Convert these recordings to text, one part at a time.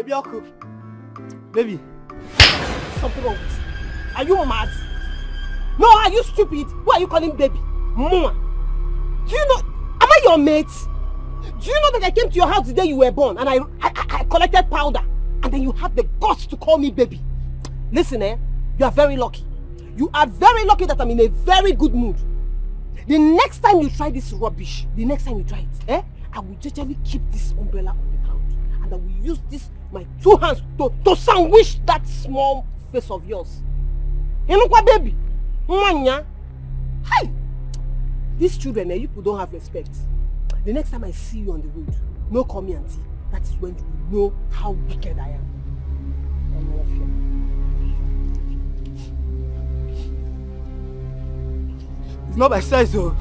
Baby, uncle. Baby. Something wrong with you. Are you mad? No, are you stupid? Who are you calling baby? Mama. Do you know, am I your mate? Do you know that I came to your house the day you were born and I collected powder? And then you have the guts to call me baby. Listen, you are very lucky. You are very lucky that I'm in a very good mood. The next time you try this rubbish, I will literally keep this umbrella on the ground. And I will use my 2 hands to sandwich that small face of yours. You know what, baby? Hi! These children, you people don't have respect. The next time I see you on the road, no call me auntie. That is when you will know how wicked I am. It's not by size though.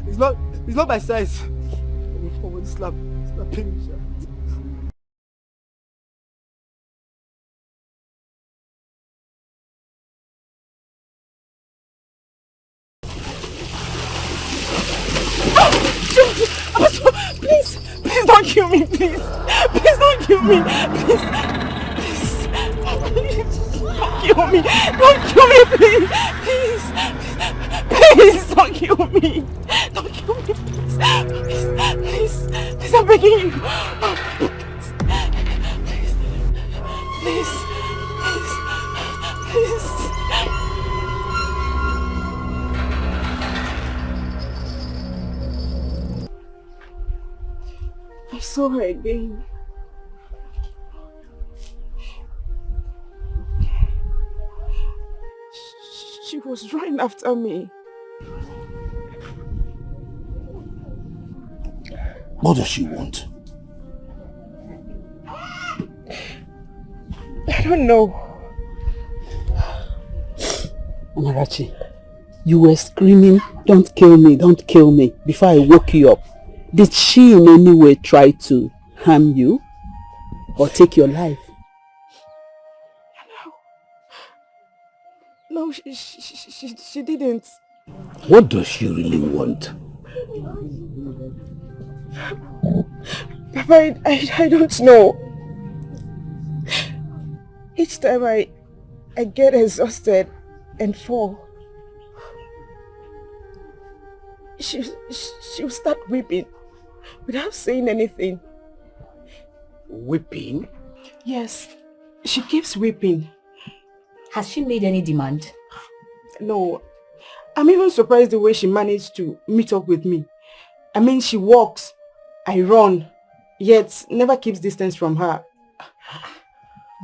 It's not by size. Slap him. Please don't kill me, please. Please don't kill me, please. Don't kill me. Don't kill me, please. Please don't kill me. Don't kill me, please. Please, I'm begging you. Please. I saw her again. She was running after me. What does she want? I don't know. Amarachi, you were screaming, "Don't kill me, don't kill me," before I woke you up. Did she in any way try to harm you or take your life? No, she didn't. What does she really want? Papa, I don't know. Each time I get exhausted and fall, she'll start weeping without saying anything. Weeping? Yes, she keeps weeping. Has she made any demand? No. I'm even surprised the way she managed to meet up with me. I mean, she walks, I run, yet never keeps distance from her.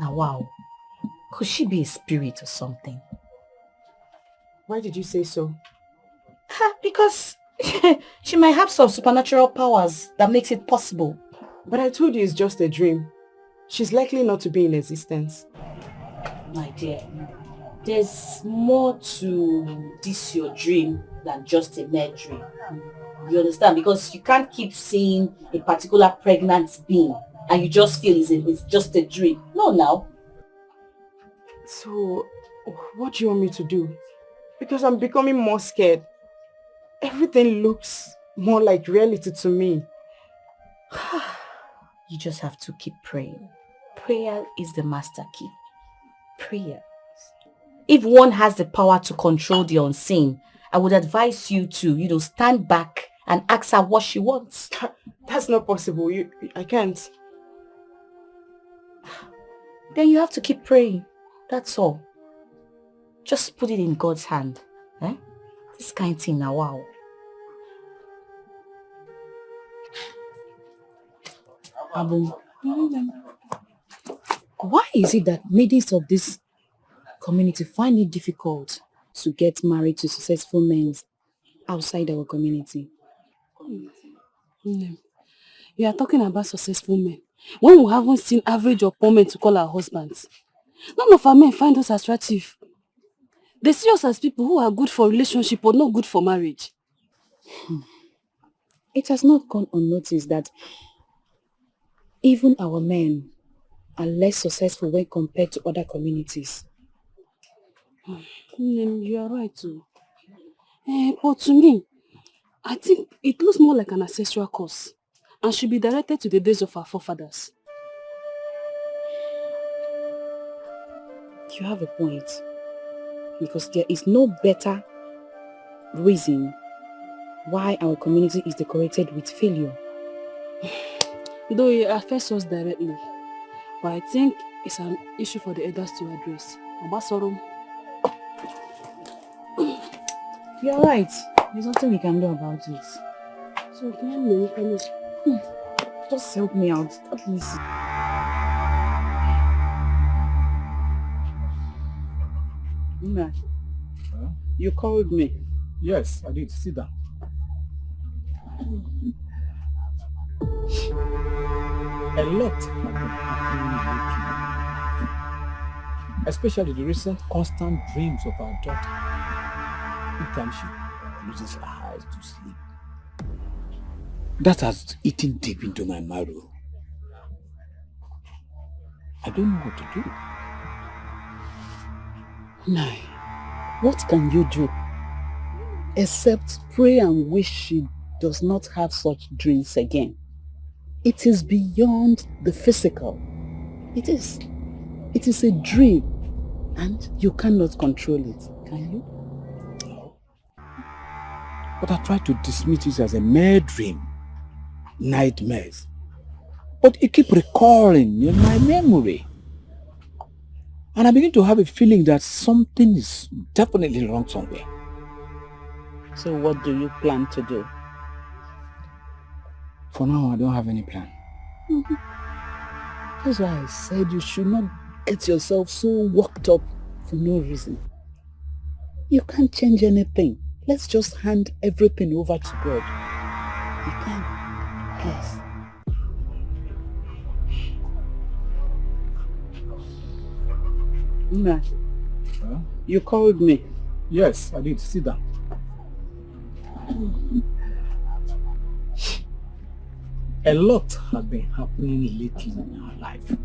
Now, wow. Could she be a spirit or something? Why did you say so? Because she might have some supernatural powers that makes it possible. But I told you it's just a dream. She's likely not to be in existence. My dear, there's more to this your dream than just a mere dream. You understand? Because you can't keep seeing a particular pregnant being and you just feel it's just a dream. No, now. So, what do you want me to do? Because I'm becoming more scared. Everything looks more like reality to me. You just have to keep praying. Prayer is the master key. Prayer. If one has the power to control the unseen, I would advise you to, stand back and ask her what she wants. That's not possible. I can't. Then you have to keep praying. That's all. Just put it in God's hand. This kind of thing now, wow. Why is it that maidens of this community find it difficult to get married to successful men outside our community? You are talking about successful men when we haven't seen average or poor men to call our husbands. None of our men find us attractive. They see us as people who are good for relationship but not good for marriage. It has not gone unnoticed that even our men are less successful when compared to other communities. You are right too. But to me, I think it looks more like an ancestral curse and should be directed to the days of our forefathers. You have a point. Because there is no better reason why our community is decorated with failure. Though it affects us directly, but I think it's an issue for the elders to address. Obasorum. You're right. There's nothing we can do about it. So can you Just help me out, please. Nna, you called me. Yes, I did. Sit down. A lot has been happening lately, especially the recent constant dreams of our daughter. Each time she closes her eyes to sleep. That has eaten deep into my marrow. I don't know what to do. Nai, what can you do? Except pray and wish she does not have such dreams again. It is beyond the physical. It is a dream and you cannot control it, can you? But I try to dismiss it as a mere dream, nightmares. But it keeps recurring in my memory. And I begin to have a feeling that something is definitely wrong somewhere. So what do you plan to do? For now, I don't have any plan. That's why I said you should not get yourself so worked up for no reason. You can't change anything. Let's just hand everything over to God. You can. Please. Nna, you called me. Yes, I did. Sit down. A lot has been happening lately in our life,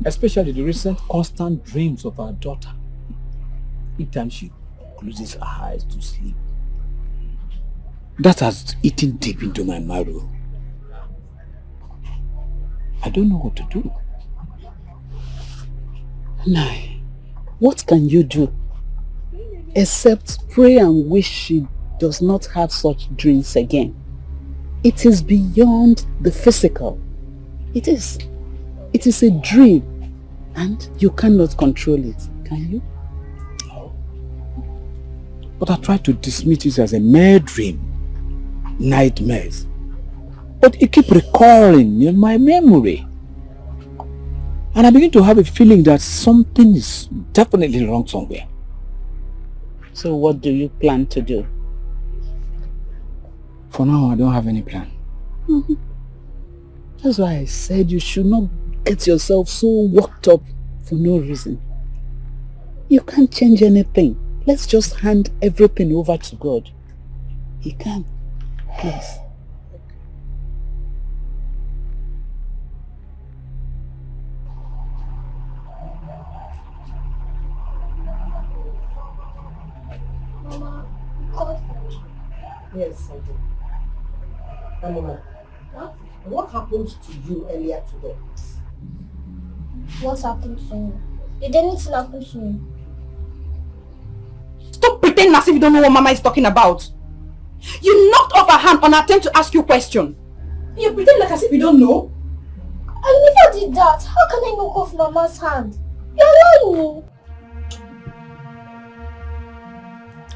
especially the recent constant dreams of our daughter. Each time she closes her eyes to sleep. That has eaten deep into my marrow. I don't know what to do. Nai, what can you do? Except pray and wish she does not have such dreams again. It is beyond the physical. It is a dream and you cannot control it, can you? But I try to dismiss it as a mere dream, nightmares. But it keeps recurring in my memory. And I begin to have a feeling that something is definitely wrong somewhere. So what do you plan to do? For now, I don't have any plan. That's why I said you should not get yourself so worked up for no reason. You can't change anything. Let's just hand everything over to God. He can. Please. Yes, I do. Anima, what happened to you earlier today? What happened to me? Did anything happen to me? Stop pretending as if you don't know what Mama is talking about. You knocked off her hand on her attempt to ask you a question. You pretend like as if you don't know. I never did that. How can I knock off Mama's hand? You're lying.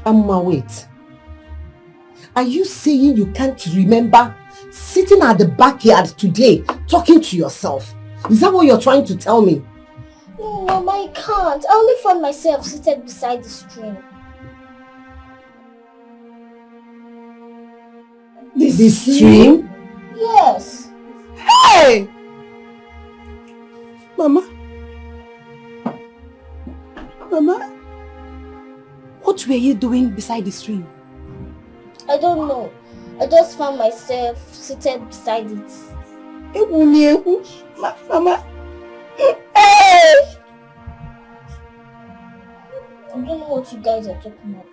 Amma, wait. Are you saying you can't remember sitting at the backyard today talking to yourself? Is that what you're trying to tell me? No, Mama, I can't. I only found myself seated beside the stream. The stream? Yes. Hey! Mama? What were you doing beside the stream? I don't know. I just found myself seated beside it. Mama. I don't know what you guys are talking about.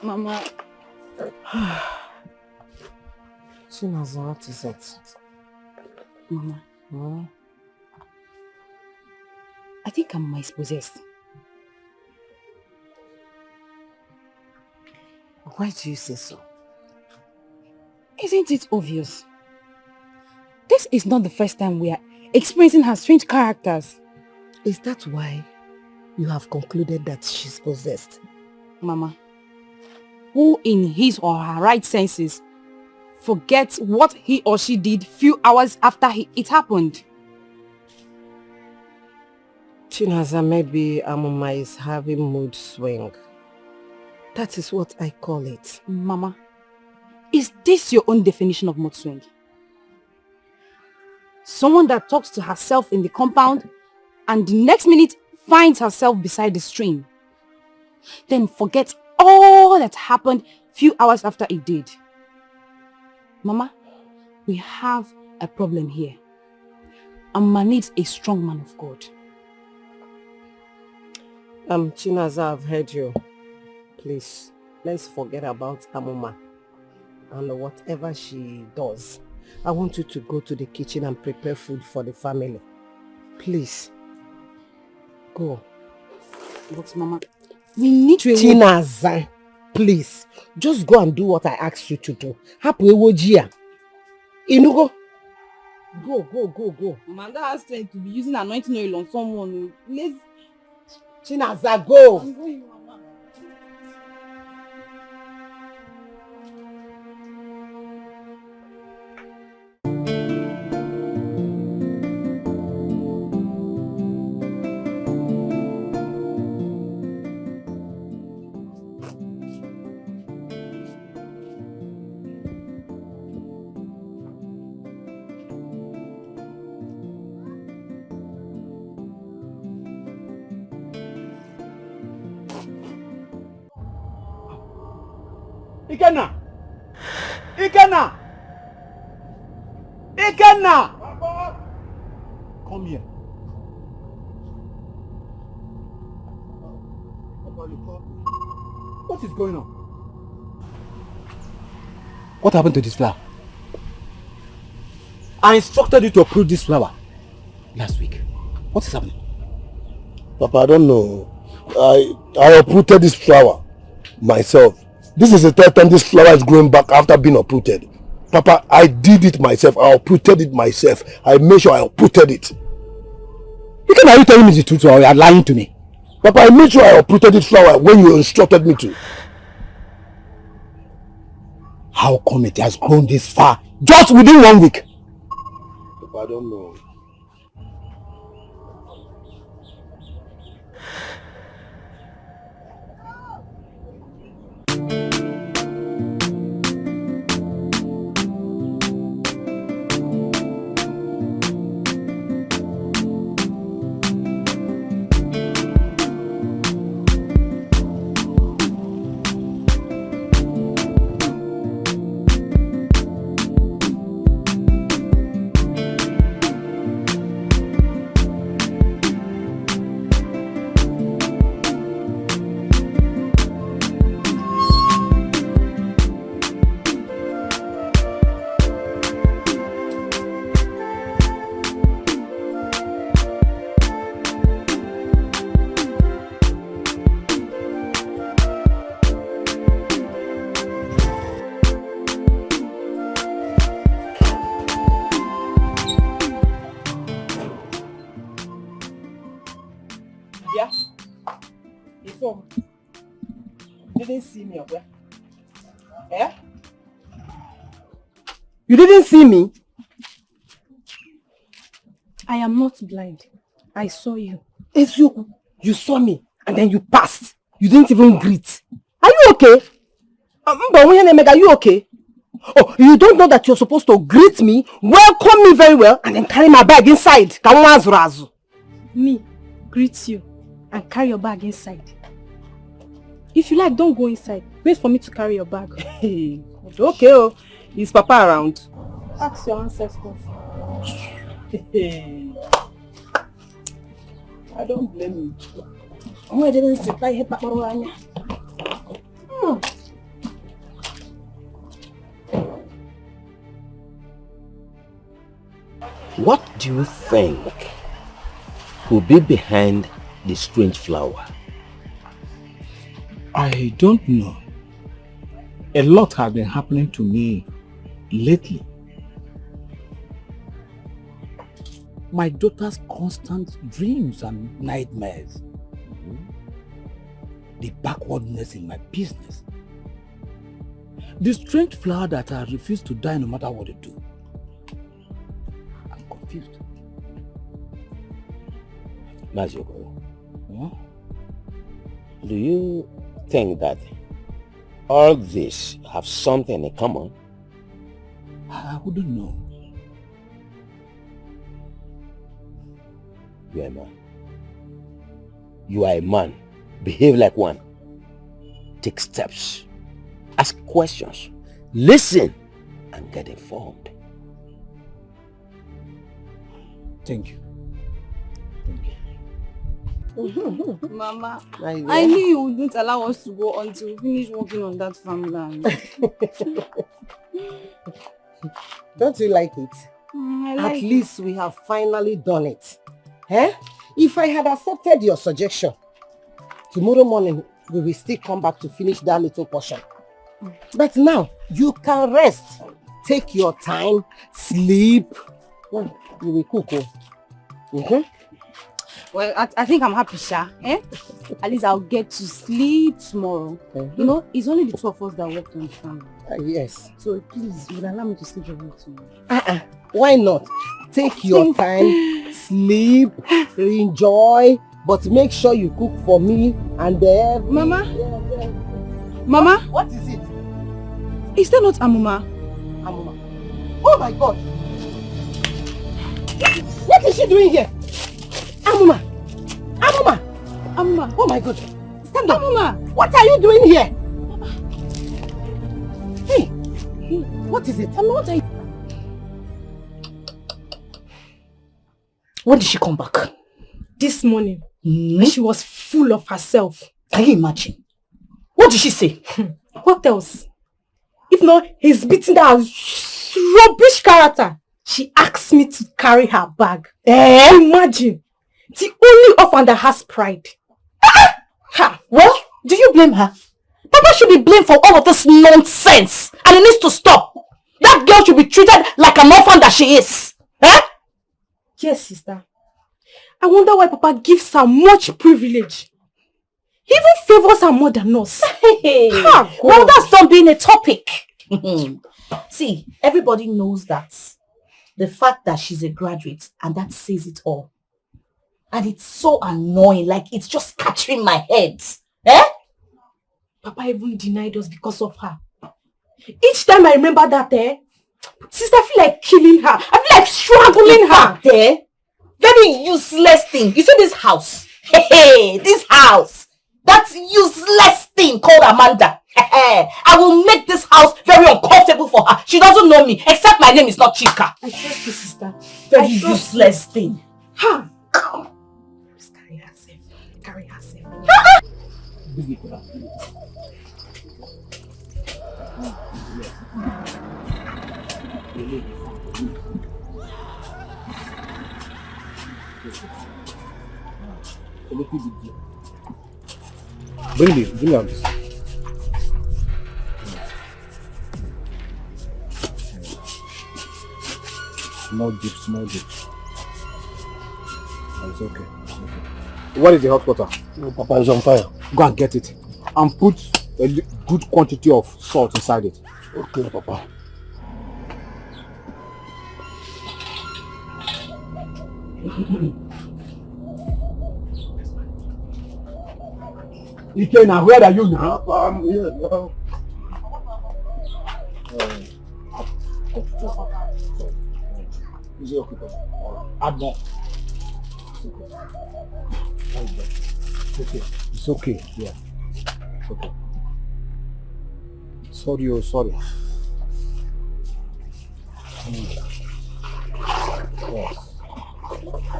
Mama. Chinaza, what is it? Mama. Hmm? I think I'm mispossessed. Why do you say so? Isn't it obvious? This is not the first time we are experiencing her strange characters. Is that why you have concluded that she's possessed? Mama, who in his or her right senses forgets what he or she did few hours after it happened? Chinaza, maybe Amuma is having mood swing. That is what I call it. Mama, is this your own definition of mood swing? Someone that talks to herself in the compound and the next minute finds herself beside the stream. Then forgets all that happened few hours after it did. Mama, we have a problem here. Amma needs a strong man of God. Chinaza, I've heard you. Please, let's forget about Amuma and whatever she does. I want you to go to the kitchen and prepare food for the family. Please, go. But Mama, we need to... Chinaza, please, just go and do what I asked you to do. Hapu ewojia. Inugo. Go. Mama, that has to be using anointing oil on someone. Let's... Chinaza, go. I'm going, Mama. Ikenna! Come here. What is going on? What happened to this flower? I instructed you to uproot this flower last week. What is happening? Papa, I don't know. I uprooted this flower myself. This is the third time this flower is growing back after being uprooted. Papa, I did it myself. I uprooted it myself. I made sure I uprooted it. Are you telling me the truth or you are lying to me? Papa, I made sure I uprooted this flower when you instructed me to. How come it has grown this far just within 1 week? Papa, I don't know. Didn't see me, okay? Eh? You didn't see me? I am not blind. I saw you. It's you. You saw me and then you passed. You didn't even greet. Are you okay? Are you okay? Oh, you don't know that you're supposed to greet me, welcome me very well, and then carry my bag inside. Me, greet you and carry your bag inside. If you like, don't go inside. Wait for me to carry your bag. Okay, oh. Is Papa around? Ask your ancestors. I don't blame you. Oh, I didn't supply hit Papa. What do you think could be behind the strange flower? I don't know. A lot has been happening to me lately. My daughter's constant dreams and nightmares. The backwardness in my business. The strange flower that I refuse to die no matter what they do. I'm confused. Majoko, do you think that all this have something in common? I wouldn't know. You are a man. You are a man. Behave like one. Take steps. Ask questions. Listen and get informed. Thank you. Mama, I knew you wouldn't allow us to go until we finish working on that farmland. Don't you like it? I like At least we have finally done it. Eh? If I had accepted your suggestion, tomorrow morning we will still come back to finish that little portion. But now, you can rest. Take your time, sleep. Well, you will cook. Well, I think I'm happy, Sha. Eh? At least I'll get to sleep tomorrow. You know, it's only the two of us that worked on the farm. Yes. So please, would allow me to sleep over tomorrow? Why not? Take your time, sleep, enjoy, but make sure you cook for me and then... Mama? Mama? What is it? Is that not Amuma? Amuma. Oh my God! What is she doing here? Amuma! Amuma! Amuma! Oh my God! Stand up! Amuma! What are you doing here? Hey! What is it? Amuma, what are you... When did she come back? This morning. She was full of herself. Can you imagine? What did she say? What else? If not, he's beating that rubbish character. She asked me to carry her bag. Imagine. The only orphan that has pride. Well, do you blame her? Papa should be blamed for all of this nonsense. And it needs to stop. That girl should be treated like an orphan that she is. Eh? Yes, sister. I wonder why Papa gives her much privilege. He even favors her more than us. Well, that's not being a topic. See, everybody knows that. The fact that she's a graduate, and that says it all. And it's so annoying, like it's just catching my head. Eh? Papa even denied us because of her. Each time I remember that, sister, I feel like killing her. I feel like strangling her. Very useless thing. You see this house? This house. That useless thing called Amanda. I will make this house very uncomfortable for her. She doesn't know me, except my name is not Chika. I trust you, sister. Very useless thing. Ha! Just carry herself. Carry herself. Bring this. Small dip. Oh, it's okay. What is the hot water? No, Papa is on fire. Go and get it. And put a good quantity of salt inside it. Okay, Papa. Ike, now where are you now? I'm here now. Is it okay, Papa? Add more. It's okay. Yeah. It's okay. Sorry. Yes.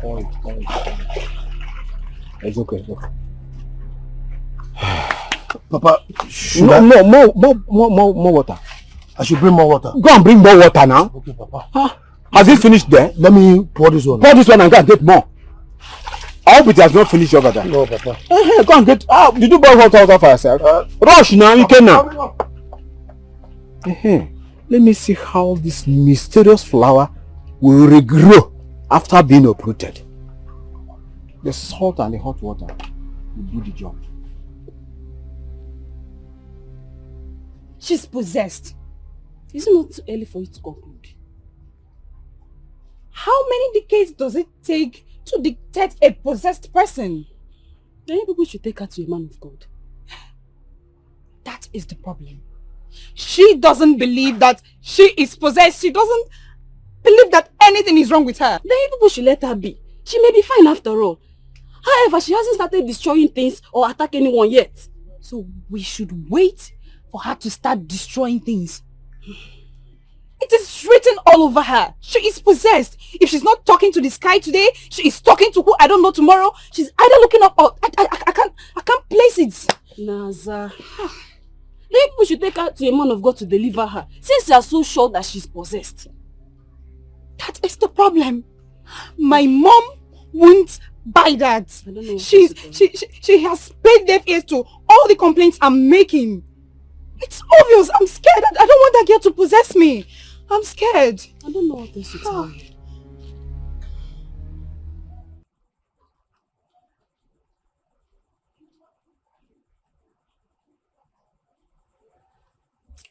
Oil. It's okay. Papa, more water. I should bring more water. Go and bring more water now. Okay, Papa. Has it finished there? Let me pour this one. Pour this one and go and get more. I hope it has not finished over there. No, Papa. Go and get. Did you boil hot water for yourself? Rush now, you can now. Let me see how this mysterious flower will regrow after being uprooted. The salt and the hot water will do the job. She's possessed. Is it not too early for you to conclude? How many decades does it take to detect a possessed person? Many people should take her to a man of God. That is the problem. She doesn't believe that she is possessed. She doesn't believe that anything is wrong with her. Many people should let her be. She may be fine after all. However, she hasn't started destroying things or attack anyone yet. So we should wait for her to start destroying things. It is written all over her. She is possessed. If she's not talking to the sky today, she is talking to who I don't know tomorrow. She's either looking up or I can't place it. Naza. Many people should take her to a man of God to deliver her, since they are so sure that she's possessed. That is the problem. My mom won't buy that. I don't know. She has paid deaf ears to all the complaints I'm making. It's obvious. I'm scared. I don't want that girl to possess me. I'm scared. I don't know what else to tell you.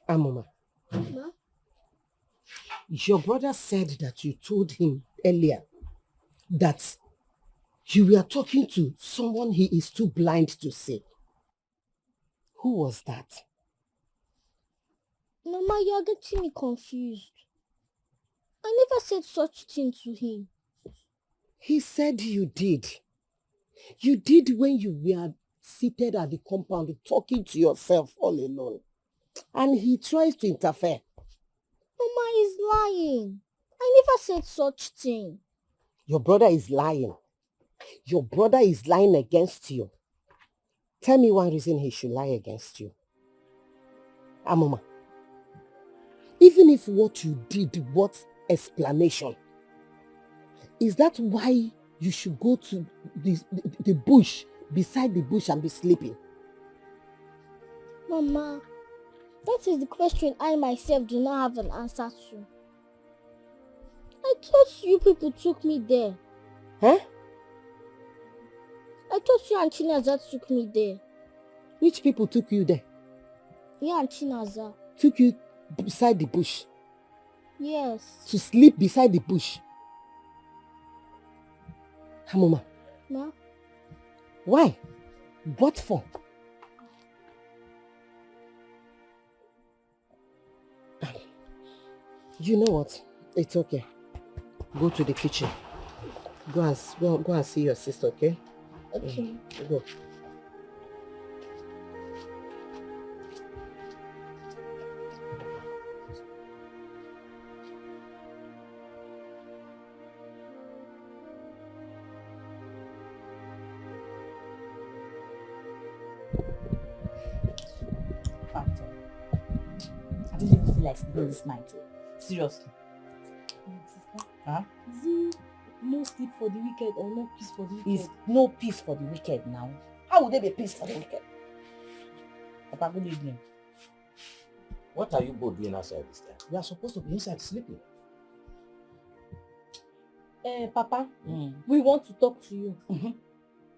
Mama. Ma? Your brother said that you told him earlier that you were talking to someone he is too blind to see. Who was that? Mama, you are getting me confused. I never said such thing to him. He said you did. You did when you were seated at the compound talking to yourself all alone. And he tries to interfere. Mama is lying. I never said such thing. Your brother is lying. Your brother is lying against you. Tell me one reason he should lie against you. Mama, even if what you did was explanation, is that why you should go to the bush, beside the bush and be sleeping? Mama, that is the question I myself do not have an answer to. I thought you people took me there. Huh? I thought you and Chinaza took me there. Which people took you there? You and Chinaza. Took you beside the bush? Yes. To sleep beside the bush? Mama. Ma? Why? What for? You know what? It's okay. Go to the kitchen. Go and see your sister, okay? Okay. Go. I don't even feel like sleeping this night. Seriously. Huh? Is it no sleep for the wicked or no peace for the wicked? Is no peace for the wicked now. How would there be peace for the wicked? Papa, good evening. What are you both doing outside this time? We are supposed to be inside sleeping. Papa, we want to talk to you.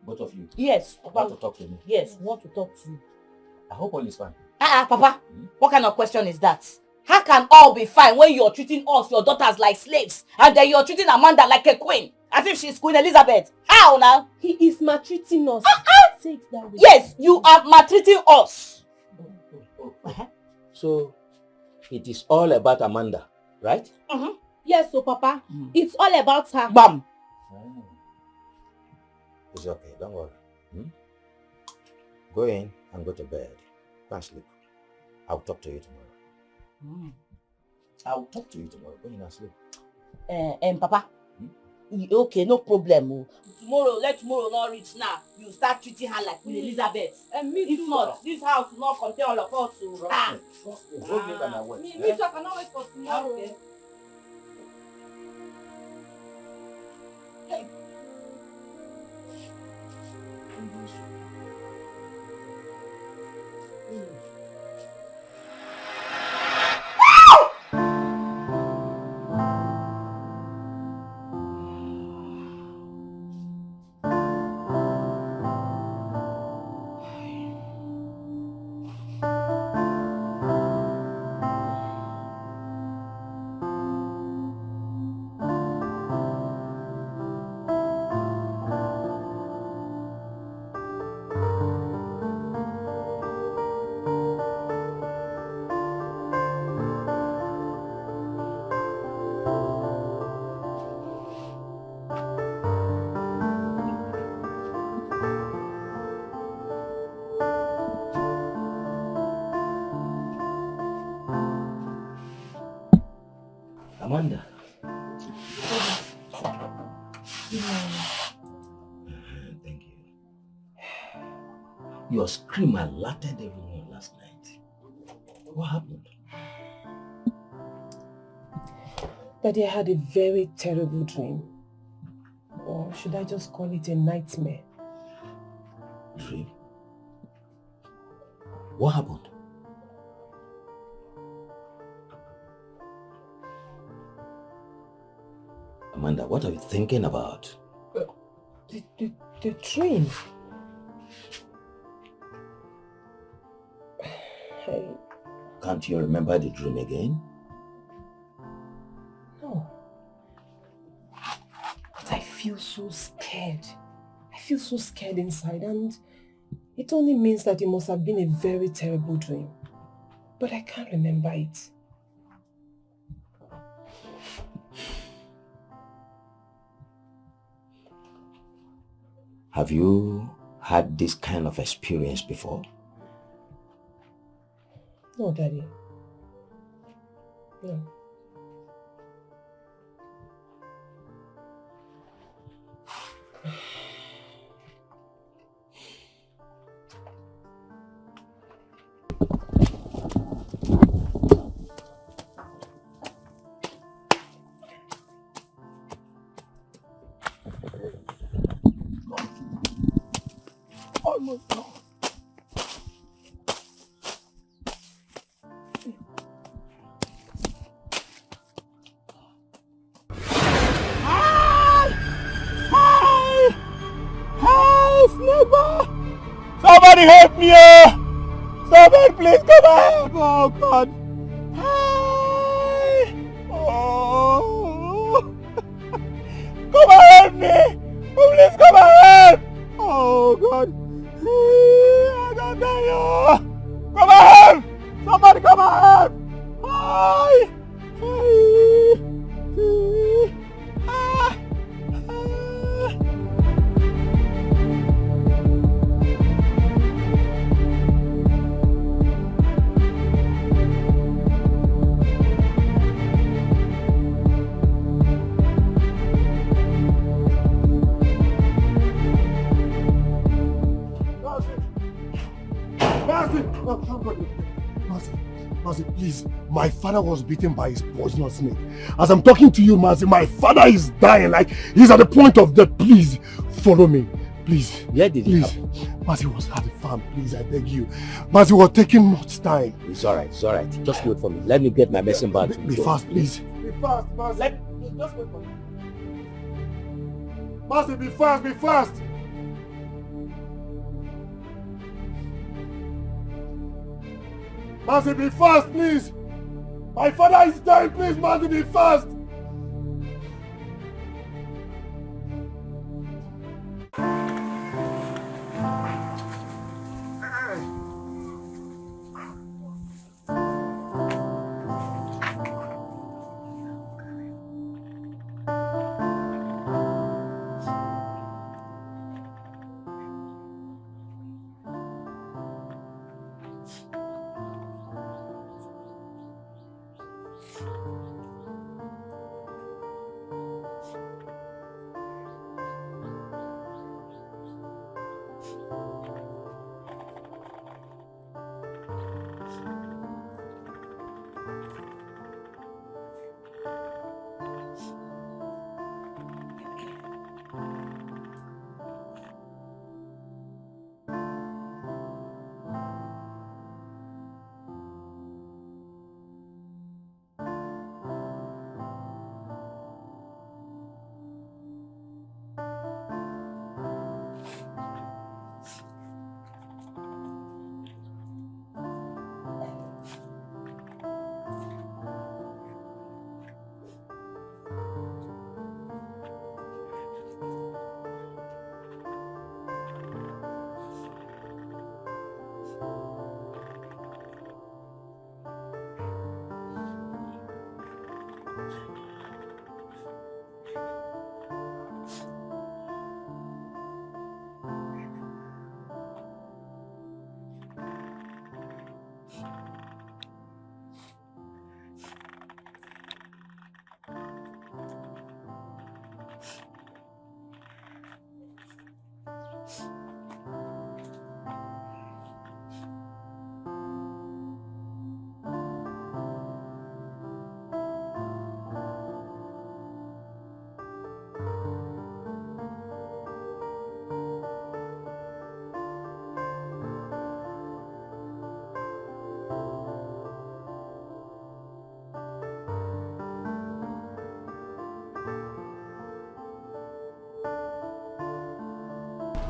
Both of you? Yes, Want Papa. to talk to me? Yes, we want to talk to you. I hope all is fine. Papa, what kind of question is that? How can all be fine when you're treating us, your daughters, like slaves, and then you're treating Amanda like a queen, as if she's Queen Elizabeth? How now? He is maltreating us. Say it that way. Yes, you are maltreating us. So, it is all about Amanda, right? Yes, so Papa, it's all about her. Bam. It's okay, don't worry. Go in and go to bed. Go and sleep. I'll talk to you tomorrow. I'll talk to you tomorrow. Go in and sleep. Papa, okay, no problem. Let tomorrow not reach now. You start treating her like Queen Elizabeth. And me If too. not, this house will not contain all of us. Trust me. Hold me by my word. Me too, I cannot wait for tomorrow. Okay. Amanda. Thank you. Your scream alerted everyone last night. What happened? Daddy, I had a very terrible dream. Or should I just call it a nightmare? Dream? What happened? Amanda, what are you thinking about? The dream. Can't you remember the dream again? No. But I feel so scared. I feel so scared inside, and it only means that it must have been a very terrible dream. But I can't remember it. Have you had this kind of experience before? No, Daddy. No. Almost gone. Somebody help me! Somebody please come help! Oh God! Hi! Oh! Come and help me! Oh, please come and help! Oh God! I don't die! Come and help! Somebody come and help! Hi! Mazi, please. My father was beaten by his poisonous snake. As I'm talking to you, Mazi, my father is dying. Like, he's at the point of death. Please, follow me. Please. Where did it happen? Mazi was at the farm. Please, I beg you. Mazi, we're taking much time. It's alright, it's alright. Just wait for me. Let me get my medicine bag. Be fast, please. Be fast, Mazi. Just wait for me. Mazi, be fast, be fast! Mazi, be fast, please! My father is dying, please, Mazi, be fast!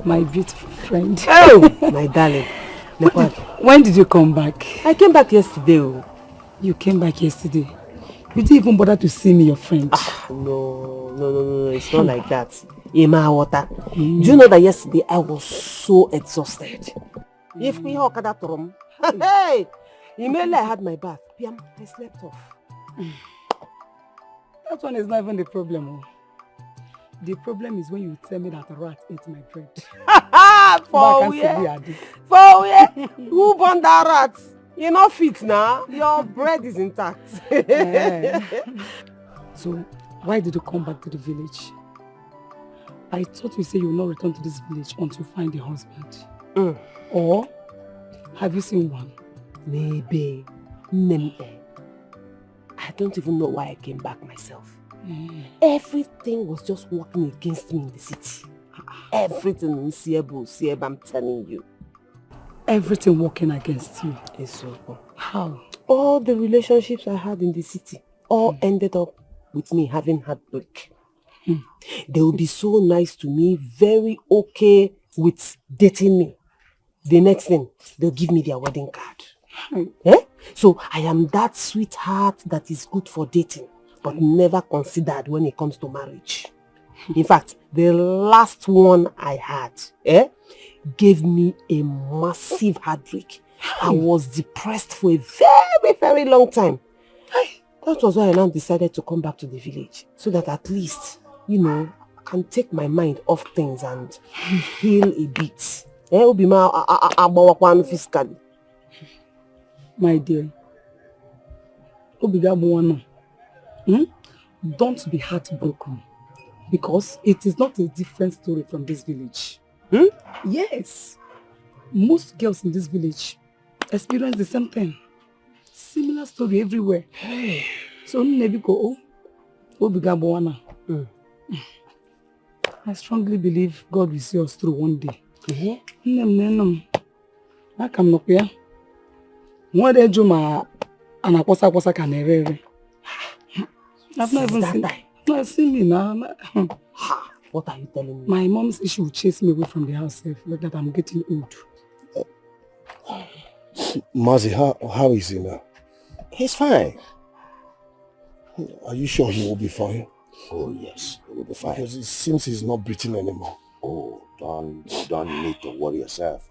My beautiful friend. Oh, my darling. When did you come back? I came back yesterday. Oh. You came back yesterday? You didn't even bother to see me, your friend. No. It's not like that. Ima water. Do you know that yesterday I was so exhausted? If we had that room, hey, immediately I had my bath. I slept off. That one is not even the problem. Oh. The problem is when you tell me that a rat ate my bread. For where? Who born that rat? You're not fit now. Your bread is intact. So, why did you come back to the village? I thought you said you will not return to this village until you find a husband. Or, have you seen one? Maybe. I don't even know why I came back myself. Everything was just working against me in the city. Everything in Sieb, I'm telling you. Everything working against you? It's so. How? All the relationships I had in the city all ended up with me having heartbreak. They will be so nice to me, very okay with dating me. The next thing, they'll give me their wedding card. So I am that sweetheart that is good for dating, but never considered when it comes to marriage. In fact, the last one I had gave me a massive heartbreak. I was depressed for a very, very long time. That was why I now decided to come back to the village, so that at least, I can take my mind off things and heal a bit. My dear, don't be heartbroken, because it is not a different story from this village. Yes, most girls in this village experience the same thing. Similar story everywhere. So I strongly believe God will see us through one day. I've not even seen that. No, see me now. What are you telling me? My mom's issue will chase me away from the house. Look that I'm getting old. Mazi, how is he now? He's fine. Are you sure he will be fine? Oh yes, he will be fine. Because it seems he's not breathing anymore. Oh, don't need to worry yourself.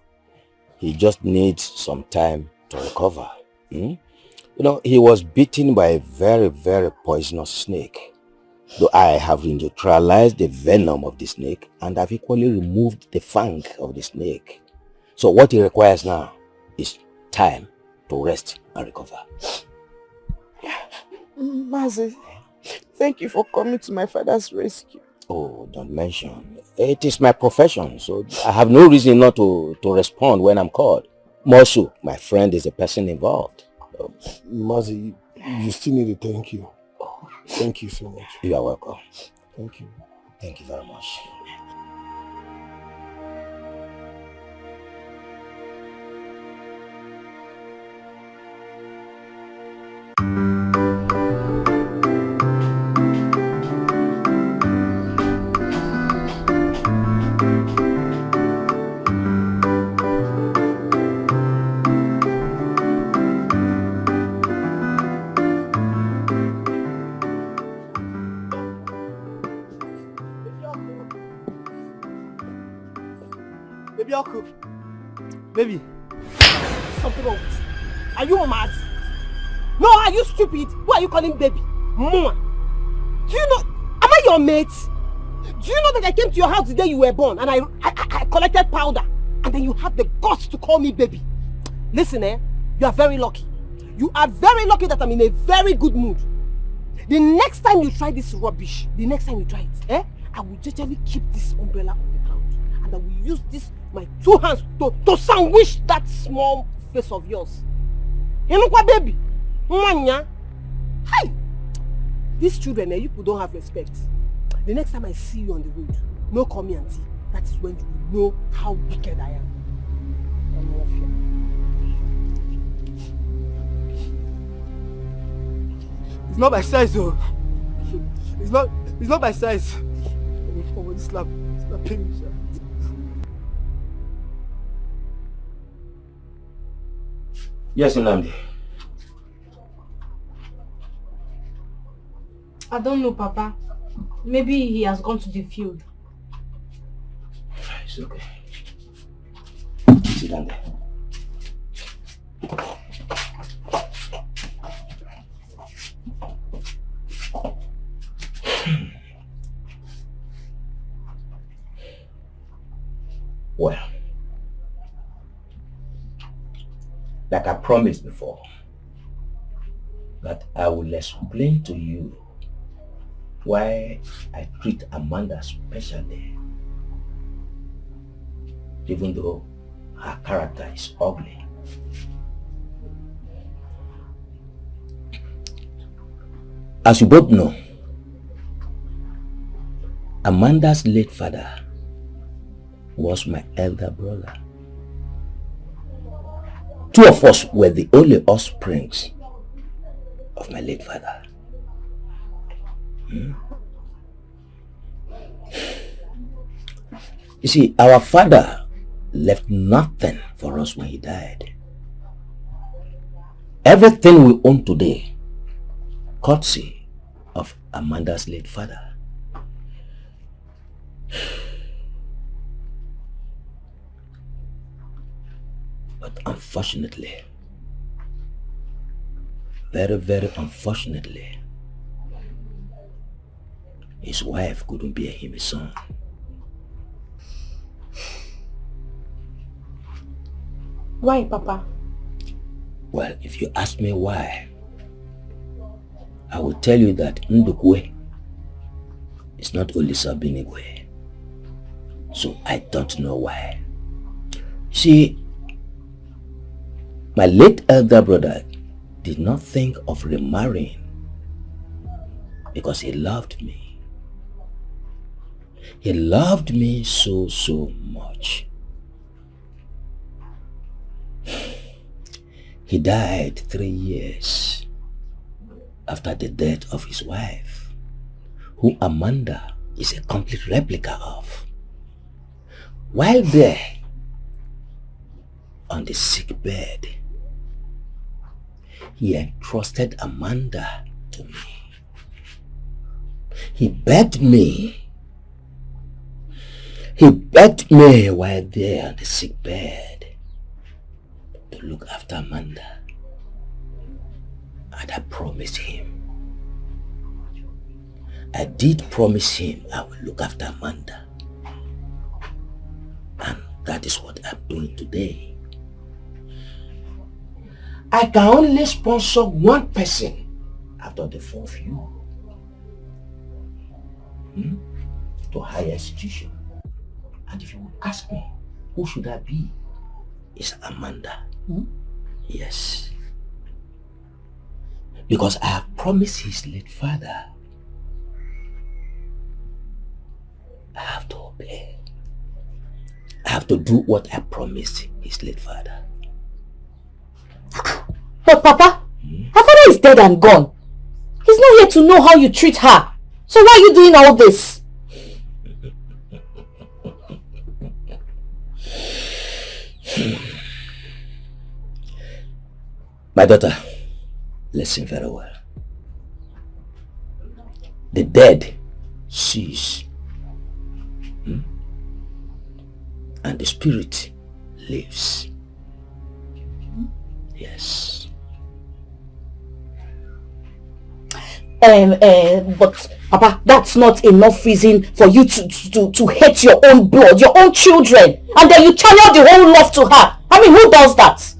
He just needs some time to recover. He was bitten by a very, very poisonous snake. Though I have neutralized the venom of the snake and have equally removed the fang of the snake. So what he requires now is time to rest and recover. Mazi, thank you for coming to my father's rescue. Oh, don't mention. It is my profession, so I have no reason not to respond when I'm called. More so, my friend is the person involved. Mazi, you still need to thank you. Thank you so much. You are welcome. Thank you. Thank you very much. Baby, something wrong with you. Are you mad? No, are you stupid? Why are you calling baby? Mama. Do you know, am I your mate? Do you know that I came to your house the day you were born and I collected powder, and then you have the guts to call me baby? Listen, you are very lucky. You are very lucky that I'm in a very good mood. The next time you try this rubbish, I will generally keep this umbrella on the ground, and I will use my two hands to sandwich that small face of yours. You know what, baby? Hi! These children, you people don't have respect. The next time I see you on the road, no call me auntie. That is when you will know how wicked I am. It's not by size, though. It's not by sice. Slap me, sir. Yes, Nnamdi. I don't know, Papa. Maybe he has gone to the field. It's okay. Sit down there. Well, like I promised before, that I will explain to you why I treat Amanda specially, even though her character is ugly. As you both know, Amanda's late father was my elder brother. Two of us were the only offsprings of my late father. You see, our father left nothing for us when he died. Everything we own today, courtesy of Amanda's late father. But unfortunately, very, very unfortunately, his wife couldn't bear him a son. Why, Papa? Well, if you ask me why, I will tell you that Ndukwe is not only Sabinigwe. So I don't know why. See, my late elder brother did not think of remarrying because he loved me. He loved me so much. He died 3 years after the death of his wife, who Amanda is a complete replica of. While there, on the sick bed, he entrusted Amanda to me. He begged me while there on the sick bed to look after Amanda. And I promised him. I did promise him I will look after Amanda. And that is what I'm doing today. I can only sponsor one person out of the 4 of you to higher institution. And if you would ask me, who should I be? It's Amanda. Yes. Because I have promised his late father. I have to obey. I have to do what I promised his late father. But Papa, her father is dead and gone. He's not here to know how you treat her. So why are you doing all this? My daughter, listen very well. The dead cease, and the spirit lives. Yes. But Papa, that's not enough reason for you to hate your own blood, your own children, and then you channel the whole love to her. I mean, who does that?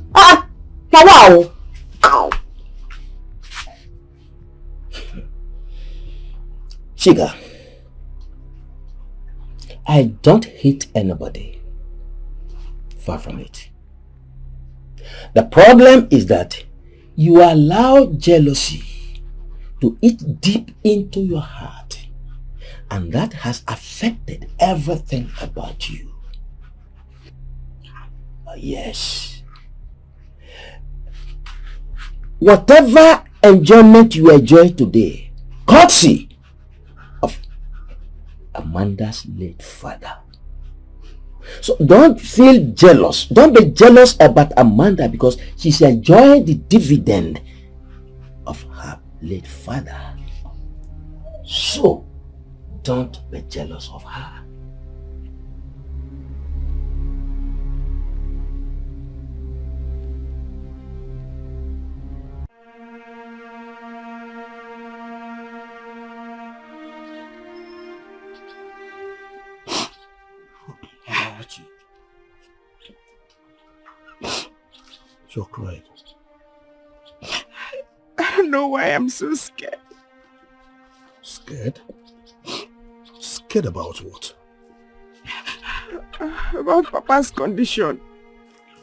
Now wow. Ow. Shiga, I don't hate anybody. Far from it. The problem is that you allow jealousy to eat deep into your heart, and that has affected everything about you. Yes. Whatever enjoyment you enjoy today, courtesy of Amanda's late father. So don't feel jealous. Don't be jealous about Amanda because she's enjoying the dividend of her late father. So don't be jealous of her. You're crying. I don't know why I'm so scared. Scared? Scared about what? About Papa's condition.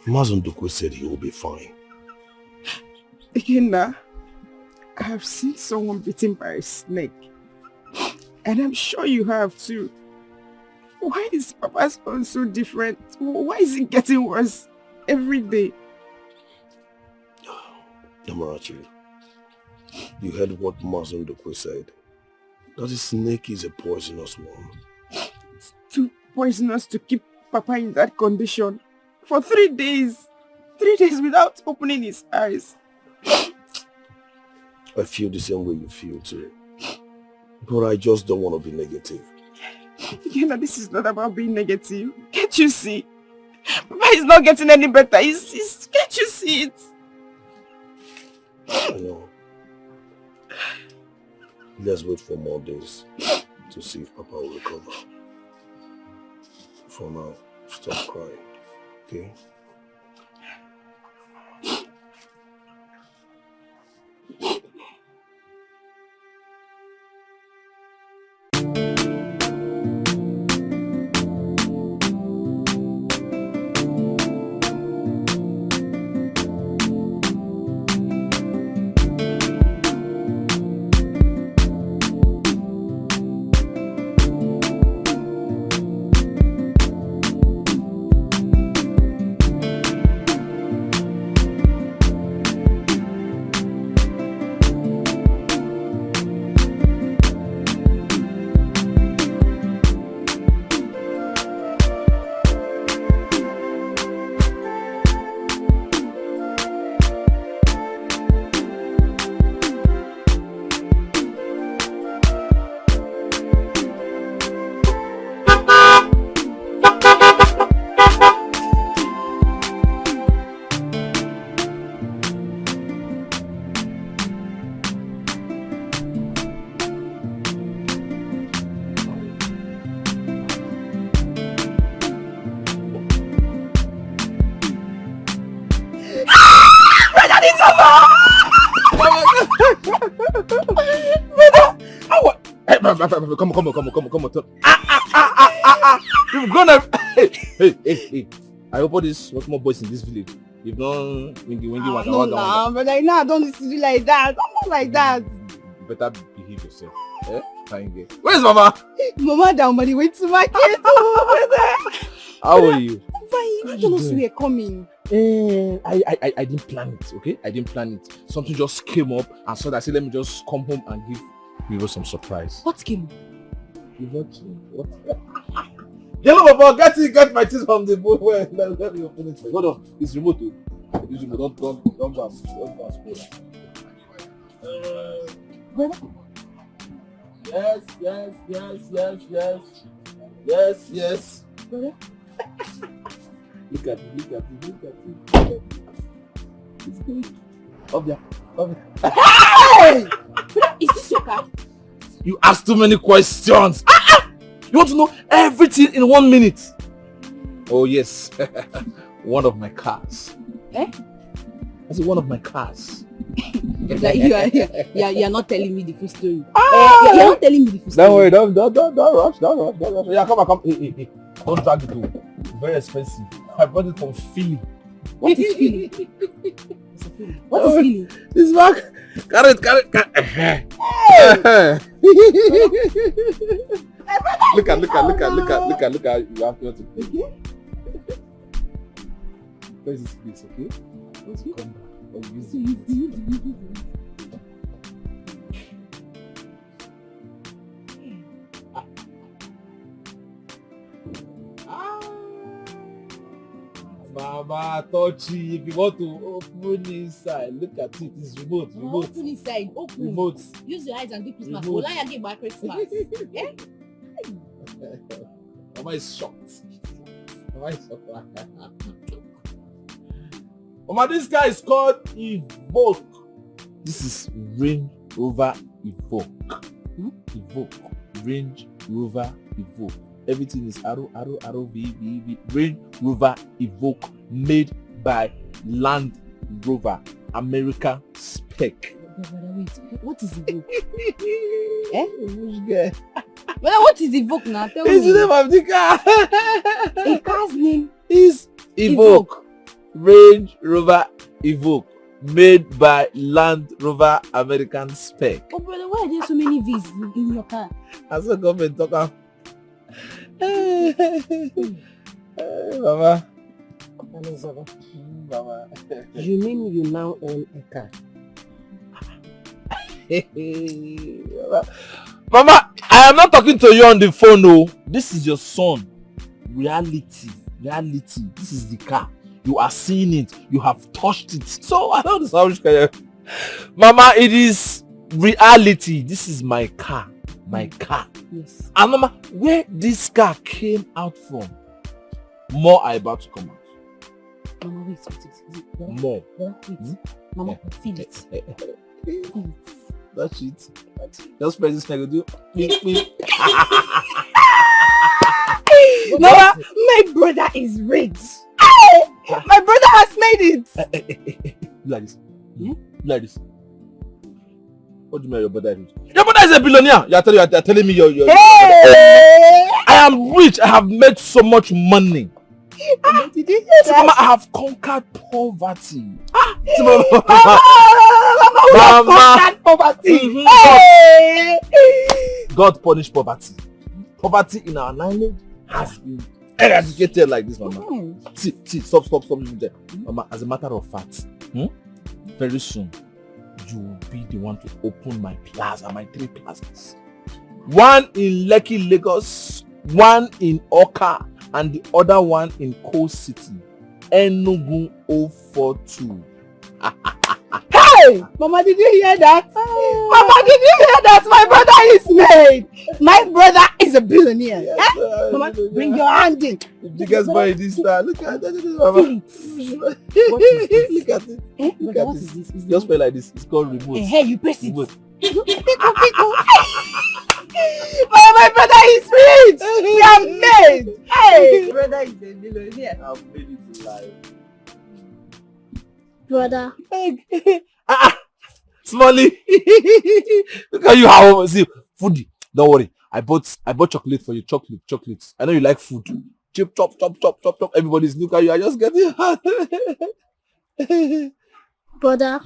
Mazundukwe said he will be fine. Again now, I have seen someone bitten by a snake. And I'm sure you have too. Why is Papa's own so different? Why is it getting worse every day? Amarachi, you heard what Mazundukwe said. That the snake is a poisonous one. It's too poisonous to keep Papa in that condition for 3 days. 3 days without opening his eyes. I feel the same way you feel too. But I just don't want to be negative. You know, this is not about being negative. Can't you see? Papa is not getting any better. Can't you see it? I know. Let's wait for more days to see if Papa will recover. For now, stop crying, okay? Come on. You've gone up. Hey. I hope all these small boys in this village, you've not wingy waka. No, but I know I don't need to be like that. I'm not like that. You better behave yourself. Eh? Fine girl. Where's Mama? Mama down on the way to market. How are you? Fine, you don't know we are coming. I didn't plan it, okay? I didn't plan it. Something just came up and so I said let me just come home and give you some surprise. What came? What? Yellow Papa, get my teeth from the bowl. Let me open it. Hold on, it's remote too. It's remote. Don't go and spoil it. Yes. Look at it. It's good. Up there. Hey! Is this your car? You ask too many questions. You want to know everything in 1 minute? Oh yes, one of my cars. Eh? I said one of my cars. You are not telling me the full story. You are not telling me the full story. Don't worry, don't rush. Yeah, come. Hey. Don't drag it too. It's very expensive. I bought it from Philly. What is Philly? What is Philly? This bag. Carrot. Hey! Look at. You have to. Okay? Where's this place, okay? Let's come back. Mama, touchy. If you want to open inside, look at it. It's remote. Open inside. Open. Remote. Use your eyes and do Christmas. Remote. Will I get by Christmas? Eh? Mama is shocked. Mama is shocked. Mama, this guy is called Evoke. This is Range Rover Evoke. Evoke. Range Rover Evoke. Everything is arrow, V. Range Rover Evoke, made by Land Rover, American spec. Wait, what is Evoke? Eh? Which guy? Well, what is Evoke now? Tell It's me. the name of the car. A car's name is Evoke. Range Rover Evoke, made by Land Rover, American spec. Oh brother, why are there so many V's in your car? I saw government talk. Mama. Mama. You mean you now own a car? Mama, I am not talking to you on the phone, no. This is your son. Reality. This is the car. You are seeing it. You have touched it. So I don't know which car. Mama, it is reality. This is my car. My car. Yes. And Mama, where this car came out from, more are about to come out. Mama, wait. More. Wait. Mama, feel it. That's it. Just press this and do. Mama, my brother is rich. My brother has made it. Like this. Like this. What do you mean your brother is rich? Your brother is a billionaire. You are telling me you're Hey! I am rich. I have made so much money. Did you hear See, Mama, I have conquered poverty. Mama, poverty. Hey! God punished poverty. Poverty in our lineage has been eradicated like this, Mama. See, stop. Mama, as a matter of fact, very soon, you will be the one to open my plaza, my 3 plazas. One in Lekki, Lagos, one in Oka, and the other one in Coast City, Enugu 042. Hey! Mama, did you hear that? Mama, did you hear that? My brother is made. My brother is a billionaire. Yes, Mama, bring your hand in. The biggest boy in this star. Look at that, Mama. What is this? Look at it. Eh? Look at What it. is this? Just play like this. It's called remote. Hey, you press it. Remote. My brother is rich. We are made. Hey, brother is a billionaire. I've made it alive. Brother. Smally. Look at you how see foodie. Don't worry. I bought chocolate for you. Chocolate. I know you like food. Chop. Everybody's look at you. I just get it. Brother,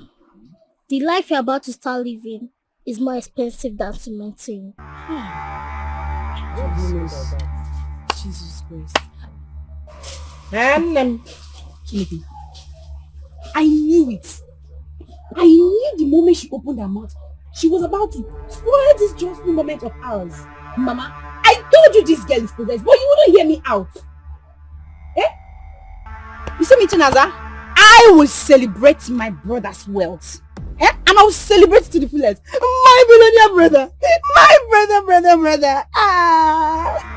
the life you're about to start living is more expensive than to maintain. What do you mean by that? Jesus Christ. Timothy, I knew it. I knew the moment she opened her mouth, she was about to spoil this joyful moment of ours. Mama, I told you this girl is possessed, but you wouldn't hear me out. Eh? You see me, Chinaza? I will celebrate my brother's wealth. Eh? And I will celebrate to the fullest. My billionaire brother. My brother. Ah!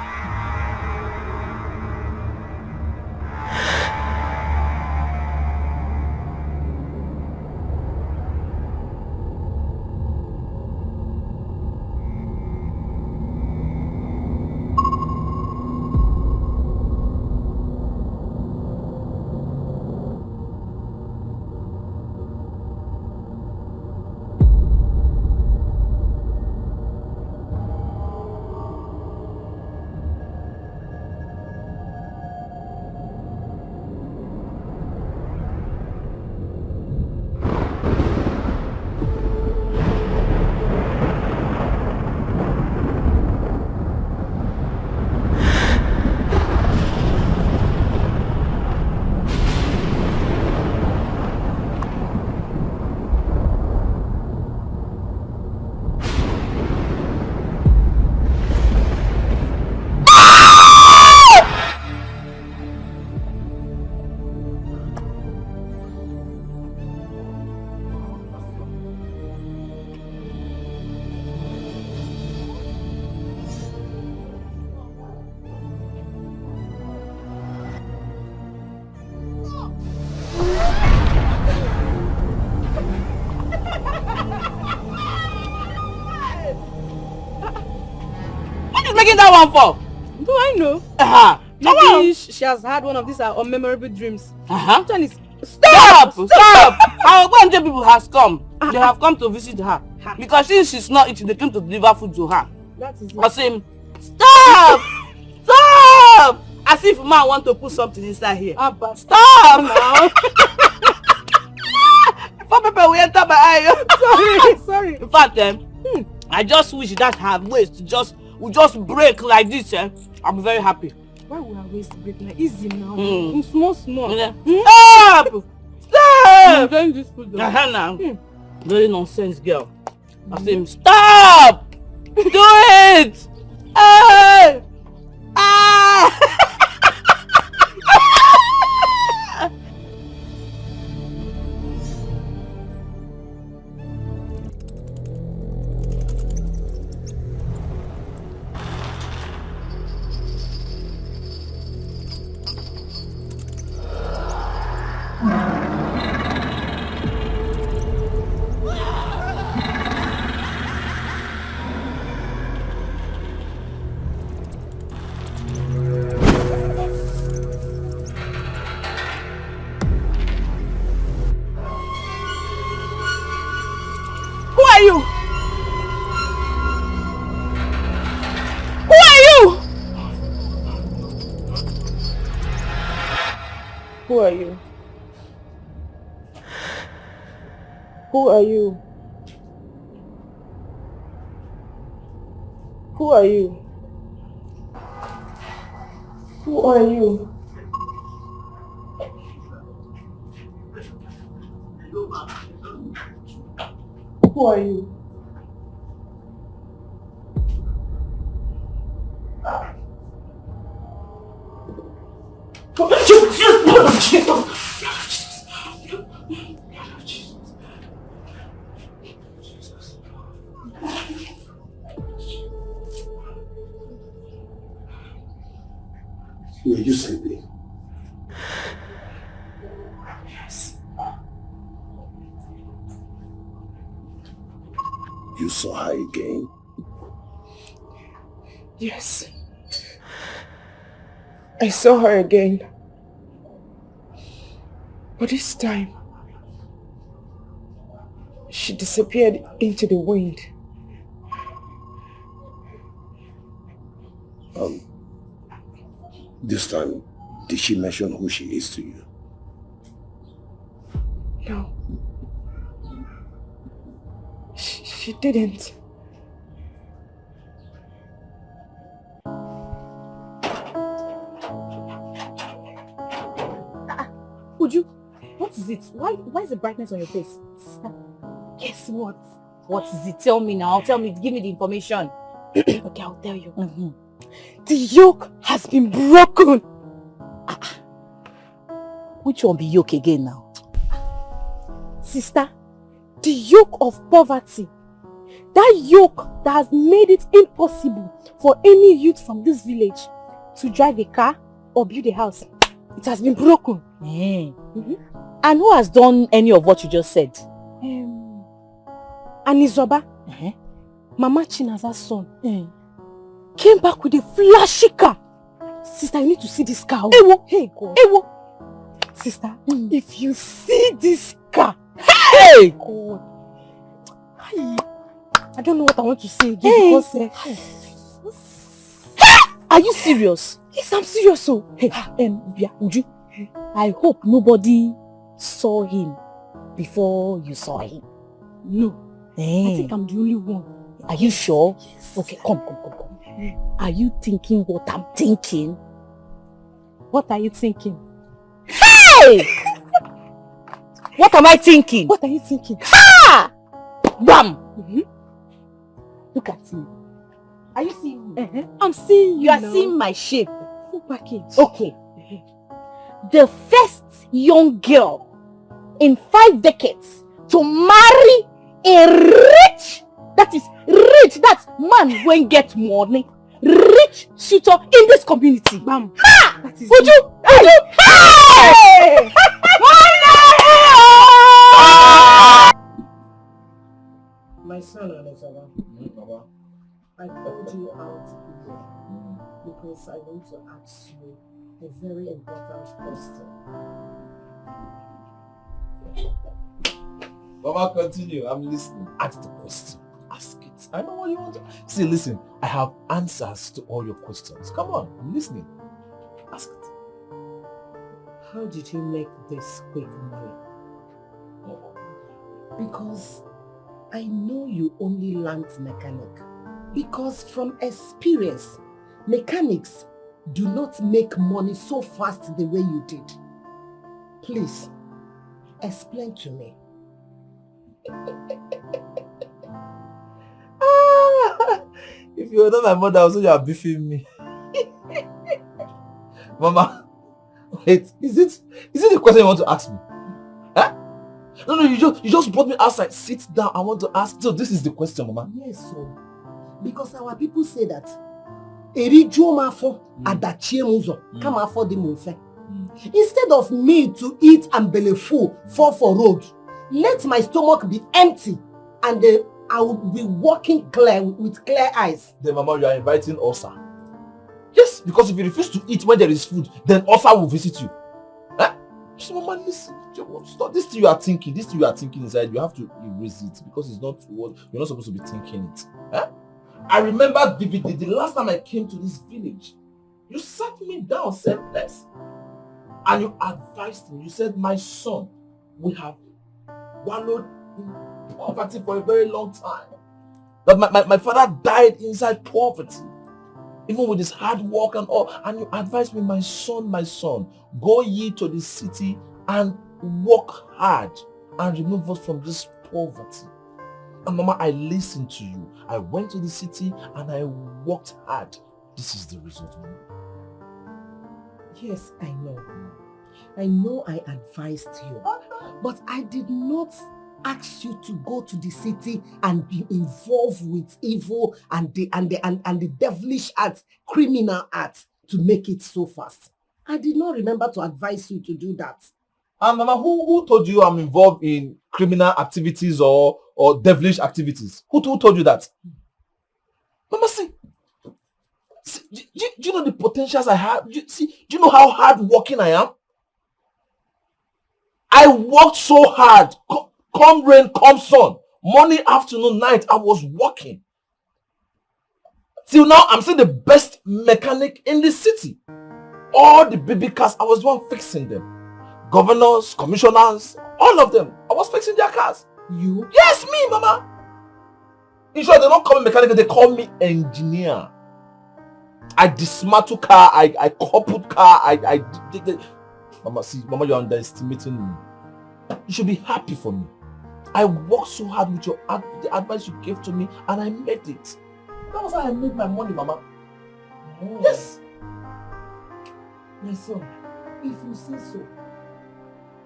asking that one for? Do I know? Maybe she has had one of these unmemorable dreams. Stop! Our Gwanje people has come. They have come to visit her. Because since she's not eating, they came to deliver food to her. That is it. I say, stop! Stop! As if man want to put something inside here. Stop! Now. Before people will enter my eye. Sorry. In fact, I just wish that her waist will just break like this. I'm very happy. Why would her waist break like easy now? Small. Stop! Stop! Enjoying this food though. Now. Very nonsense girl. I say, stop! Do it! Hey! Who are you? Who are you? Who are you? Who are you? Who are you? Were you sleeping? Yes. You saw her again? Yes. I saw her again. But this time, she disappeared into the wind. This time, did she mention who she is to you? No. She didn't. Uju, what is it? Why is the brightness on your face? Guess what? What is it? Tell me now. Tell me. Give me the information. Okay, I'll tell you. The yoke has been broken. Which one be yoke again now? Sister, the yoke of poverty. That yoke that has made it impossible for any youth from this village to drive a car or build a house. It has been broken. And who has done any of what you just said? Anizoba, Mama Chinaza's son, came back with a flashy car. Sister, you need to see this car. Ewo! Hey, God. Ewo! Sister, if you see this car, hey! God. I don't know what I want to say again because... Are you serious? Yes, I'm serious. So, Uju, I hope nobody saw him before you saw him. No. I think I'm the only one. Are you sure? Yes. Okay, come. Are you thinking what I'm thinking? What are you thinking? Hey! What am I thinking? What are you thinking? Ha! Bam! Look at me. Are you seeing me? I'm seeing you. You are seeing my shape. Full package. Okay. The first young girl in 5 decades to marry a rich, that's man when get money, rich suitor in this community. Bam. Ha! That is Would you? Hey! My son, Alexander. Baba. I called you out here because I want to ask you a very important question. Mama, continue. I'm listening. Ask the question. Ask it. I know what you want to... See, listen. I have answers to all your questions. Come on. I'm listening. Ask it. How did you make this quick money? Because I know you only learned mechanic. Because from experience, mechanics do not make money so fast the way you did. Please, explain to me. If you were not my mother, also you are beefing me. Mama, wait, is it the question you want to ask me? Huh? No, you just brought me outside. Sit down. I want to ask. So this is the question, Mama. Yes, so because our people say that Erijo mafo adachie muzo come afford the monfe. Instead of me to eat and belly full, fall for road, let my stomach be empty and I will be walking clear with clear eyes. Then, Mama, you are inviting Osa. Yes, because if you refuse to eat when there is food, then Osa will visit you. Huh? So, Mama, listen. Stop. This thing you are thinking inside, you have to erase it because it's not what you're not supposed to be thinking it. Huh? I remember vividly the last time I came to this village. You sat me down selfless. And you advised me. You said, my son, we have wallowed in poverty for a very long time. That my father died inside poverty. Even with his hard work and all. And you advised me, my son, go ye to the city and work hard and remove us from this poverty. And Mama, I listened to you. I went to the city and I worked hard. This is the result, Mama. Yes, I know. I know I advised you. But I did not ask you to go to the city and be involved with evil and the devilish art, criminal art to make it so fast. I did not remember to advise you to do that. And Mama, who told you I'm involved in criminal activities or devilish activities? Who told you that? Mama, see, do you know the potentials I have? Do you know how hard working I am? I worked so hard. Come rain, come sun. Morning, afternoon, night, I was working. Till now, I'm still the best mechanic in the city. All the baby cars, I was the one fixing them. Governors, commissioners, all of them. I was fixing their cars. You? Yes, me, Mama. In short, they don't call me mechanic, they call me engineer. I dismantle car, I coupled car, Mama, see, Mama, you're underestimating me. You should be happy for me. I worked so hard with the advice you gave to me and I made it. That was how I made my money, Mama. Oh. Yes. My son, if you say so,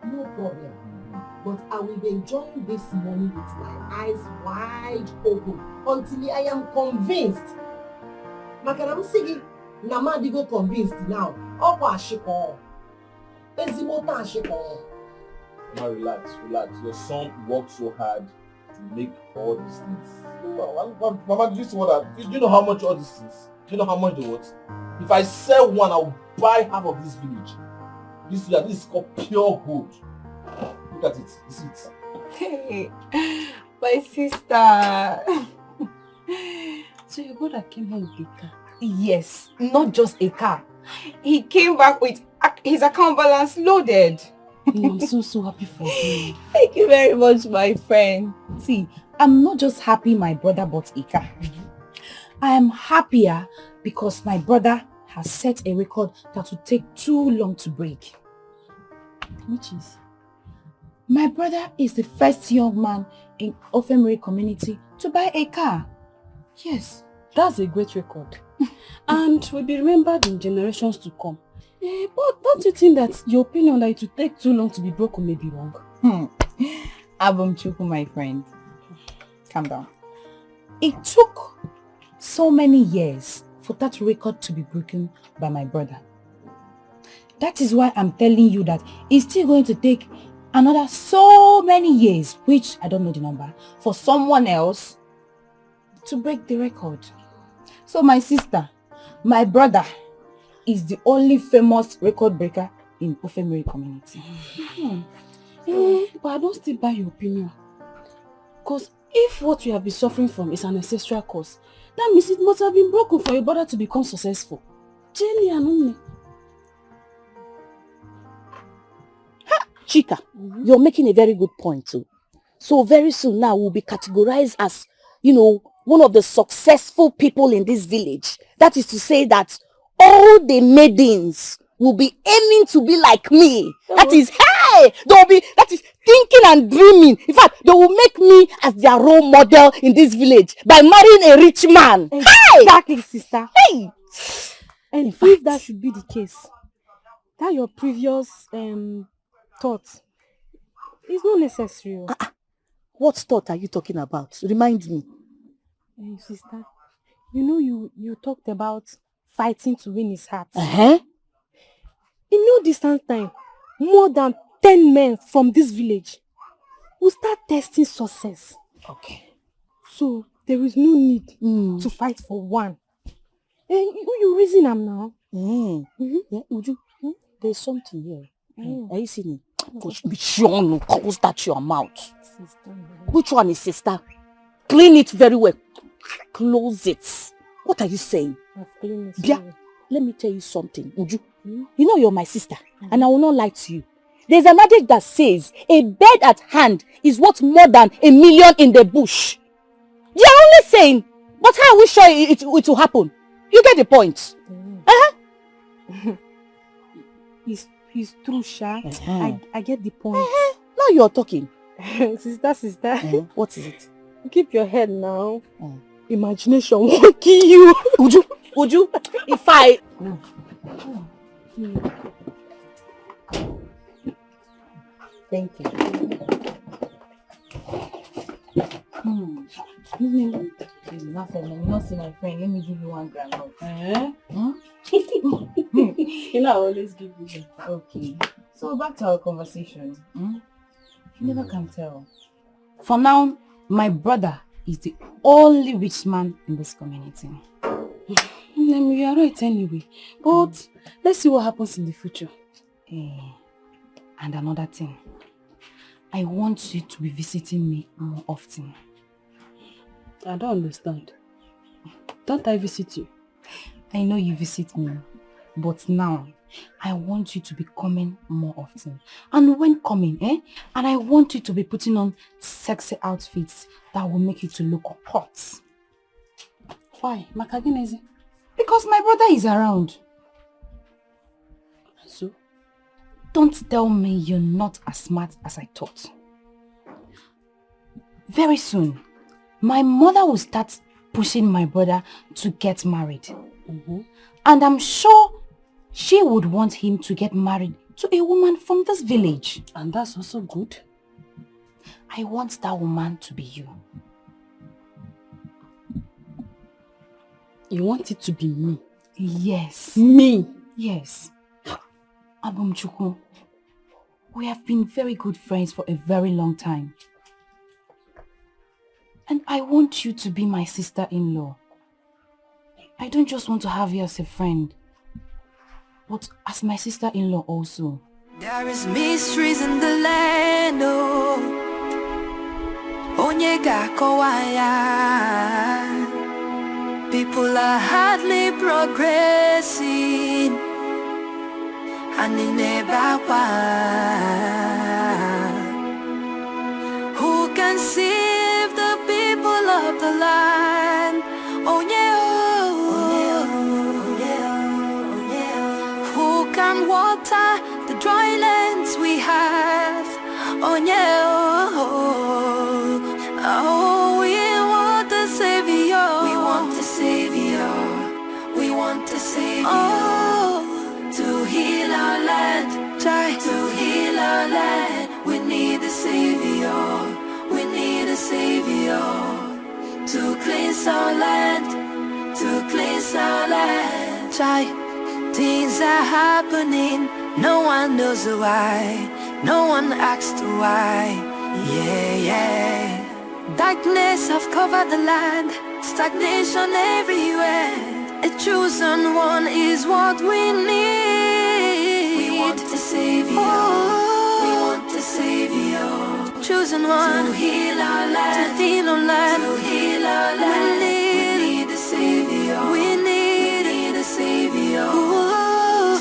no problem. But I will be enjoying this money with my eyes wide open until I am convinced. Makaram sigi, Namadigo convinced now. Opa ashiko. Ezimota ashiko. Mama, relax. Your son worked so hard to make all these things. Mama, do you know how much all these things? Do you know how much they worth? If I sell one, I'll buy half of this village. This is called pure gold. Look at it. You see it? Hey, my sister. So your brother came home with a car? Yes, not just a car. He came back with his account balance loaded. I'm so happy for you. Thank you very much, my friend. See, I'm not just happy my brother bought a car. I am happier because my brother has set a record that will take too long to break. Which is? My brother is the first young man in Ofemere community to buy a car. Yes. That's a great record. And will be remembered in generations to come. But don't you think that your opinion that it will take too long to be broken may be wrong? Abumchuku, my friend. Calm down. It took so many years for that record to be broken by my brother. That is why I'm telling you that it's still going to take another so many years, which I don't know the number, for someone else to break the record. So my sister, my brother, is the only famous record breaker in Ofemiri community. But I don't still buy your opinion. Because if what you have been suffering from is an ancestral cause, that means it must have been broken for your brother to become successful. Jenny and only. Chika, you're making a very good point too. So very soon now we'll be categorized as, one of the successful people in this village. That is to say that all the maidens will be aiming to be like me. That is, that is thinking and dreaming. In fact, they will make me as their role model in this village by marrying a rich man. Exactly, sister. Hey! And if that should be the case, that your previous thoughts is not necessary. What thought are you talking about? Remind me. Sister, you talked about fighting to win his heart. Uh-huh. In no distant time, more than 10 men from this village will start testing success. Okay. So there is no need to fight for one. You reason am now. Yeah, Uju, there's something here. Are you seeing it? Close that your mouth. Sister. Which one is sister? Clean it very well. Close it. What are you saying? Bia, let me tell you something, Uju. You know you're my sister, and I will not lie to you. There's an adage that says, a bird at hand is worth more than a million in the bush. You're only saying, but how are we sure it will happen? You get the point. It's true, Sha. I get the point. Now you're talking. Sister. What is it? Keep your head now. Imagination won't kill you. Uju, if I... Thank you. Nothing. You not see my friend. Let me give you 1 gram. I always give you that. Okay. So back to our conversation. You never can tell. For now, my brother is the only rich man in this community. You are right anyway. But let's see what happens in the future. And another thing. I want you to be visiting me more often. I don't understand. Don't I visit you? I know you visit me. But now, I want you to be coming more often. And when coming, and I want you to be putting on sexy outfits that will make you to look hot. Why? Makaginezi? Because my brother is around. So? Don't tell me you're not as smart as I thought. Very soon, my mother will start pushing my brother to get married. And I'm sure she would want him to get married to a woman from this village. And that's also good. I want that woman to be you. You want it to be me? Yes. Me? Yes. Abumchukwu, we have been very good friends for a very long time. And I want you to be my sister-in-law. I don't just want to have you as a friend, but as my sister-in-law also. There is mysteries in the land, oh. Onyega kowaya. People are hardly progressing, and they never want. Who can save the people of the land? Oh yeah, oh yeah. Who can water the dry lands we have? Oh yeah, oh, we want a savior. We want a savior. We want a savior. Oh, to heal our land, try to heal our land. We need a savior. We need a savior to cleanse our land, to cleanse our land. Try, things are happening. No one knows why. No one asks why. Yeah, yeah. Darkness have covered the land, stagnation everywhere. A chosen one is what we need. We want a savior. We want a savior. Chosen one to heal our land, to heal our land, to heal our land. We need a savior. We need a savior.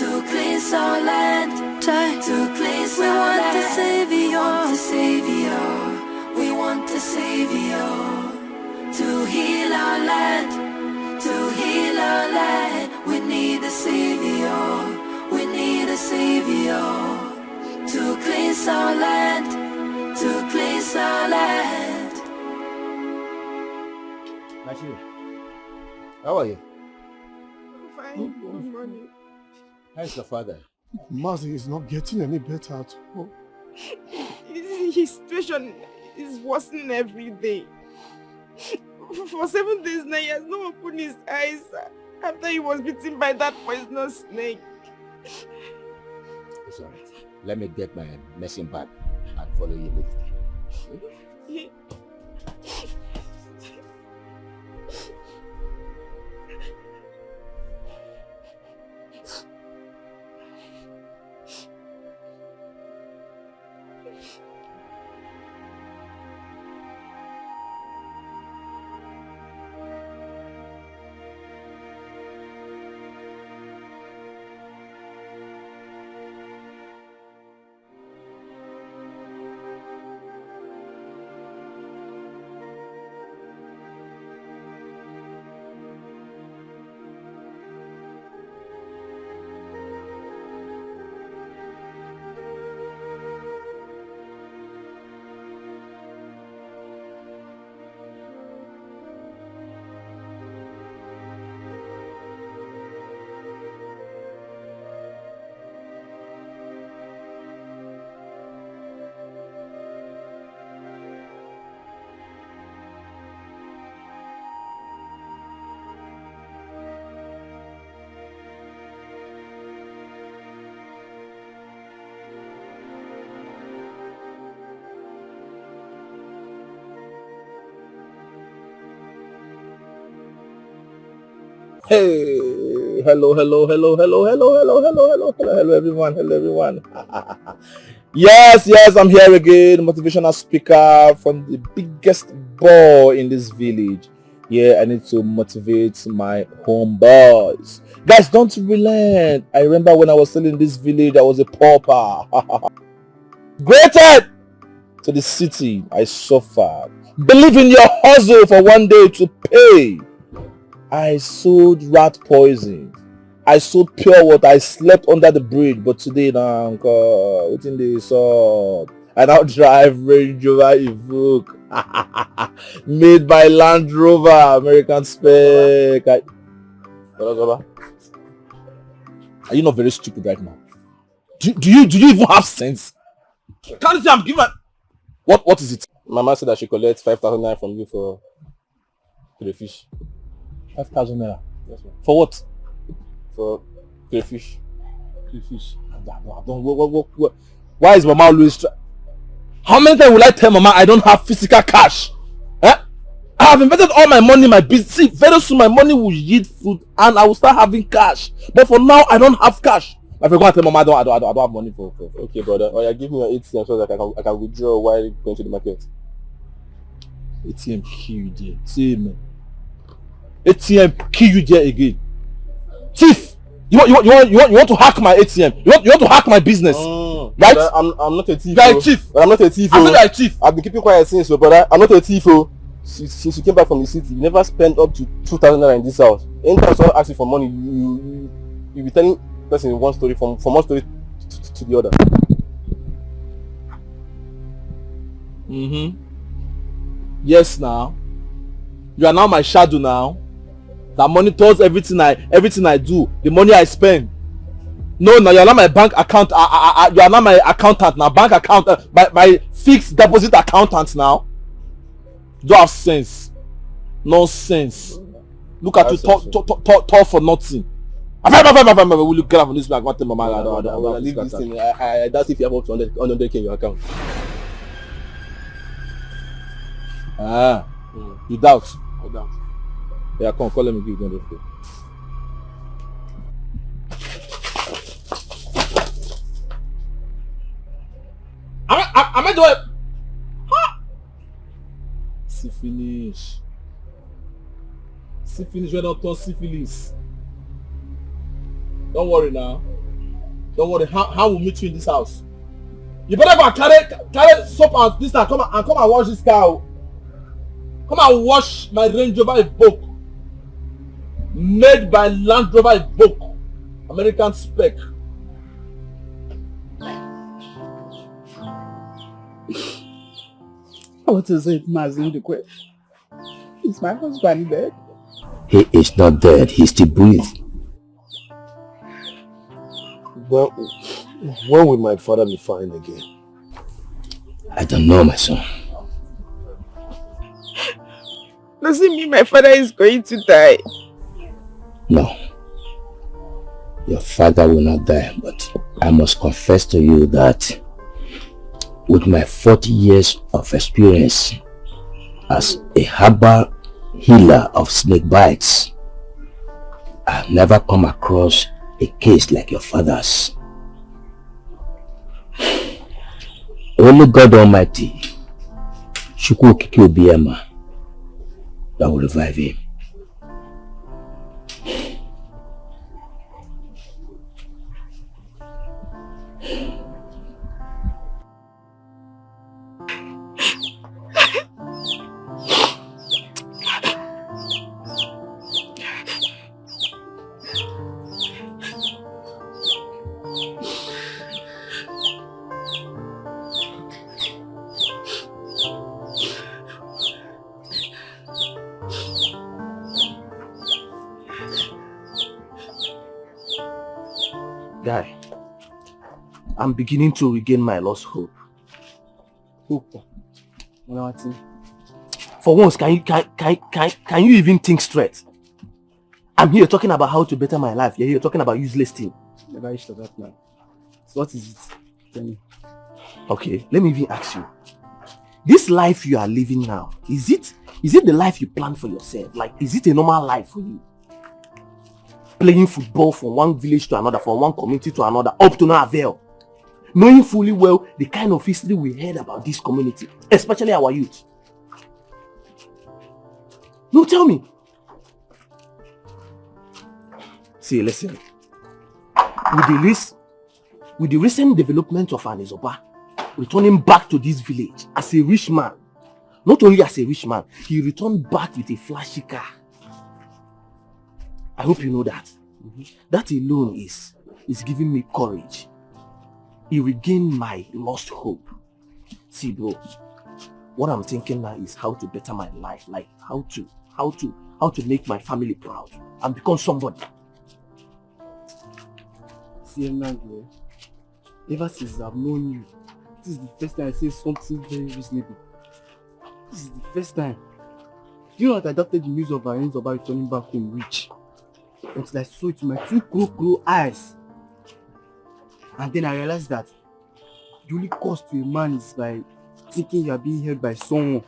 To cleanse our land, to cleanse our land. We want a savior. We want a savior to heal our land, to heal our land. We need a savior. We need a savior to cleanse our land, to cleanse our land. Nigeria, how are you? Fine. Good morning. How's your father? Mazi is not getting any better at all. His situation is worsening every day. For 7 days now, he has not opened his eyes after he was bitten by that poisonous snake. It's alright. Let me get my medicine bag and follow you later. Hey, hello everyone. Yes, I'm here again, motivational speaker from the biggest boy in this village. Yeah, I need to motivate my homeboys. Guys, don't relent. I remember when I was still in this village, I was a pauper. Granted, to the city, I suffered. Believe in your hustle for one day to pay. I sold rat poison. I sold pure water. I slept under the bridge. But today now, what's in the sun? I now drive Range Rover Evoque. Made by Land Rover, American spec. Are you not very stupid right now? Do you even have sense? Can't you see I'm giving? What is it? Mama said that she collects 5,000 naira from you for crayfish. 5,000 naira. Yes, ma'am. For what? For crayfish. Crayfish. What? Why is Mama always How many times will I tell Mama I don't have physical cash? Eh? I have invested all my money in my business. See, very soon my money will yield fruit and I will start having cash. But for now, I don't have cash. If I go and tell Mama I don't have money for. Okay, brother. Or you give me your ATM so that I can withdraw while going to the market. ATM kill you there. See, man. ATM kill you there again. Thief! You want to hack my ATM? You want to hack my business? Right? Brother, I'm not a thief. You are a thief. I'm not a thief. I said you are a thief. I've been keeping quiet since, so brother. I'm not a thief. Since you came back from the city, you never spent up to 2,000 naira in this house. Anytime someone asks you for money, you be telling person one story from one story to the other. Yes, now. You are now my shadow now. That monitors everything I do, the money I spend. No, now you are not my bank account. You are not my accountant now. Bank account, my fixed deposit accountant now. You don't have sense. Nonsense. Look at you talk for nothing. Will you get out from this bank? What Mama? I don't leave this thing. That's if you have up to 100k in your account. Ah, you doubt? I doubt. Yeah, come, let me give you the food. Am I doing? Huh? See finish. See finish when I turn syphilis. Don't worry now. Don't worry. How we'll meet you in this house? You better go and carry soap and this and come and wash this car. Come and wash my Range Rover Evoque. Made by Land Rover Evoque. American spec. What is it, Mazin? Is my husband dead? He is not dead. He still breathes. Well, when will my father be fine again? I don't know, my son. Does it mean my father is going to die? No. Your father will not die, but I must confess to you that with my 40 years of experience as a herbal healer of snake bites, I've never come across a case like your father's. Only God Almighty, Chukwu Okike Obiema, that will revive him. Guy, I'm beginning to regain my lost hope. Hope? For once, can you even think straight? I'm here talking about how to better my life. You're here talking about useless thing. Never reached that man. So what is it? Tell me. Okay, let me even ask you. This life you are living now, is it the life you planned for yourself? Like, is it a normal life for you? Playing football from one village to another, from one community to another, up to no avail. Knowing fully well the kind of history we heard about this community, especially our youth. No, tell me. See, listen. With the recent development of Anizoba, returning back to this village as a rich man, not only as a rich man, he returned back with a flashy car. I hope you know that. That alone is giving me courage. It regained my lost hope. See, bro, what I'm thinking now is how to better my life, like how to make my family proud and become somebody. See, Emmanuel, ever since I've known you, this is the first time I say something very reasonable. This is the first time. You know that I adopted the news of our ends about returning back home rich. Until I saw it with my two crow eyes. And then I realized that the only cost to a man is by thinking you are being held by someone.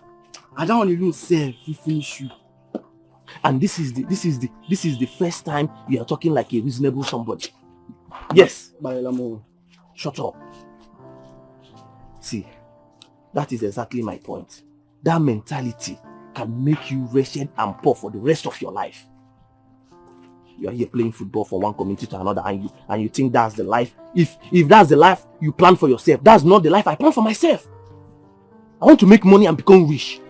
And that one alone self will finish you. And this is the first time you are talking like a reasonable somebody. Yes. Shut up. See, that is exactly my point. That mentality can make you wretched and poor for the rest of your life. You are here playing football from one community to another and you think that's the life. If that's the life you plan for yourself, that's not the life I plan for myself. I want to make money and become rich.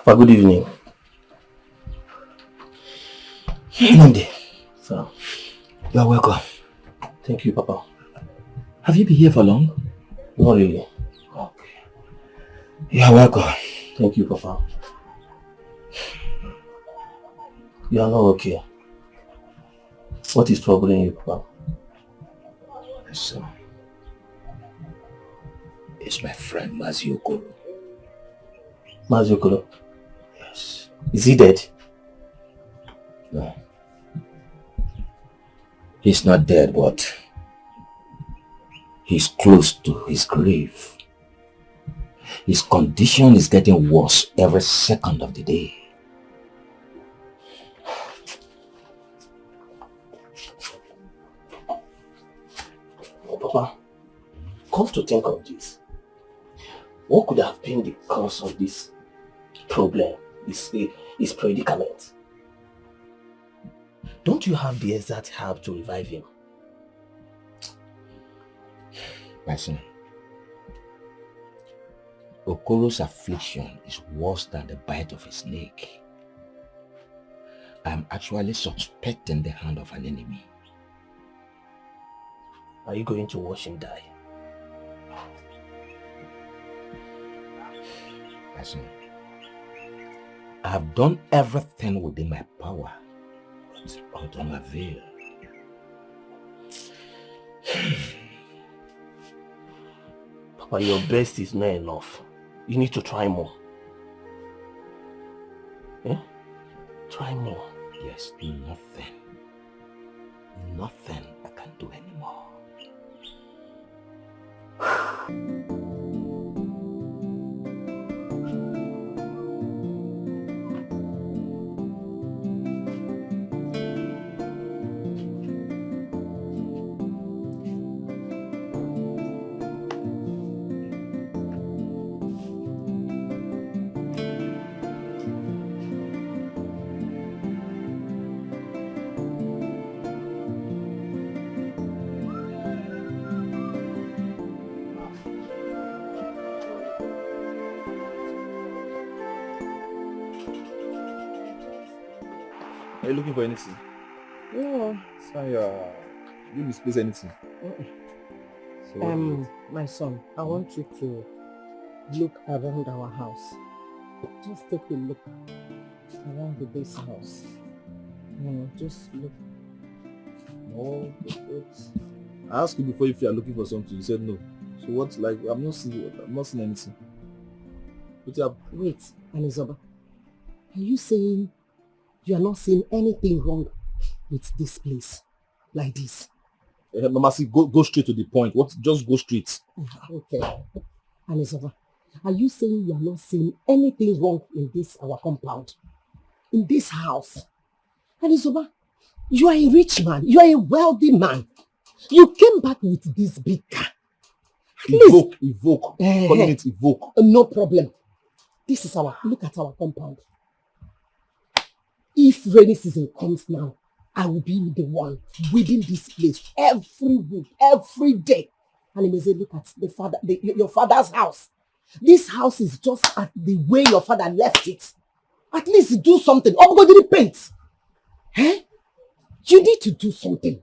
Papa, good evening. Monday. Sir. You are welcome. Thank you, Papa. Have you been here for long? Not really. Okay. You are welcome. Thank you, Papa. You are not okay. What is troubling you, Papa? Listen. It's my friend Maziokolo. Maziokolo? Yes. Is he dead? No. He's not dead, but he's close to his grave. His condition is getting worse every second of the day. Oh, Papa, come to think of this. What could have been the cause of this problem, this predicament? Don't you have the exact help to revive him? My son, Okoro's affliction is worse than the bite of a snake. I'm actually suspecting the hand of an enemy. Are you going to watch him die? My son, I have done everything within my power, but all to no avail. Papa, your best is not enough. You need to try more. Eh? Try more. Yes, nothing I can do anymore. Are you looking for anything? No. Sorry, you misplace anything. So my son, I want you to look around our house. Just take a look around the base house. Just look. No, I asked you before if you are looking for something. You said no. So what's like? I'm not seeing anything. Wait, Anizoba. Are you saying you are not seeing anything wrong with this place like this? Mama, see, go straight to the point. Just go straight. Okay. Anizoba, are you saying you are not seeing anything wrong in this our compound? In this house? Anizoba, you are a rich man. You are a wealthy man. You came back with this big car. Evoke. Calling it evoke. No problem. This is look at our compound. If rainy season comes now, I will be the one weeding this place every week, every day. And he may say, look at your father's house. This house is just at the way your father left it. At least do something. Oh, God, didn't paint. Eh? You need to do something.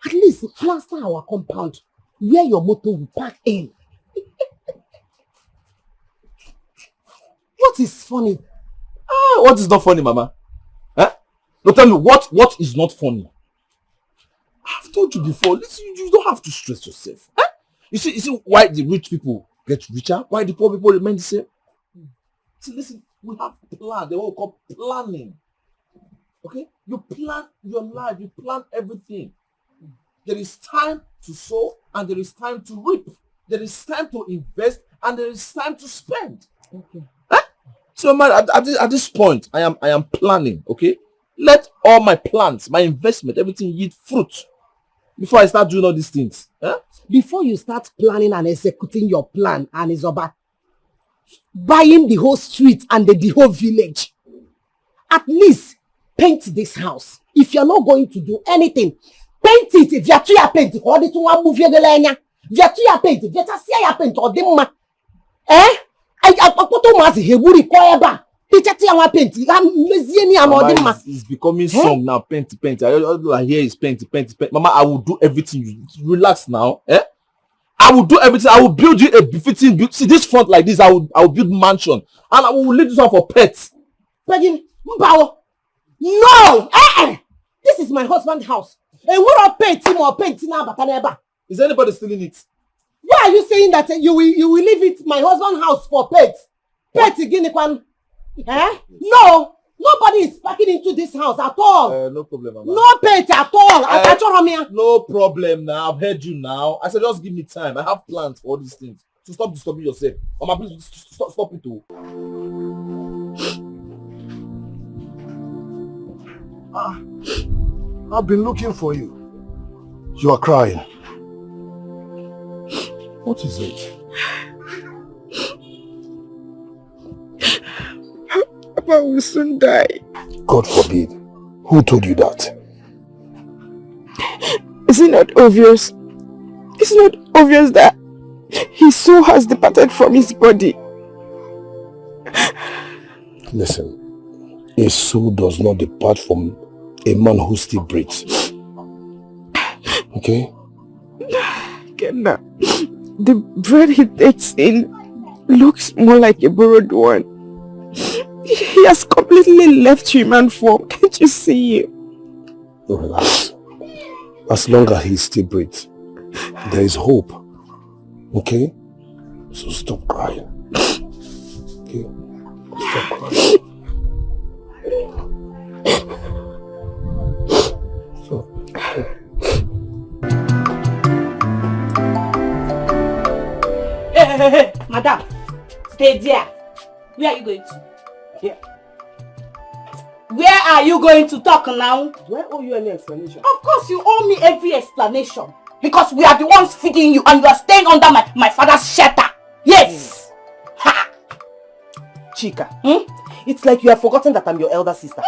At least plaster our compound where your motor will park in. What is funny? What is not funny, Mama? Huh? No, tell me, what is not funny? I've told you before, listen, you don't have to stress yourself. Huh? You see why the rich people get richer? Why the poor people remain the same? See, listen, we have plan. They all call planning. Okay? You plan your life. You plan everything. There is time to sow and there is time to reap. There is time to invest and there is time to spend. Okay. Huh? So, man, at this point, I am planning. Okay? Let all my plans, my investment, everything yield fruit before I start doing all these things. Huh? Before you start planning and executing your plan, Anizoba, buying the whole street and the whole village, at least paint this house. If you're not going to do anything, paint it. If you're too paint, or the two move your galania. If you're too paint, if you're see paint or the ma, eh? I put to mas he would require It's becoming song now. Paint. I hear is paint. Mama, I will do everything. You relax now. I will do everything. I will build you a befitting build. See this front like this. I will build mansion, and I will leave this one for pets. No! This is my husband's house. And what are painting or painting now? Is anybody stealing it? Why are you saying that you will leave it my husband's house for pets? Pets again, No! Nobody is packing into this house at all. No problem, Mama. No pets at all. No problem now. I've heard you now. I said just give me time. I have plans for all these things. So stop disturbing yourself. Mama, please stop it too. I've been looking for you. You are crying. What is it? Papa will soon die. God forbid. Who told you that? Is it not obvious? It's not obvious that his soul has departed from his body. Listen, a soul does not depart from a man who still breathes. Okay? Kenna, the bread he takes in looks more like a borrowed one. He has completely left human form. Can't you see him? Relax. As long as he still breathes, there is hope. Okay? So stop crying. Okay? Stop crying. Hey, madam, stay there. Where are you going to? Here. Where are you going to talk now? Do I owe you any explanation? Of course you owe me every explanation. Because we are the ones feeding you and you are staying under my father's shelter. Yes! Ha! Chika, it's like you have forgotten that I'm your elder sister.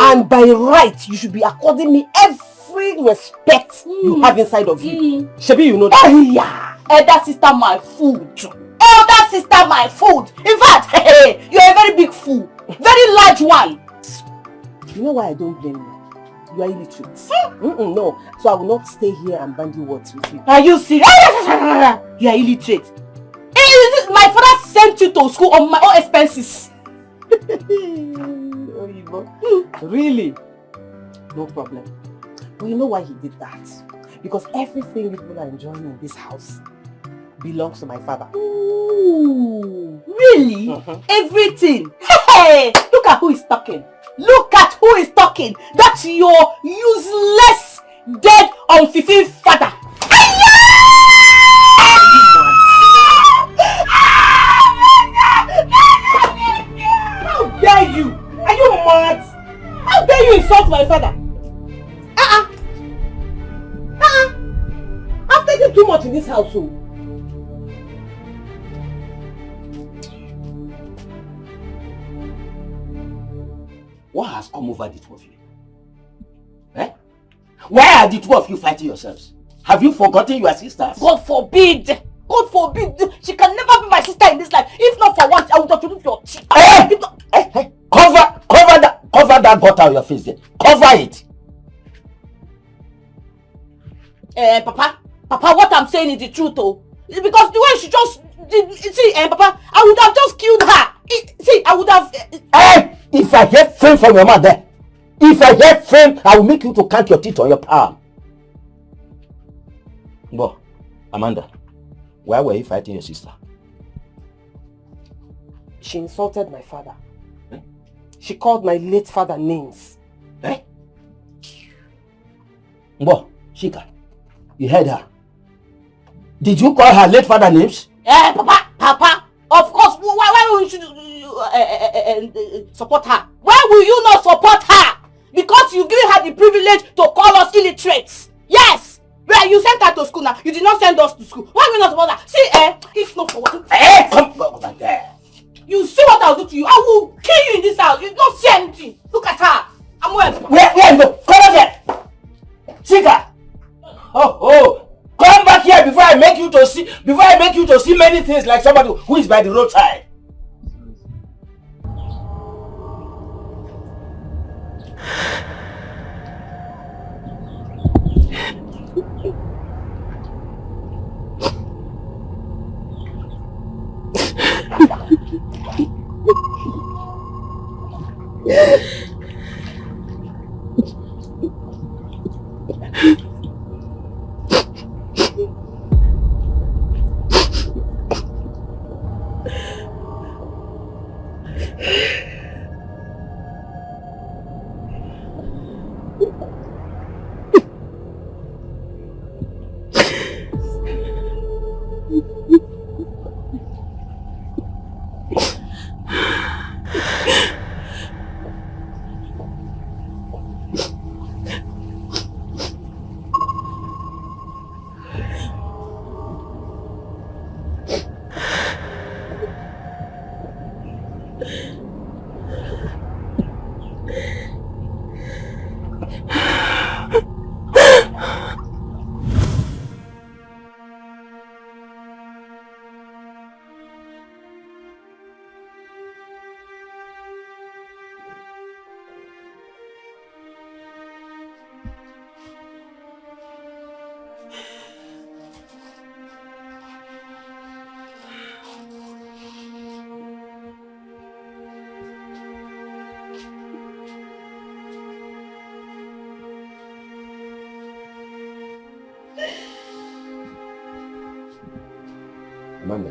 And by right, you should be according me every respect you have inside of you. Shebi, you know that. Oh yeah! Elder sister, my food. Elder sister, my food. In fact, you're a very big fool. Very large one. You know why I don't blame you? You are illiterate. No, so I will not stay here and bandy words with you. Are you serious? You are illiterate. My father sent you to school on my own expenses. Really? No problem. But you know why he did that? Because everything you people are enjoying in this house belongs to my father. Ooh, really? Everything? Hey, look at who is talking. Look at who is talking. That's your useless, dead, unfulfilled father. How dare you? Are you mad? How dare you insult my father? I've taken too much in this household. What has come over the two of you? Eh? Why are the two of you fighting yourselves? Have you forgotten your sisters? God forbid! God forbid! She can never be my sister in this life. If not for once, I would have removed your teeth. Hey! Cover that butter on your face there. Cover it. Papa, what I'm saying is the truth, oh. Because the way she just, Papa, I would have just killed her. I would have. Hey! If I hear fame from your mother, I will make you to count your teeth on your palm. But, Amanda, why were you fighting your sister? She insulted my father. She called my late father names. But, Chika, you heard her. Did you call her late father names? Papa, of course. Why would you support her? Why will you not support her? Because you give her the privilege to call us illiterates. Yes! Well, you sent her to school now. You did not send us to school. Why will you not support her? See, if not for what? Come over there. You see what I'll do to you? I will kill you in this house. You don't see anything. Look at her. I'm well. Where no? Come over there. Chika. Oh. Come back here before I make you to see many things like somebody who is by the roadside. Amanda,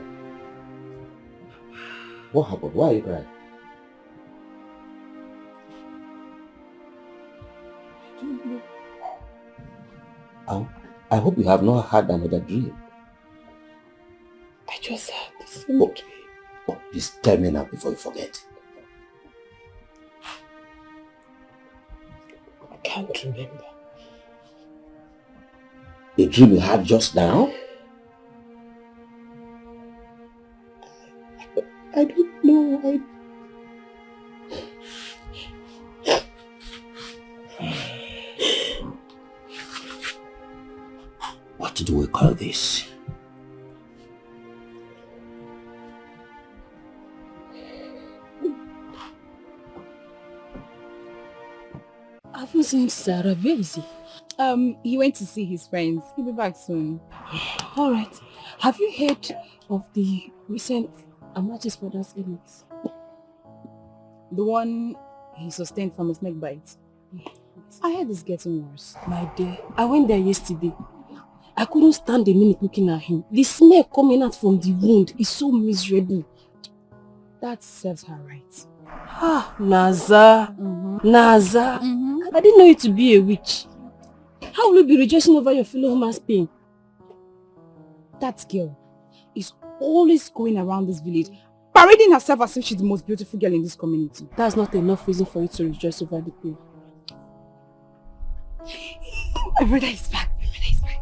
what happened? Why are you crying? I hope you have not had another dream. I just had this. Okay. Oh, please tell me now before you forget. I can't remember. A dream you had just now? I don't know. What do we call this? I haven't seen Sarah. Where is he? He went to see his friends. He'll be back soon. Alright. Have you heard of the recent Amachi's father's illness? The one he sustained from a snake bite. I heard it's getting worse. My dear, I went there yesterday. I couldn't stand a minute looking at him. The smell coming out from the wound is so miserable. That serves her right. Ah, Naza. Naza. I didn't know you to be a witch. How will you be rejoicing over your fellow man's pain? That girl is always going around this village, parading herself as if she's the most beautiful girl in this community. That's not enough reason for you to rejoice over the pain. My brother is back. My brother is back.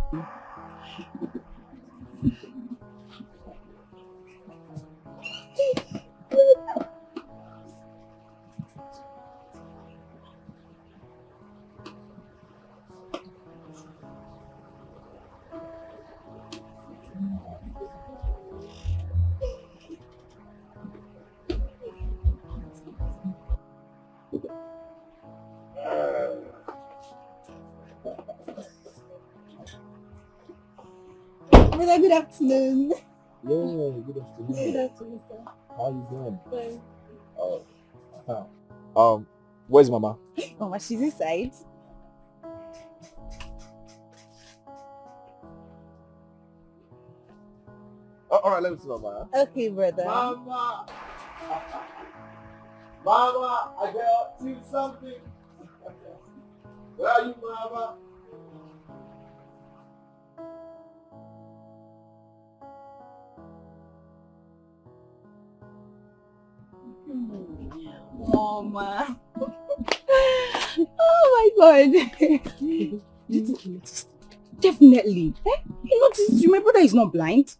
Brother, good afternoon. Yeah, good afternoon. Good afternoon, sir. How are you doing? Fine. Where's Mama? Mama, she's inside. Alright, let me see Mama. Okay, brother. Mama! Mama, I got you something. Where are you, Mama? Mama. Oh my God. Do you think he noticed? Definitely. He noticed you. My brother is not blind.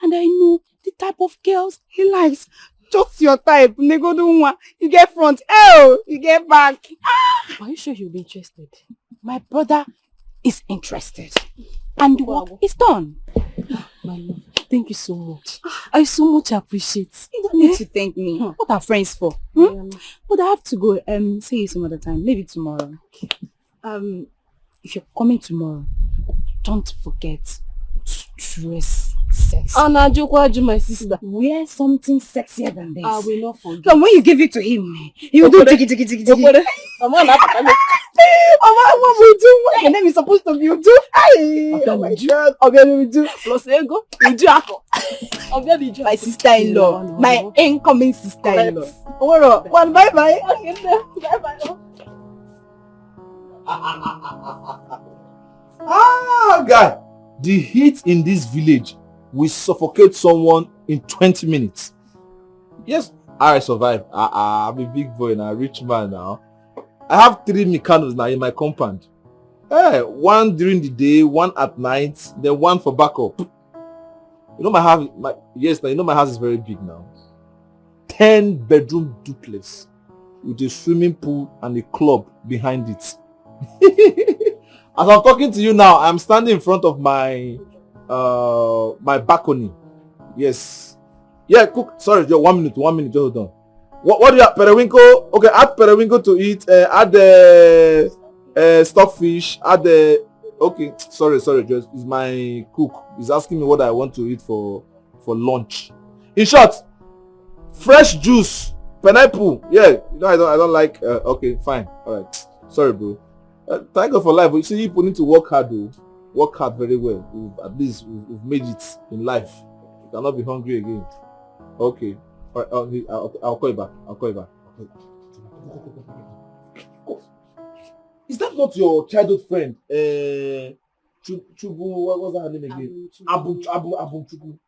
And I know the type of girls he likes. Just your type. You get front. Oh, you get back. Are you sure you'll be interested? My brother is interested. And the work is done. My love, thank you so much. I so much appreciate. You don't need to thank me. What are friends for? But I have to go see you some other time. Maybe tomorrow. If you're coming tomorrow, don't forget to dress Sex. Anna Jokwaju, my sister. Wear something sexier than this. I will not forget. Come, when you give it to him, you do tiki. I'm on that. What we do? What your name is supposed to be? You do? Oh my God. Okay, we do. Plus ego. We do ako. My sister-in-law. No. My incoming sister-in-law. Correct. One, bye-bye. Bye-bye. Guy, the heat in this village will suffocate someone in 20 minutes. Yes, I survived. I'm a big boy now, a rich man now. I have 3 mechanos now in my compound. One during the day, one at night, then one for backup. You know my house, my house is very big now. 10-bedroom duplex with a swimming pool and a club behind it. As I'm talking to you now, I'm standing in front of my my balcony. Yes. Yeah, cook. Sorry, just 1 minute, just hold on. What do you have? Periwinkle? Okay, add periwinkle to eat. Add the stockfish. Add the. Okay, sorry, just it's my cook. He's asking me what I want to eat for lunch. In short, fresh juice, pineapple. Yeah, I don't like. Okay, fine. All right. Sorry, bro. Thank God for life. You see, people need to work hard, though. Work hard very well. At least we've made it in life. You cannot be hungry again. Okay. All right, I'll call you back. Okay. Is that not your childhood friend? Chubu, what was her name again? Abu Chubu.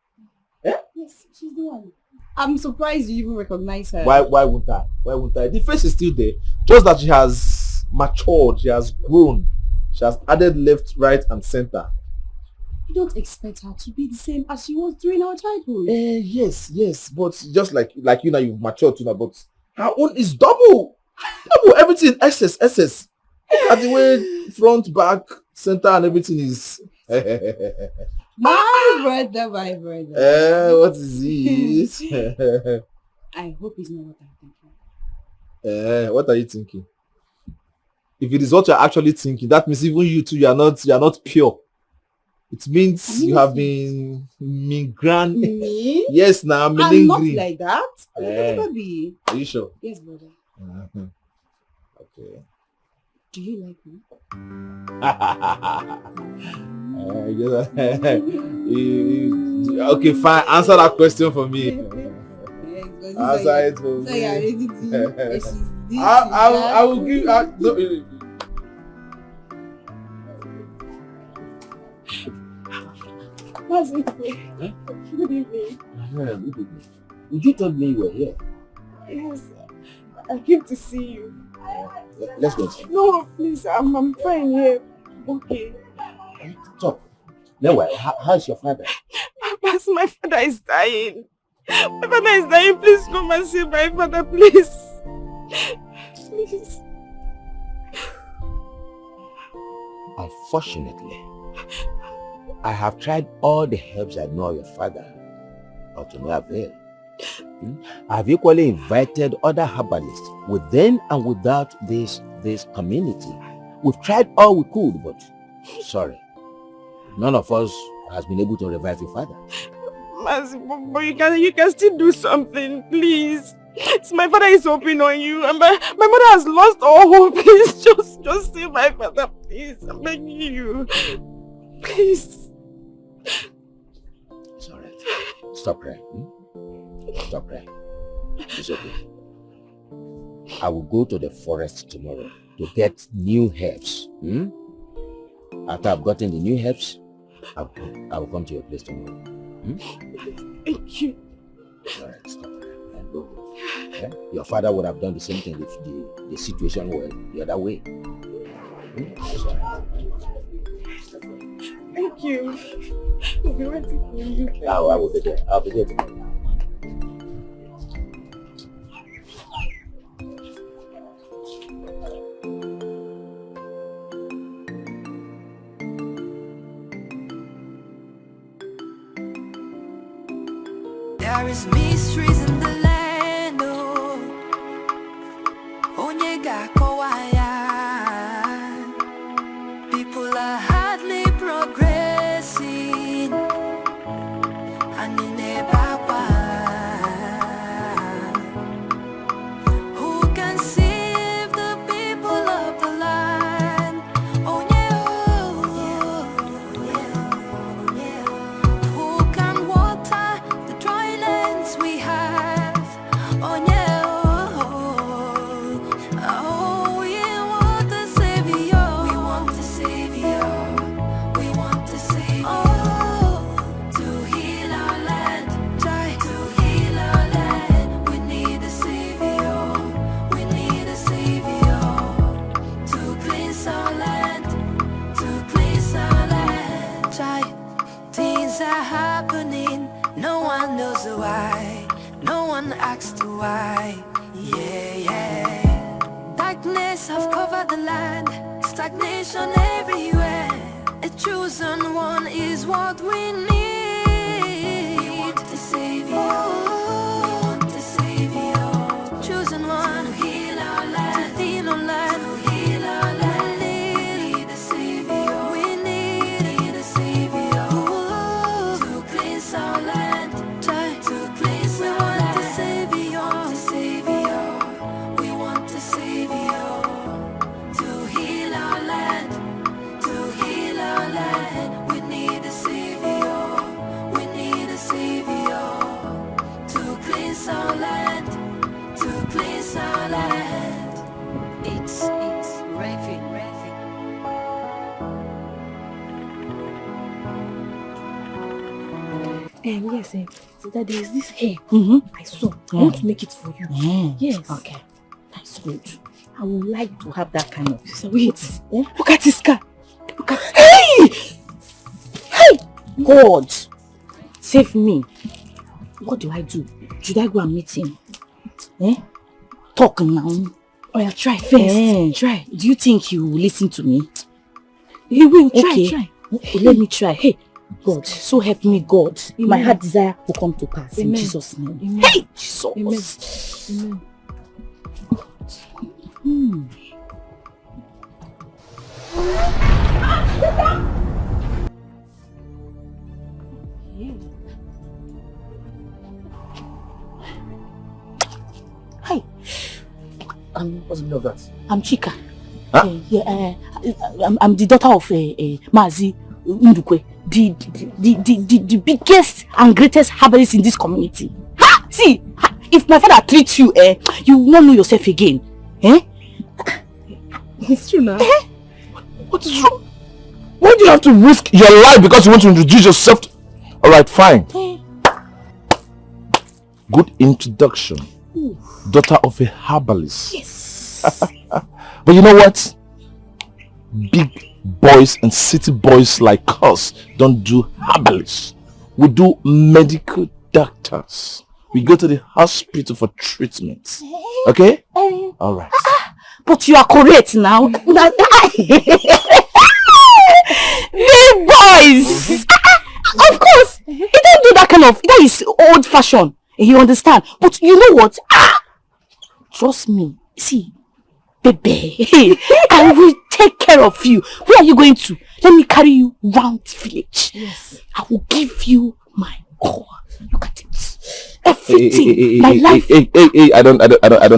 Yes, she's the one. I'm surprised you even recognize her. Why won't I? The face is still there. Just that she has matured, she has grown. She has added left, right, and center. You don't expect her to be the same as she was during our childhood. Yes, but just like you now, you've matured too now, but her own is double. Everything excess. Look at the way front, back, center, and everything is. My brother. What is it? I hope it's not what I'm thinking. What are you thinking? If it is what you're actually thinking, that means even you too, you are not pure. It means you have been mingran. Me? Yes, now I'm not like that. I will never be. Are you sure? Yes, brother. Okay. Do you like me? Okay, fine. Answer that question for me. Answer it for me. I will give. Good evening. Would you tell me you were here? Yes, I came to see you. Let's go. No, please, I'm fine here. Okay. Stop. No, how's your father? Papa's, my father is dying. My father is dying. Please come and see my father, please. Please. Unfortunately, I have tried all the herbs I know of your father, but to no avail. I have equally invited other herbalists within and without this community. We've tried all we could, but sorry, none of us has been able to revive your father. But you can still do something, please. My father is hoping on you, and my mother has lost all hope. Please, just save my father, please. I'm begging you, please. It's alright. Stop crying. Stop crying. It's okay. I will go to the forest tomorrow to get new herbs. After I've gotten the new herbs, I will come to your place tomorrow. Thank you. Alright, stop crying and go. Yeah? Your father would have done the same thing if the situation were the other way. It's alright. Thank you. We'll be waiting for you. I will be there. I'll be there tomorrow. There is mysteries in the land, oh. Onyega kowaya. People are hardly progressing. asked why. Yeah, yeah. Darkness have covered the land, stagnation everywhere. A chosen one is what we need. We want a savior. We want a savior. Chosen one to heal our land, to heal our land, to heal our land. We need a savior. We need a savior to cleanse our land, to cleanse our land. A savior. We want a savior to heal our land, to heal our land. We need a savior. We need a savior to cleanse our land, to cleanse our land. It's Ravi. Yes, so that there is this hair I saw. I Yeah. want to make it for you. Yes. Okay. That's good. I would like to have that kind of. So wait. Look at this car. Look at. Hey! Hey! God! Save me. What do I do? Should I go and meet him? Talk now. Oh yeah, try first. Try. Do you think he will listen to me? He will. Try. Okay, let me try. Hey, God, so help me, God. Amen. My heart desire will come to pass. Amen. In Jesus' name. Amen. Hey, Jesus. Amen. Hi. What's the meaning of that? I'm Chika. Huh? I'm the daughter of Mazi Ndukwe, the biggest and greatest herbalist in this community. Ha! See, if my father treats you, you will not know yourself again. It's true now. What is wrong? Why do you have to risk your life because you want to introduce yourself to... Alright, fine. Good introduction. Ooh. Daughter of a herbalist. Yes. But you know what? Big boys and city boys like us don't do herbalists. We do medical doctors. We go to the hospital for treatment. Okay? Alright. But you are correct now. Big boys! Of course! He don't do that kind of... That is old fashioned. You understand? But you know what? Trust me. See, baby, I will take care of you. Where are you going to? Let me carry you round the village. Yes. I will give you my all. Look at it. Everything. My life. Hey, I don't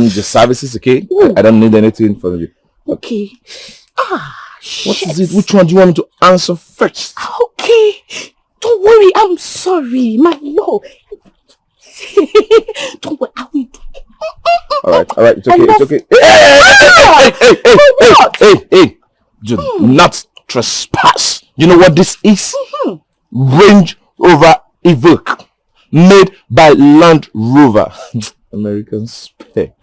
need your services, okay? I don't need anything from you. Okay. Shit. What is it? Which one do you want me to answer first? Okay. Don't worry. I'm sorry. My love. Don't worry. I will do it. Alright, it's okay, Hey, do not trespass. You know what this is? Range Rover Evoque, made by Land Rover. American spec.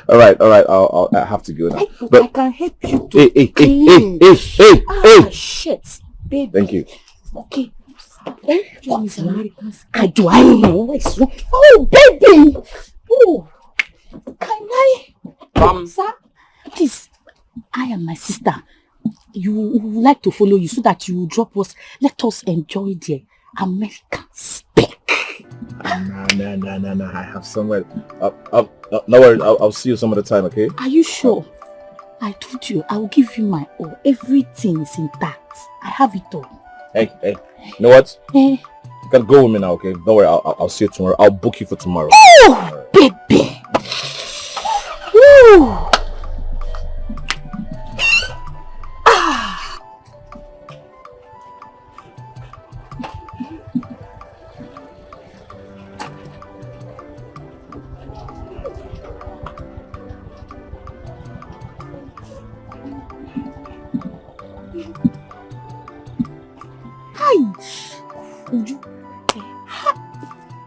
Alright, I have to go now. But I can help you to Hey. Shit, baby. Thank you. Okay. I know what's wrong. Oh, baby! Oh, can I? Sir, please, I and my sister, you would like to follow you so that you will drop us. Let us enjoy the American spec. No, I have somewhere. No worries, I'll see you some other time, okay? Are you sure? I told you, I will give you my all. Everything is intact. I have it all. Hey, you know what? You can go with me now, okay? Don't worry, I'll see you tomorrow. I'll book you for tomorrow. Oh, baby! Woo!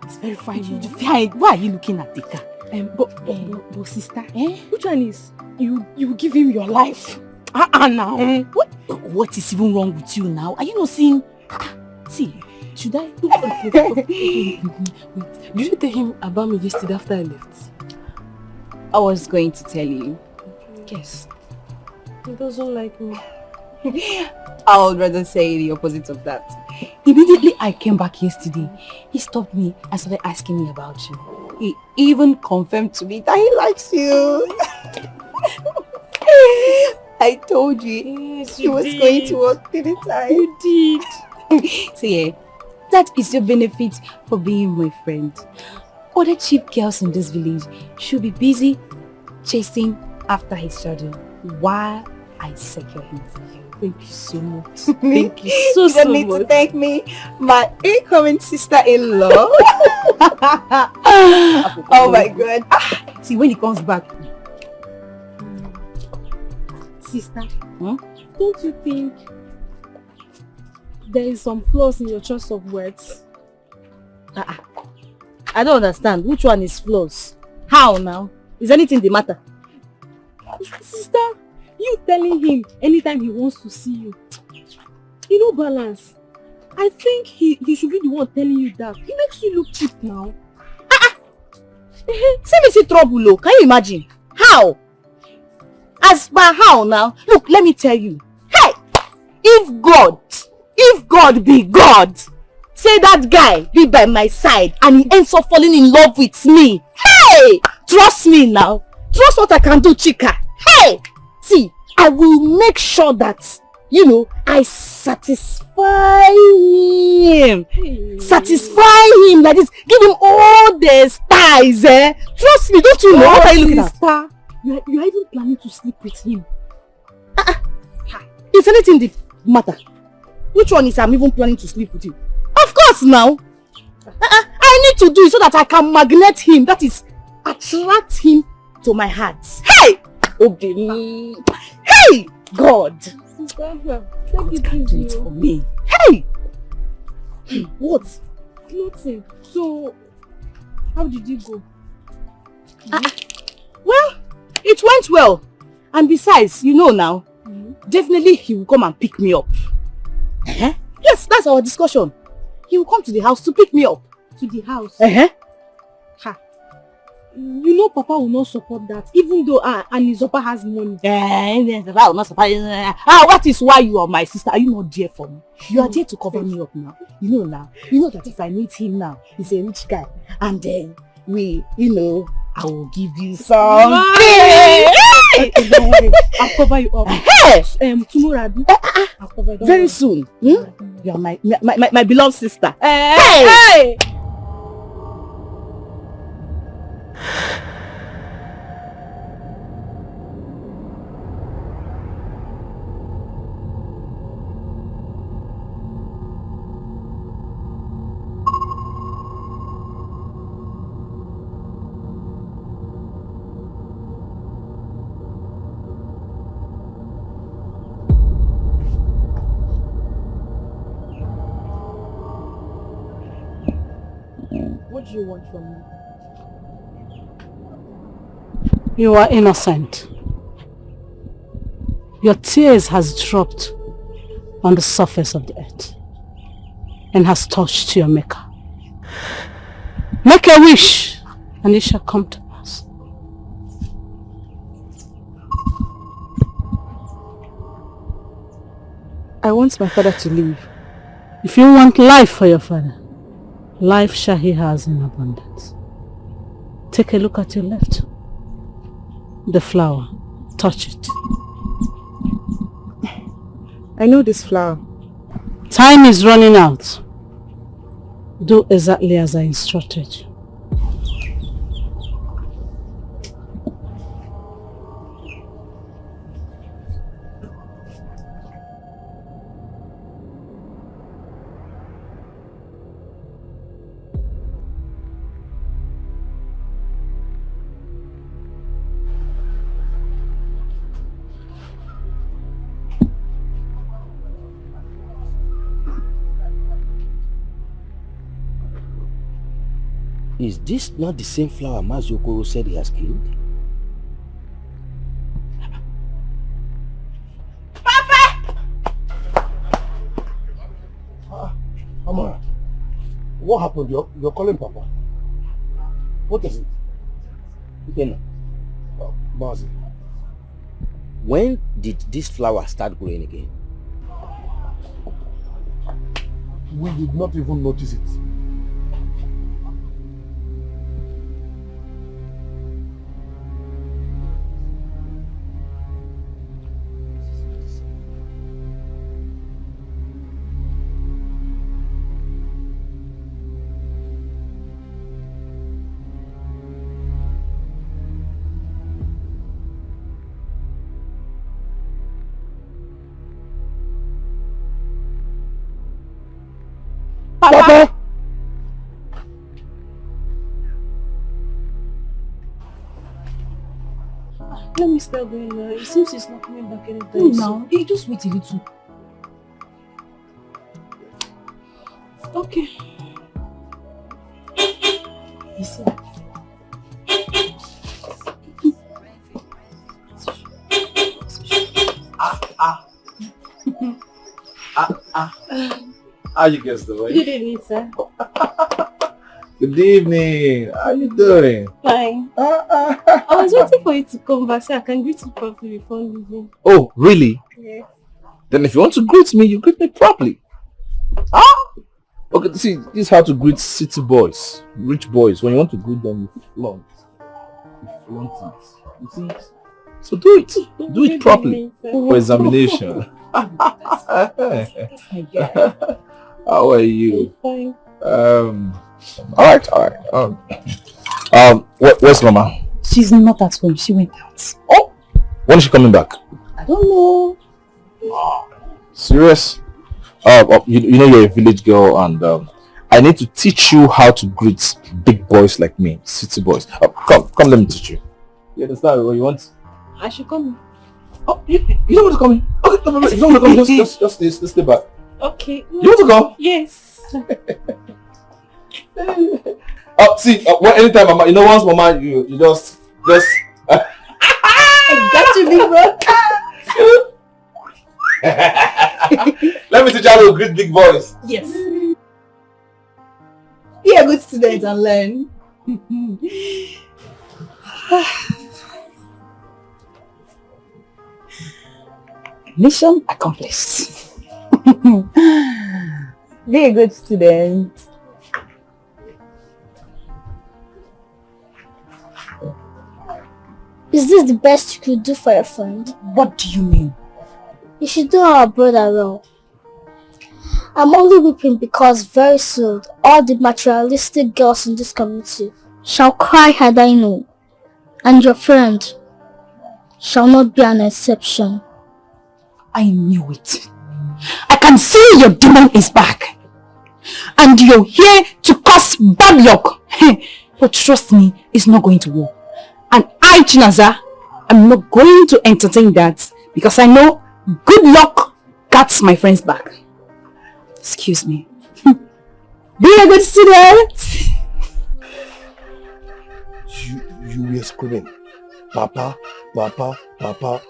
It's very fine. Why are you looking at the car? But sister, which one is you give him your life? Now. What is even wrong with you now? Are you not seeing? See, Should I? Wait. Did you tell him about me yesterday after I left? I was going to tell you. Yes. He doesn't like me. I would rather say the opposite of that. Immediately I came back yesterday, he stopped me and started asking me about you. He even confirmed to me that he likes you. I told you, yes, he was going to work the time. You did. So yeah, that is your benefit for being my friend. Other cheap girls in this village should be busy chasing after his shadow while I secure him for you. Thank you so much. Thank you so much. You don't need to thank me, my incoming sister-in-law. Oh my God. See, when he comes back. Sister, don't you think there is some flaws in your choice of words? I don't understand. Which one is flaws? How now? Is anything the matter? Sister, you telling him anytime he wants to see you, you know, balance. I think he should be the one telling you that. He makes you look cheap now. See me see trouble, oh. Can you imagine? How? As by how now? Look, let me tell you. Hey! If God be God, say that guy be by my side and he ends up falling in love with me. Hey! Trust me now. Trust what I can do, Chika. Hey! See, I will make sure that, you know, I satisfy him. Hey. Satisfy him like this. Give him all the styles, eh? Trust me, don't you know? What are you looking at? You are even planning to sleep with him. Is anything the matter? Which one is I'm even planning to sleep with you? Of course now. I need to do it so that I can magnet him. That is, attract him to my heart. Hey! Obini. Hey! God. God can do it for me. Hey! What? Nothing. So, how did you go? Well, it went well. And besides, you know now, definitely he will come and pick me up. Yes, that's our discussion. He will come to the house to pick me up. To the house? You know Papa will not support that, even though Anizopa has money. Papa will not support. What is why you are my sister? Are you not there for me? You are there to cover me up now. You know now. You know that if I meet him now, he's a rich guy. And then I will give you something. Okay, don't worry. I'll cover you up. Tomorrow, I'll cover you up. Very soon. You are my beloved sister. Hey! What do you want from me? You are innocent. Your tears has dropped on the surface of the earth and has touched your maker. Make a wish and it shall come to pass. I want my father to leave. If you want life for your father, life shall he has in abundance. Take a look at your left. The flower. Touch it. I know this flower. Time is running out. Do exactly as I instructed you. Is this not the same flower Maziokoro said he has killed? Amara, What happened? You're calling Papa. What is it? Okay. Mazi. When did this flower start growing again? We did not even notice it. Papa! Let me start going now. It seems he's not coming back anytime soon. No, hey, just wait a little. Okay. You see? How you guys doing? Good evening, sir. Good evening. How you doing? Fine. I was waiting for you to come back so I can greet you properly before leaving. Oh, really? Yeah. Then if you want to greet me, you greet me properly. Okay, see, this is how to greet city boys, rich boys. When you want to greet them, you flaunt. You flaunt it. You see? So do it. Do it properly for examination. That's my guy. How are you? Fine. Alright. Where's Mama? She's not at home. She went out. Oh! When is she coming back? I don't know. Serious? You know you're a village girl, and I need to teach you how to greet big boys like me, city boys. Come, let me teach you. You understand what you want? I should come. Oh, you don't want to come in? Okay, no, you don't want to come. Just stay back. Okay. You want to come? Yes. See, anytime Mama, once Mama, you just. I got you, big bro. Let me teach you how to greet big boys. Yes. Be a good student and learn. Mission accomplished. Be a good student. Is this the best you could do for a friend? What do you mean? You should do our brother well. I'm only weeping because very soon all the materialistic girls in this community shall cry had I known, and your friend shall not be an exception. I knew it. I can see your demon is back. And you're here to cause bad luck. But trust me, it's not going to work. And I, Chinaza, am not going to entertain that because I know good luck gets my friends back. Excuse me. Be a good student. You were screaming, Papa, Papa, Papa.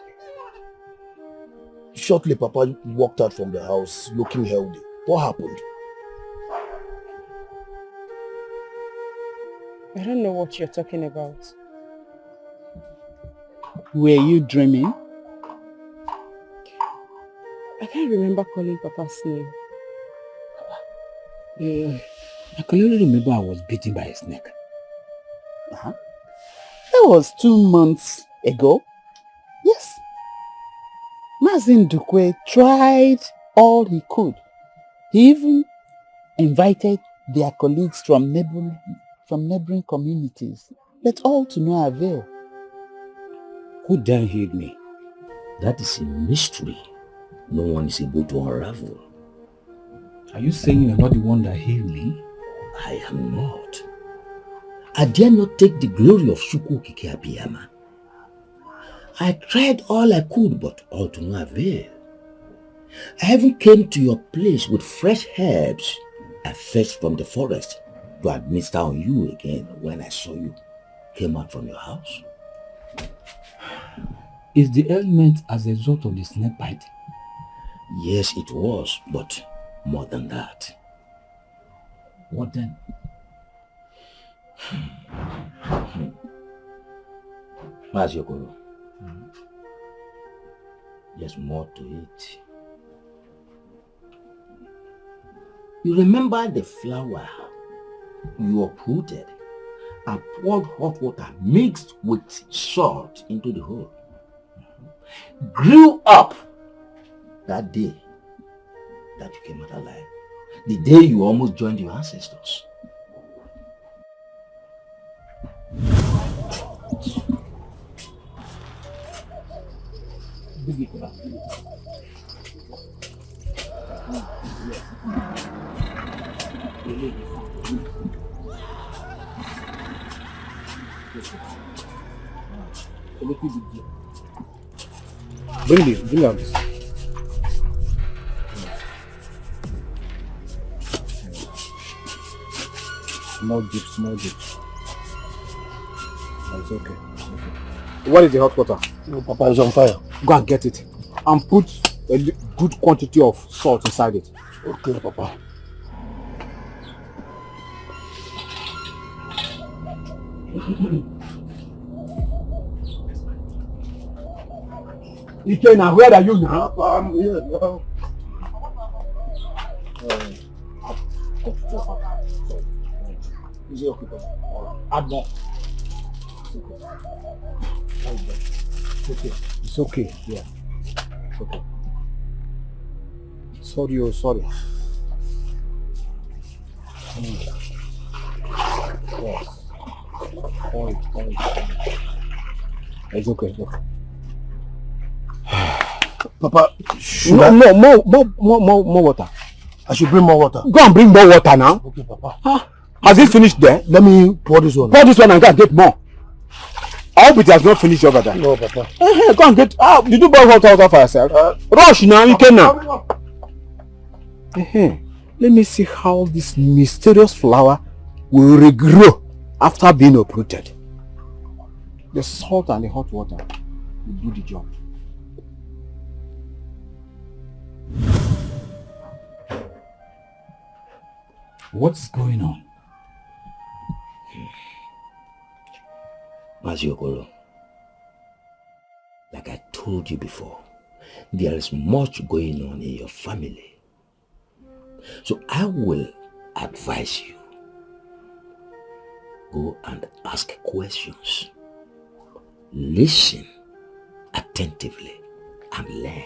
Shortly, Papa walked out from the house looking healthy. What happened? I don't know what you're talking about. Were you dreaming? I can't remember calling Papa's name. I can only remember I was beaten by a snake. That was 2 months ago. Yes. Mazin Dikeh tried all he could. He even invited their colleagues from neighboring communities, but all to no avail. Who then healed me? That is a mystery no one is able to unravel. Are you saying you're not the one that healed me? I am not. I dare not take the glory of Shuku Kike Abiyama. I tried all I could, but all to no avail. I even came to your place with fresh herbs I fetched from the forest to administer on you again when I saw you came out from your house. Is the ailment as a result of the snake bite? Yes, it was, but more than that. What then? Maziokolo, there's more to it. You remember the flower you uprooted and poured hot water mixed with salt into the hole? Grew up that day that you came out alive. The day you almost joined your ancestors. Bring out this. Small dip. It's okay. What is the hot water? No, Papa, it's on fire. Go and get it. And put a good quantity of salt inside it. Okay, Papa. Dikeh, now where are you now? Papa, I'm here now. Is it okay, Papa? Add more. It's okay. Yeah. It's okay. Sorry. Yes. Point. It's okay. Papa, more water. I should bring more water. Go and bring more water now. Okay, Papa. Has it finished there? Let me pour this one. Pour this one and go and get more. I hope it has not finished over there. No, Papa. Go and get. Did you boil hot water for yourself? Rush now, you can now. Let me see how this mysterious flower will regrow after being uprooted. The salt and the hot water will do the job. What's going on? Maziokolo, like I told you before, there is much going on in your family. So I will advise you, go and ask questions. Listen attentively and learn.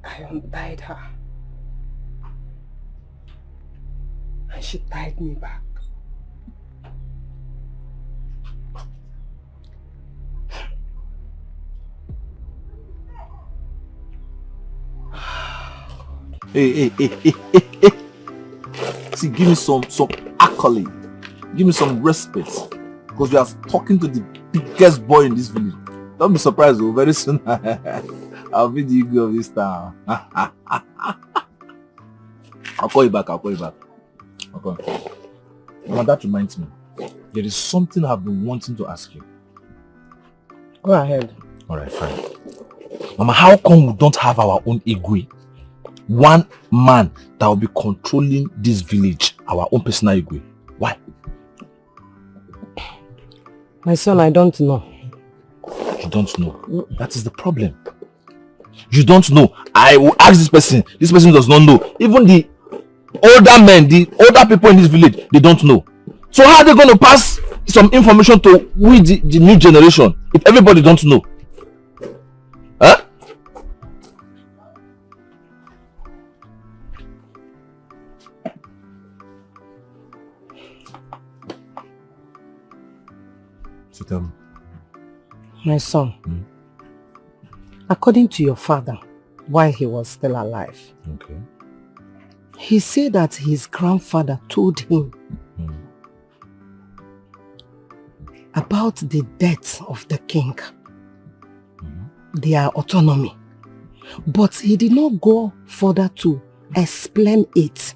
I untied her. And she tied me back. Hey. See, give me some accolade. Give me some respect. Because we are talking to the biggest boy in this village. Don't be surprised, though. Very soon, I'll be the ego of this town. I'll call you back. Okay. Mama, that reminds me. There is something I've been wanting to ask you. Go ahead. Alright, fine. Mama, how come we don't have our own Igwe? One man that will be controlling this village, our own personal Igwe. Why? My son, I don't know. You don't know? That is the problem. You don't know. I will ask this person. This person does not know. Even the older men, the older people in this village, they don't know. So how are they going to pass some information to we the new generation if everybody don't know? Huh? So tell me. My son, according to your father, while he was still alive, okay, he said that his grandfather told him about the death of the king, their autonomy. But he did not go further to explain it,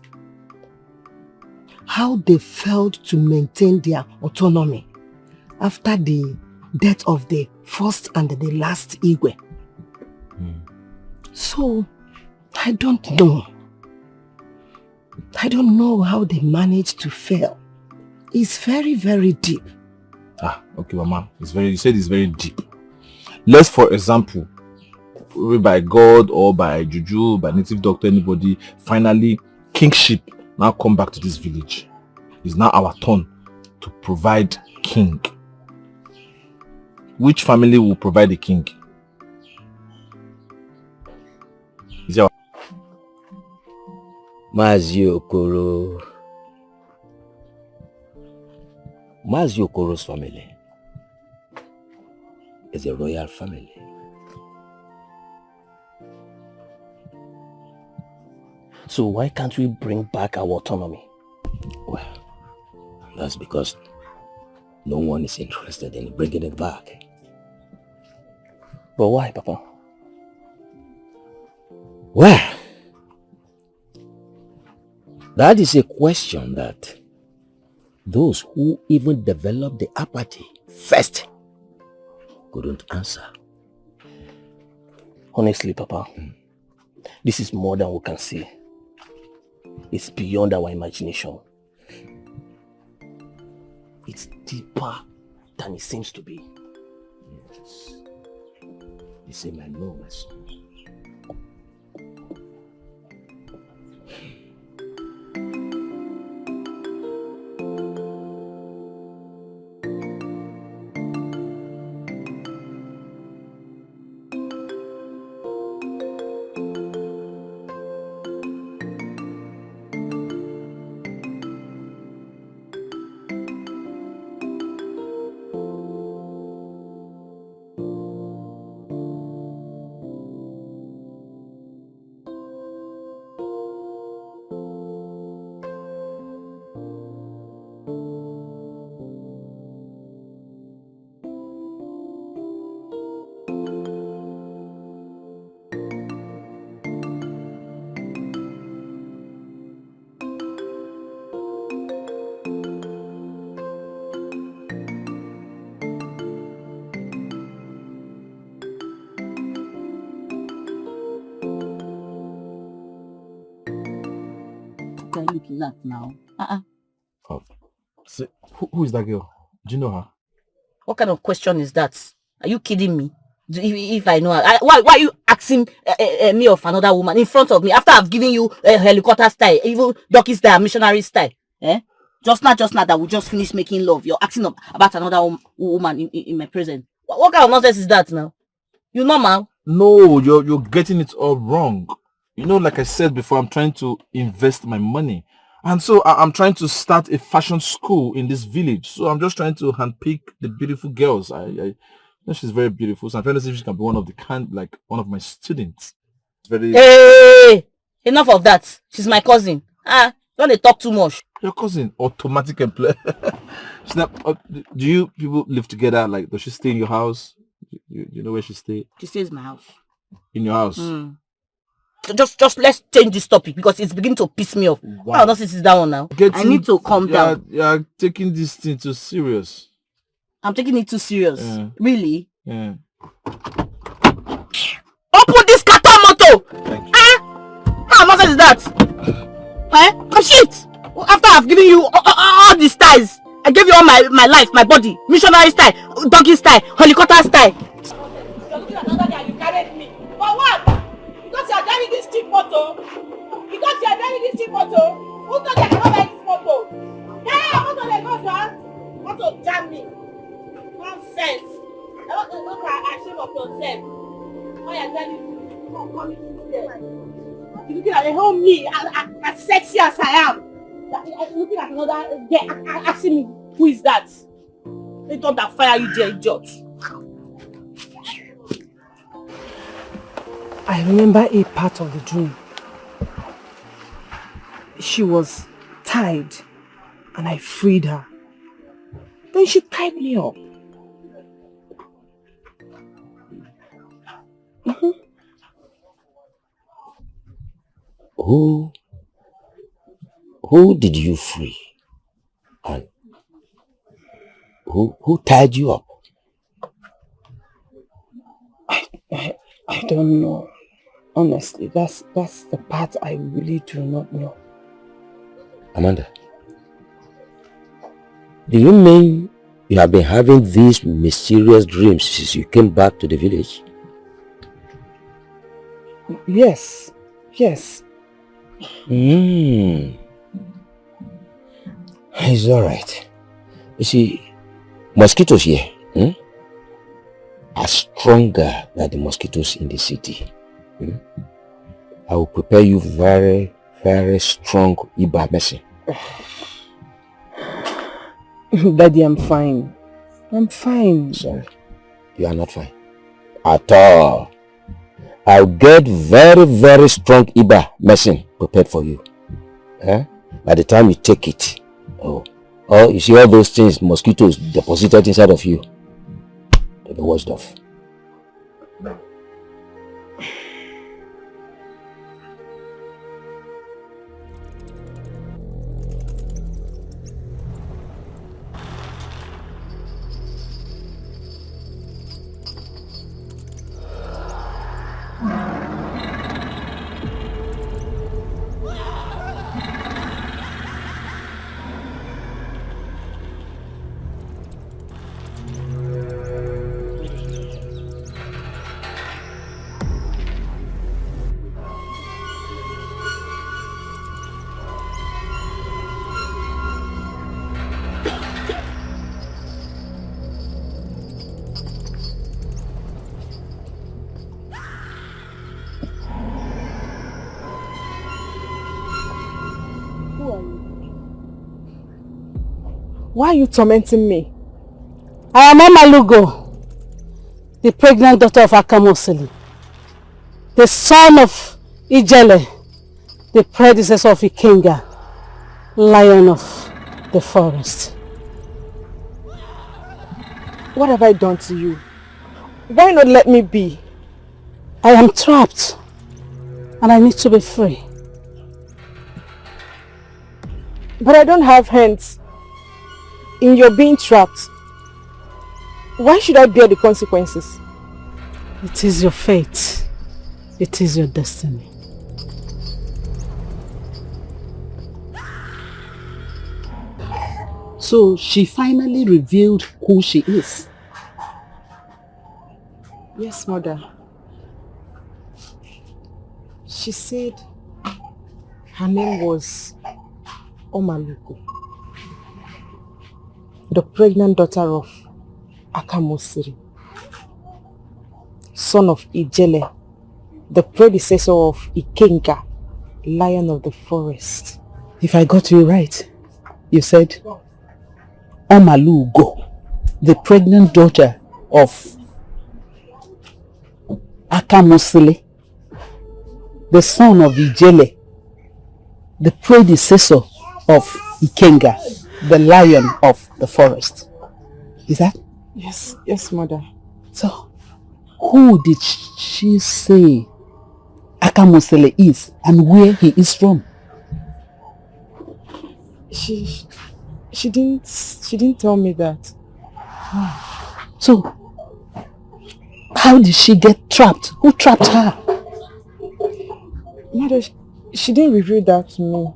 how they failed to maintain their autonomy after the death of the first and the last Igwe. So, I don't know. I don't know how they managed to fail. It's very, very deep. Ah, okay, Mama. You said it's very deep. Let's, for example, by God or by Juju, by native doctor, anybody, finally, kingship now come back to this village. It's now our turn to provide king. Which family will provide the king? Is your Mazi Okoro's family is a royal family. So why can't we bring back our autonomy? Well, that's because no one is interested in bringing it back. But why, Papa? Well, that is a question that those who even developed the apathy first couldn't answer. Honestly, Papa, this is more than we can see. It's beyond our imagination. It's deeper than it seems to be. Yes. The same I know, my son. Looking at now. Oh. So, who is that girl? Do you know her? What kind of question is that? Are you kidding me? If I know her, why are you asking me of another woman in front of me after I've given you a helicopter style, even donkey style, missionary style? Eh? Just now that we just finished making love, you're asking about another woman in my presence. What kind of nonsense is that now? You normal? No, you're getting it all wrong. You know, like I said before, I'm trying to invest my money. And so I'm trying to start a fashion school in this village. So I'm just trying to handpick the beautiful girls. I know she's very beautiful. So I'm trying to see if she can be one of my students. It's very... Hey! Enough of that. She's my cousin. Don't they talk too much? Your cousin? Automatic employer. Do you people live together? Like, does she stay in your house? You know where she stays? She stays in my house. In your house? Just let's change this topic because it's beginning to piss me off. Wow. How does this is that one now? I need to calm down. You're taking this thing too serious. I'm taking it too serious. Yeah. Really? Yeah. Open this carton motor! Thank you. How much is that? Come shit! After I've given you all these styles, I gave you all my life, my body, missionary style, donkey style, helicopter style. You're looking at another guy, you carried me. For what? driving this cheap motor? Because you are driving this cheap motor? Who told you I cannot buy this motor? Yeah, who told you I can't motor jam me? Nonsense. I want to look at shame of yourself. Why are you telling me? Come here. You're looking at the whole me, as sexy as I am. You're looking at another girl, asking me, who is that? They thought that fire you there, idiot. I remember a part of the dream. She was tied and I freed her. Then she tied me up. Who did you free? And who tied you up? I don't know. Honestly, that's the part I really do not know. Amanda, do you mean you have been having these mysterious dreams since you came back to the village? Yes. It's alright. You see, mosquitoes here are stronger than the mosquitoes in the city. I will prepare you very, very strong Iba medicine. Daddy, I'm fine. Sorry, you are not fine. At all. I'll get very, very strong Iba medicine prepared for you. By the time you take it, you see all those things, mosquitoes deposited inside of you, they'll be washed off. Why are you tormenting me? I am Amalugo, the pregnant daughter of Akamosili, the son of Ijele, the predecessor of Ikenga, lion of the forest. What have I done to you? Why not let me be? I am trapped and I need to be free. But I don't have hands in your being trapped. Why should I bear the consequences? It is your fate. It is your destiny. So she finally revealed who she is. Yes, mother. She said her name was Omaluko, the pregnant daughter of Akamosiri, son of Ijele, the predecessor of Ikenga, lion of the forest. If I got you right, you said Omalugo, the pregnant daughter of Akamosili, the son of Ijele, the predecessor of Ikenga, the lion of the forest. Is that? Yes, mother. So, who did she say Akamosili is and where he is from? She didn't tell me that. So, how did she get trapped? Who trapped her? Mother, she didn't reveal that to me.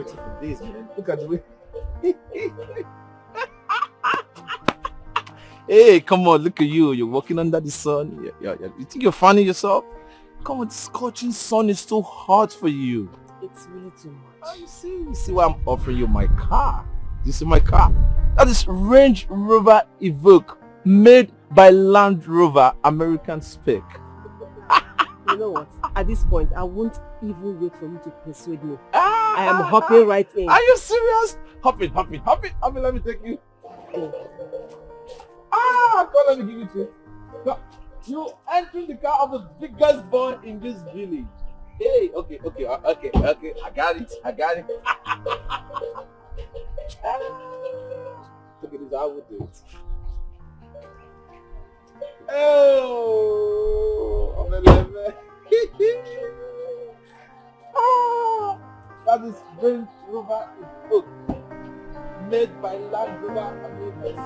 waiting for this, man. Look at the way. Hey, come on, look at you. You're walking under the sun. You think you're fanning yourself? Come on, the scorching sun is too hot for you. It's really too much. Oh, you see why I'm offering you my car? You see my car? That is Range Rover Evoque, made by Land Rover American spec. You know what? At this point, I won't even wait for you to persuade me. I am hopping right in. Are you serious? Hop in. Let me take you. Come on, let me give it to you. No, you entering the car of the biggest boy in this village. Hey, okay. I got it. Look at this, I will do it. Oh, I'm a level. That is Range Rover Evoque, made by Land Rover American.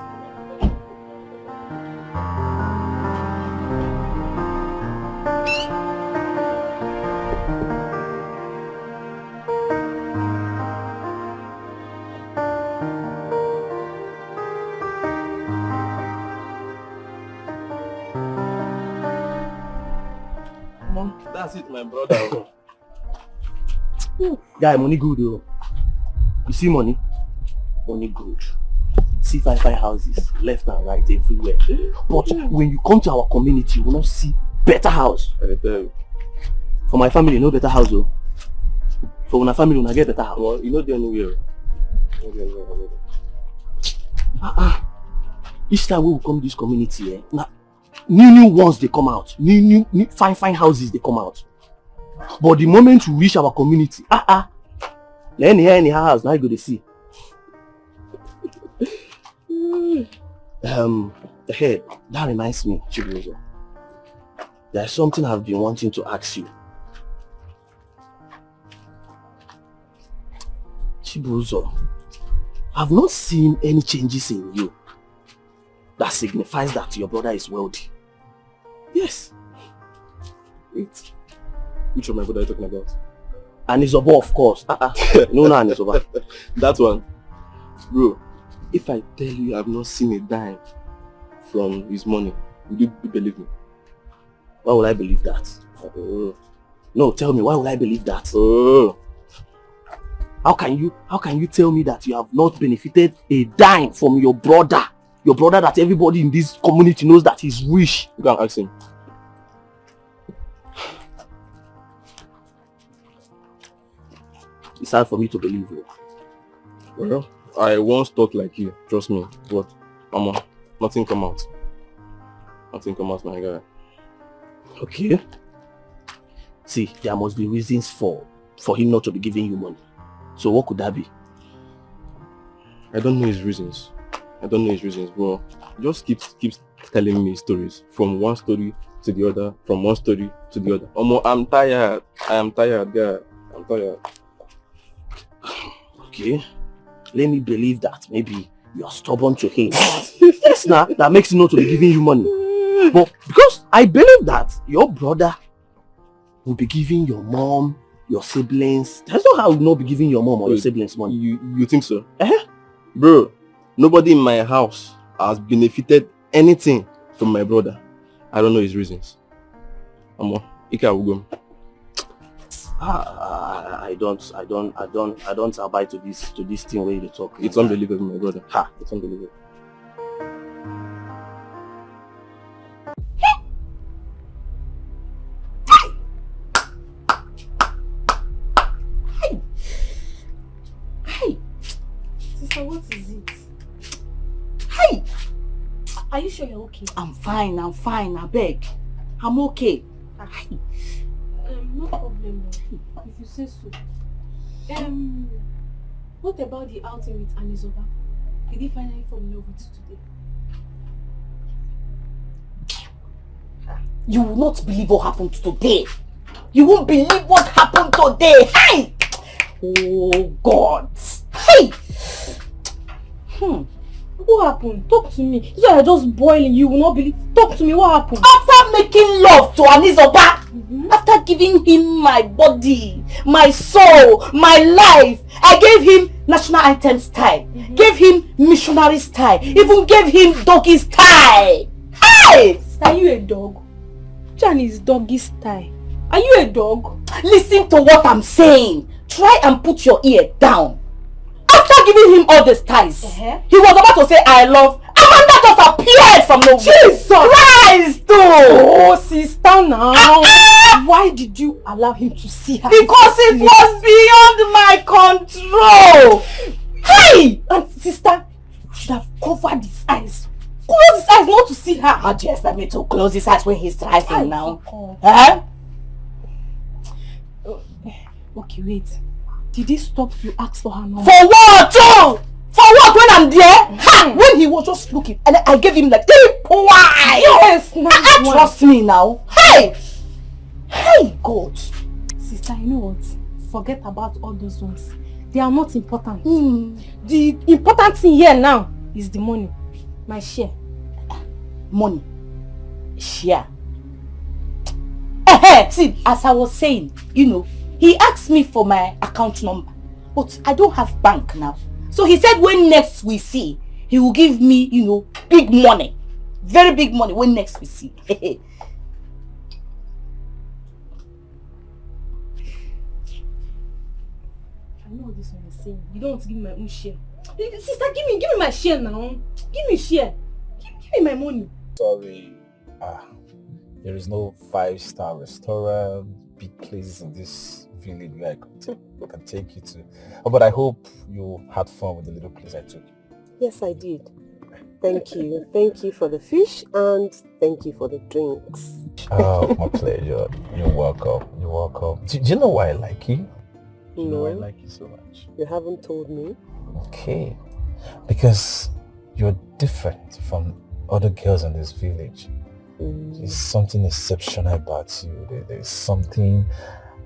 That's it, my brother. Guy, money good though. You see money? Money good. See fine houses, left and right, everywhere. But when you come to our community, you will not see better house. For my family, no better house though. For my family, when I get better house. Well, you know they're anywhere. Each time we will come to this community, now new ones they come out. New fine houses they come out. But the moment we reach our community, any house now you go to see. Hey, that reminds me, Chibuzo. There's something I've been wanting to ask you. Chibuzo, I've not seen any changes in you that signifies that your brother is wealthy. Yes. Wait. Which of my brother are you talking about? Anisobo, of course. No, Anisobo. That one. Bro, if I tell you I've not seen a dime from his money, would you believe me? Why would I believe that? No, tell me, why would I believe that? How can you tell me that you have not benefited a dime from your brother? Your brother that everybody in this community knows that he's rich. You can ask him. It's hard for me to believe you. Well, I once thought like you, trust me. But, Mama, nothing come out. Nothing come out, my guy. Okay. See, there must be reasons for him not to be giving you money. So what could that be? I don't know his reasons. Bro. Just keeps telling me stories. From one story to the other. From one story to the other. I'm tired. I am tired, guy. I'm tired. Okay. Let me believe that maybe you are stubborn to him. Yes, now that makes him not to be giving you money. But because I believe that your brother will be giving your mom, your siblings. That's not how he will not be giving your mom or your siblings money. You think so? Bro, nobody in my house has benefited anything from my brother. I don't know his reasons. Ika will go. I don't abide to this thing where you talk. It's unbelievable, my brother. It's unbelievable. Hey! Sister, what is it? Hey! Are you sure you're okay? I'm fine, I beg. I'm okay. Hey! No problem, if you say so. What about the outing with Anisoba? Did he finally fall in love with you today? You will not believe what happened today. You won't believe what happened today. Hey! Oh God. Hey! What happened? Talk to me. This one are just boiling. You will not believe. Talk to me. What happened? After making love to Anizoba, after giving him my body, my soul, my life, I gave him national anthem style, gave him missionary style, even gave him doggy style. Hey! Are you a dog? Chan is doggy style. Are you a dog? Listen to what I'm saying. Try and put your ear down. After giving him all the styles, he was about to say I love. Amanda just appeared from nowhere. Jesus Christ! Oh, sister, now. Why did you allow him to see her? Because it was beyond my control. Hey! And sister, you should have covered his eyes. Close his eyes not to see her. How do you expect me to close his eyes when he's driving now? Huh? Okay, wait. Did he stop to ask for her number? For what? Oh! For what when I'm there? Ha! When he was just looking and I gave him like, why? Yes, nice one. Trust me now. Hey! Hey, God. Sister, you know what? Forget about all those ones. They are not important. The important thing here now is the money. My share. Money. Share. See, as I was saying, you know, he asked me for my account number, but I don't have bank now. So he said when next we see, he will give me, you know, big money. Very big money when next we see. I know what this one is saying. You don't want to give me my own share. Sister, give me my share now. Give me share. Give me my money. Sorry. There is no 5-star restaurant, big places in this village where I can take you to. But I hope you had fun with the little place I took you. Yes, I did. Thank you. Thank you for the fish and thank you for the drinks. Oh, my pleasure. You're welcome. You're welcome. Do you know why I like you? Do you know why I like you so much? You haven't told me. Okay. Because you're different from other girls in this village. There's something exceptional about you. There's something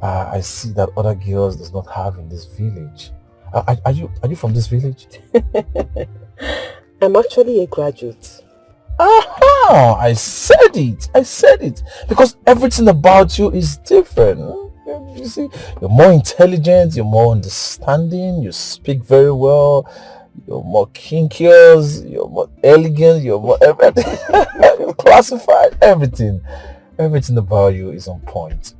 I see that other girls does not have in this village. Are you from this village? I'm actually a graduate. Aha! I said it. Because everything about you is different. You see, you're more intelligent, you're more understanding, you speak very well, you're more kinkious, you're more elegant, you're more everything. You're classified, everything about you is on point.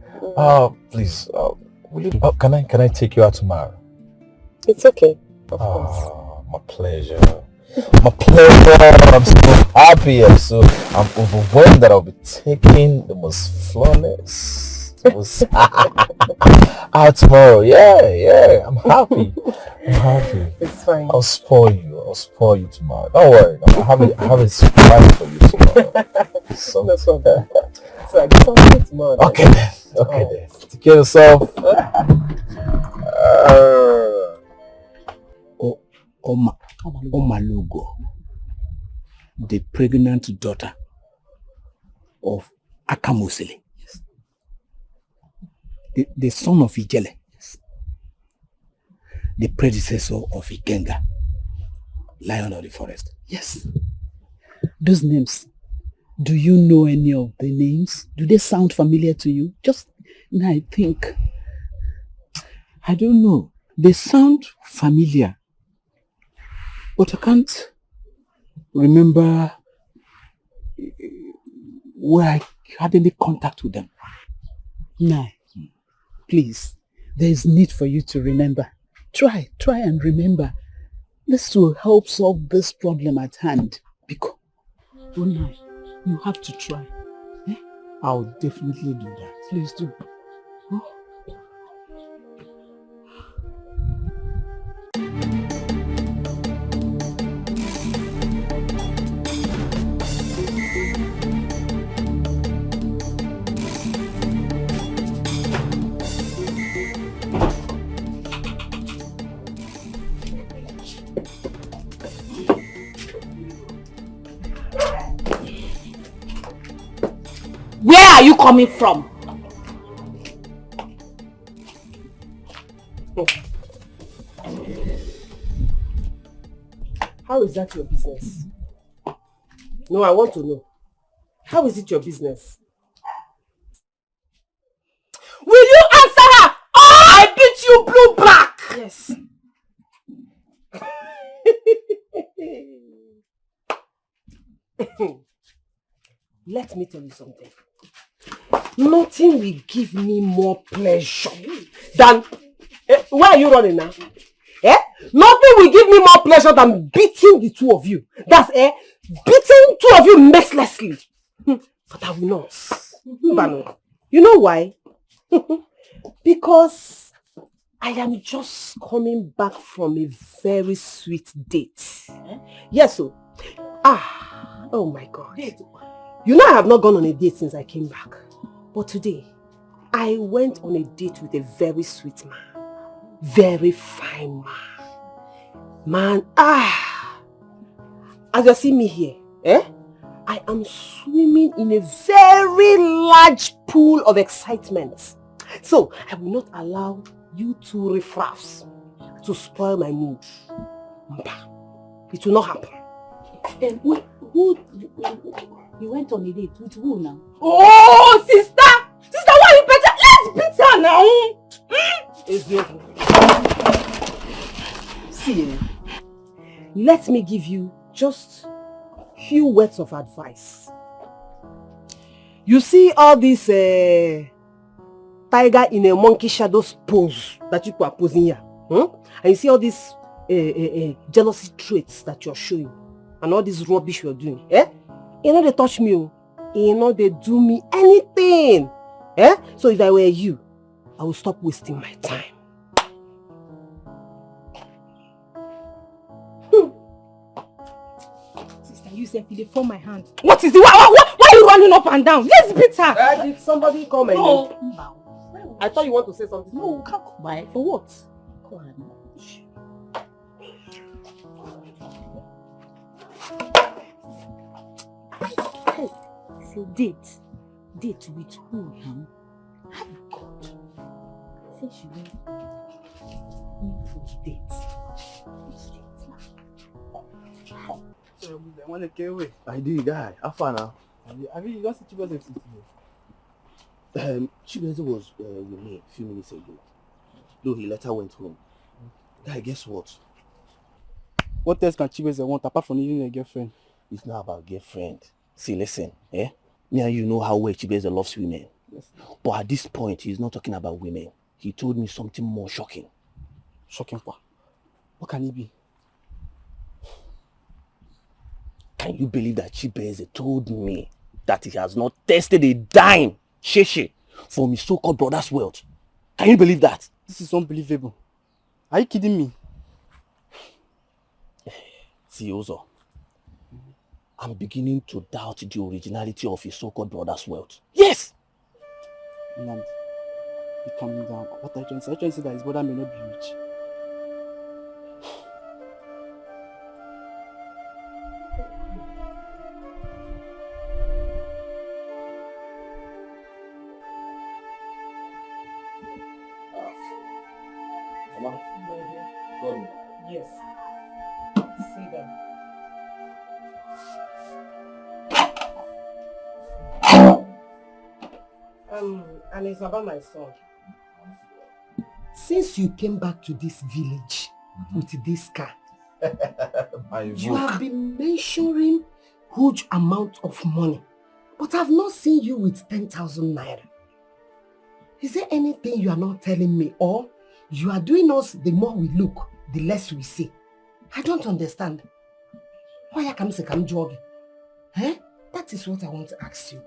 Please, will you, can I take you out tomorrow? It's okay, of course. My pleasure. My pleasure. I'm so happy. I'm overwhelmed that I'll be taking the most flawless out tomorrow. Yeah. I'm happy. It's fine. I'll spoil you tomorrow. Don't worry. I have a surprise for you tomorrow. No problem. So I guess I'll see you tomorrow. Okay then. Take care of yourself. Omalugo, the pregnant daughter of Akamusili, the son of Ijele, the predecessor of Ikenga, Lion of the Forest. Yes. Those names, do you know any of the names? Do they sound familiar to you? Just, I think, I don't know. They sound familiar. But I can't remember where I had any contact with them. No. Please, there is need for you to remember. Try and remember. This will help solve this problem at hand. Because, Unai, you have to try. I'll definitely do that. Please do. Oh. Where are you coming from? How How is that your business? No, I want to know. How is it your business? Will you answer her? Oh, I beat you blue black! Yes. Let me tell you something. Nothing will give me more pleasure than... where are you running now? Nothing will give me more pleasure than beating the two of you. That's beating two of you mercilessly. But I will not. Bano. You know why? Because I am just coming back from a very sweet date. Yes, so. Oh my God. You know I have not gone on a date since I came back. But today, I went on a date with a very sweet man. Very fine man. As you see me here, I am swimming in a very large pool of excitement. So, I will not allow you two riffraffs to spoil my mood. It will not happen. You went on a date with who now? Oh, sister! Sister, why are you better? Let's beat her now! See, let me give you just few words of advice. You see all this tiger in a monkey shadows pose that you are posing here? And you see all these jealousy traits that you're showing and all this rubbish you're doing. You know they touch me. You know they do me anything. So if I were you, I will stop wasting my time. Sister, you said you form my hand. What is it? Why are you running up and down? Let's beat her. Did somebody call my name? I thought you want to say something. No, can't come by. For what? Come on. So date with who? Oh God. Say she went for date. I did, guy. How far now? I mean, you don't see Chibeze today. Chibeze was with me a few minutes ago. Though he later went home. Guy, guess what? What else can Chibeze want apart from needing a girlfriend? It's not about girlfriend. See, listen, me and you know how well Chibeze loves women. Yes. But at this point, he's not talking about women. He told me something more shocking. Shocking what? What can it be? Can you believe that Chibeze told me that he has not tested a dime, sheshe, from his so-called brother's wealth? Can you believe that? This is unbelievable. Are you kidding me? See, Ozo, I'm beginning to doubt the originality of his so-called brother's wealth. Yes! Nand, be calming down. What I trying to say? I trying to say that his brother may not be rich. Mama, call me. Yes. See them. And it's about my son. Since you came back to this village with this car, you have been mentioning huge amount of money, but I've not seen you with 10,000 naira. Is there anything you are not telling me, or you are doing us the more we look, the less we see? I don't understand. Why come jogging? That is what I want to ask you.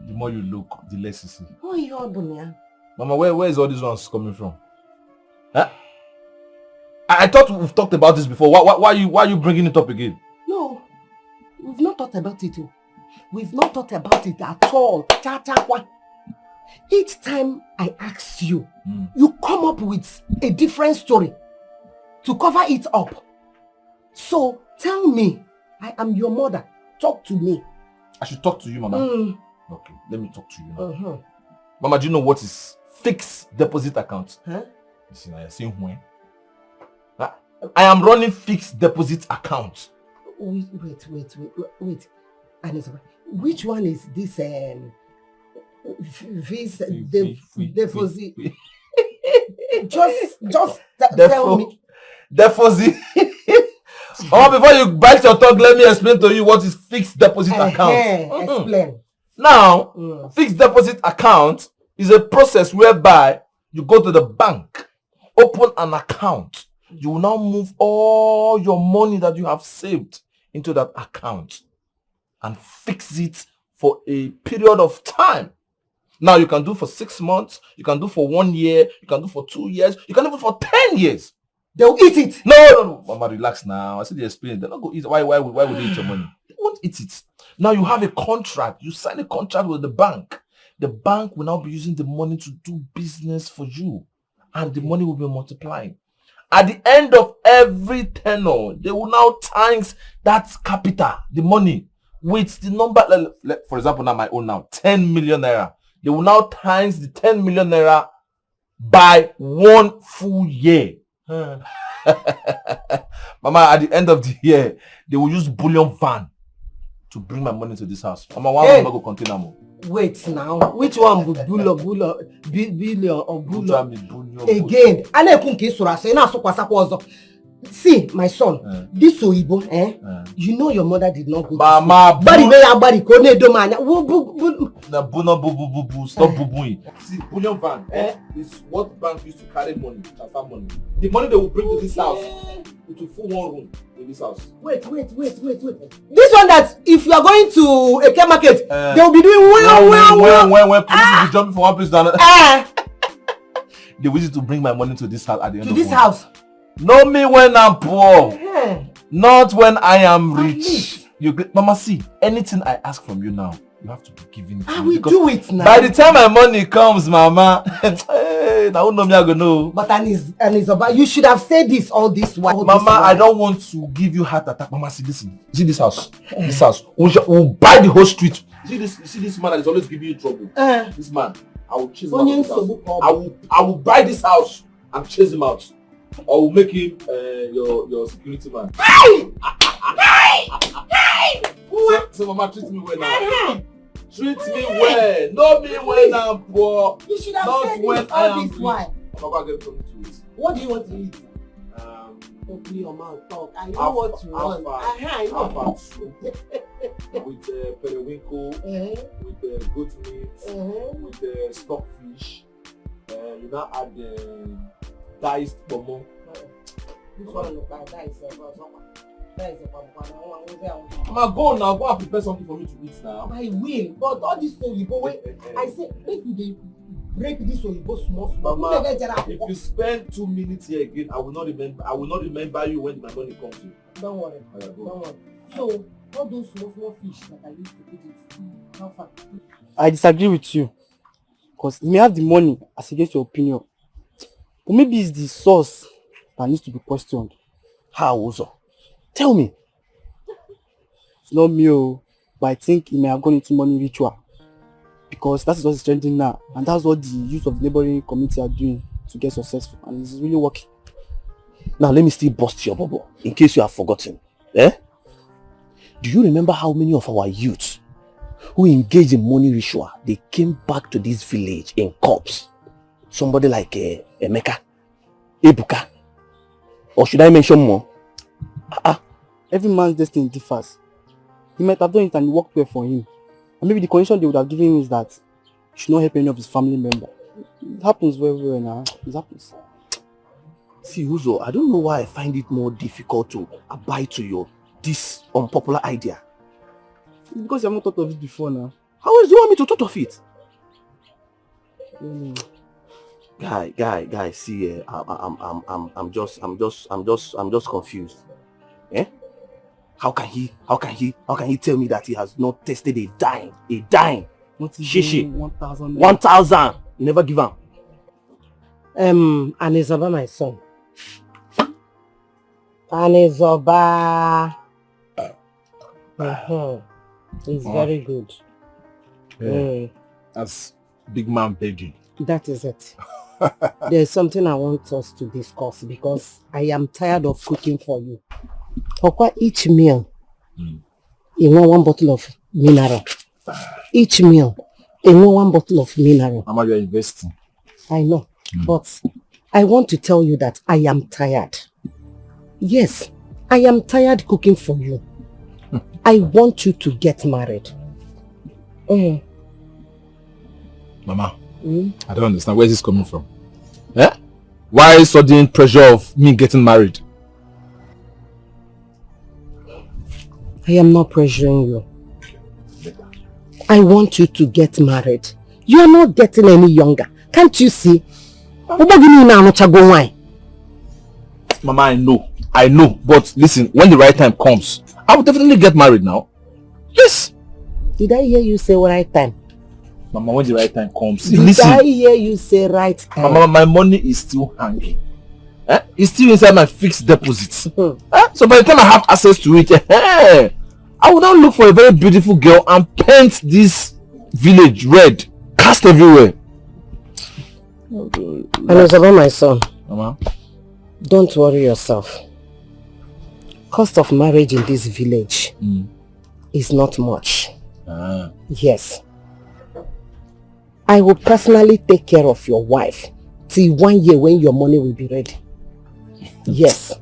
The more you look, the less you see. Oh, you're Bunya. Mama, where is all these ones coming from? I thought we've talked about this before. Why are you bringing it up again? No, we've not talked about it. We've not talked about it at all. Each time I ask you, you come up with a different story to cover it up. So tell me, I am your mother. Talk to me. I should talk to you, Mama. Okay, let me talk to you now. Mama, do you know what is fixed deposit account? You see, now you're saying when? I am running fixed deposit account. Wait. Anizaba, which one is this deposit? Just tell me. Deposit. Before you bite your tongue, let me explain to you what is fixed deposit account. Explain. Now, fixed deposit account is a process whereby you go to the bank, open an account. You will now move all your money that you have saved into that account and fix it for a period of time. Now, you can do for 6 months, you can do for 1 year, you can do for 2 years, you can do for 10 years. They'll eat it. No. Mama, relax now. I said the experience. They're not going to eat it. Why would they eat your money? They won't eat it. Now you have a contract. You sign a contract with the bank. The bank will now be using the money to do business for you. And the money will be multiplying. At the end of every tenure, they will now times that capital, the money, with the number, for example, now my own now, 10 million naira. They will now times the 10 million naira by 1 full year. Mama, at the end of the year, they will use bullion van to bring my money to this house. Mama, one go container more. Wait now, which one would billion or bullion? Again, see, my son, this Oyibo, you know your mother did not go. Mama, stop boo-booing. See, bullion van is what bank used to carry money, transfer money. The money they will bring to this house, it will fill 1 room in this house. Wait. This one that if you are going to a care market, they will be doing when police will be jumping from one place to another. They wish to bring my money to this house at the end of the house. Know me when I'm poor, not when I am rich. Mama, see, anything I ask from you now, you have to be giving it to me. I will do it now. By the time my money comes, Mama, hey, now know me, I go know. But Anizaba, you should have said this all this while. Mama, I don't want to give you heart attack. Mama, see, listen. See this house. This house. We'll buy the whole street. See this man that is always giving you trouble. This man, I will chase him out of this house. I will buy this house and chase him out. Or will make him your security man. So Mama, treat me well now. Treat me well. Know me when I'm poor. You should have not said when this I all am this while. Mama, get something to eat. What do you want to eat? Open your mouth, talk. I know what you want. I know. With periwinkle, with goat meat, with stockfish. You now add diced pomo. This one look like that is Mama, go now. Go and prepare something for me to eat now. I will, but all this Oyibo way, I say make you break this Oyibo small. Mama, if you spend 2 minutes here again, I will not remember you when my money comes to you. Don't worry. Don't worry. So all those small fish that I used to put it, how far? I disagree with you, because you may have the money as against your opinion, but maybe it's the source that needs to be questioned. How also? Tell me. It's not me, but I think he may have gone into money ritual, because that is what's trending now, and that's what the youth of the neighboring community are doing to get successful, and it's really working. Now let me still bust your bubble in case you have forgotten. Do you remember how many of our youths who engaged in money ritual, they came back to this village in corpse? Somebody like Emeka, Ebuka, or should I mention more? Every man's destiny differs. He might have done it and it worked well for him. And maybe the condition they would have given him is that he should not help any of his family members. It happens very well now. It happens. See, Uzo, I don't know why I find it more difficult to abide to this unpopular idea. It's because you have not thought of it before now. How else do you want me to thought of it? Guy, see, I'm just confused. How can he tell me that he has not tested a dime? Shishi. 1,000. You never give him. Anizaba, my son. Anizaba. It's very good. That's big man begging. That is it. There's something I want us to discuss because I am tired of cooking for you. For each meal, you want one bottle of mineral. Each meal, you want one bottle of mineral. How much you are investing? I know, but I want to tell you that I am tired. Yes, I am tired cooking for you. I want you to get married. Mama, I don't understand. Where is this coming from? Eh? Why sudden pressure of me getting married? I am not pressuring you. I want you to get married. You are not getting any younger. Can't you see? Mama, I know. But listen, when the right time comes, I will definitely get married now. Yes. Did I hear you say right time? Mama, when the right time comes, Did I hear you say right time? Mama, my money is still hanging. It's still inside my fixed deposits. So by the time I have access to it, I will now look for a very beautiful girl and paint this village red, cast everywhere. And it's about my son. Mama, don't worry yourself. Cost of marriage in this village is not much. Yes. I will personally take care of your wife till 1 year when your money will be ready. Yes.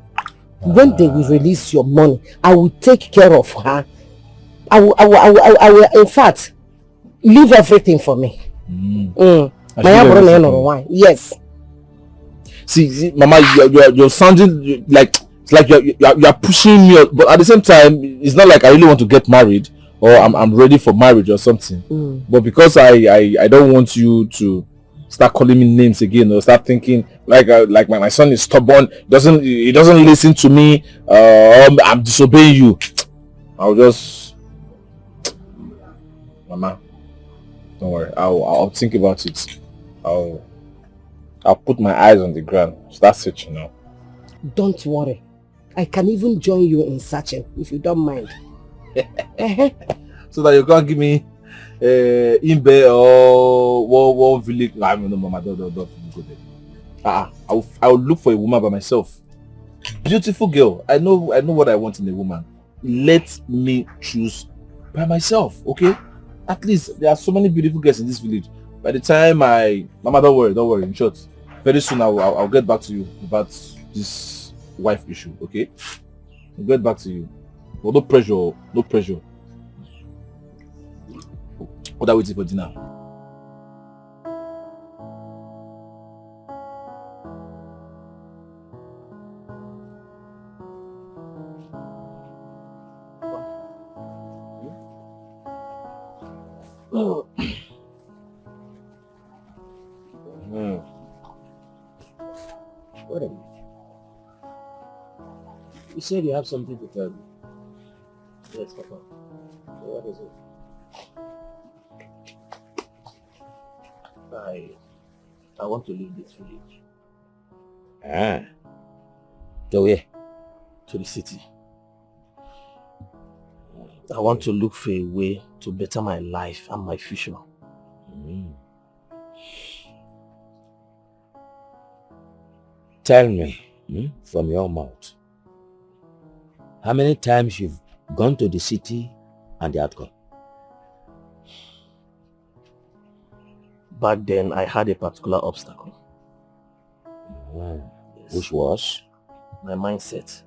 When they will release your money, I will take care of her. I will in fact, leave everything for me. Yes. See, Mama, you're sounding like you're pushing me, but at the same time, it's not like I really want to get married or I'm ready for marriage or something. But because I don't want you to start calling me names again or start thinking like my son is stubborn, he doesn't listen to me, I'm disobeying you. I'll just, Mama, don't worry, I'll think about it. I'll put my eyes on the ground, start searching now. Don't worry, I can even join you in searching if you don't mind. So that you can't give me Imbe or one village. No, Mama, don't go there. I will look for a woman by myself. Beautiful girl. I know what I want in a woman. Let me choose by myself, okay? At least there are so many beautiful girls in this village. By the time Mama, don't worry. In short, very soon I'll get back to you about this wife issue, okay? I'll get back to you. But no pressure. What are we waiting for dinner? What are you? You said you have something to tell me. Yes, Papa. So what is it? I want to leave this village. To where? To the city. I want to look for a way to better my life and my future. Tell me, from your mouth, how many times you've gone to the city and the outcome? Back then, I had a particular obstacle. Yes. Which was? My mindset.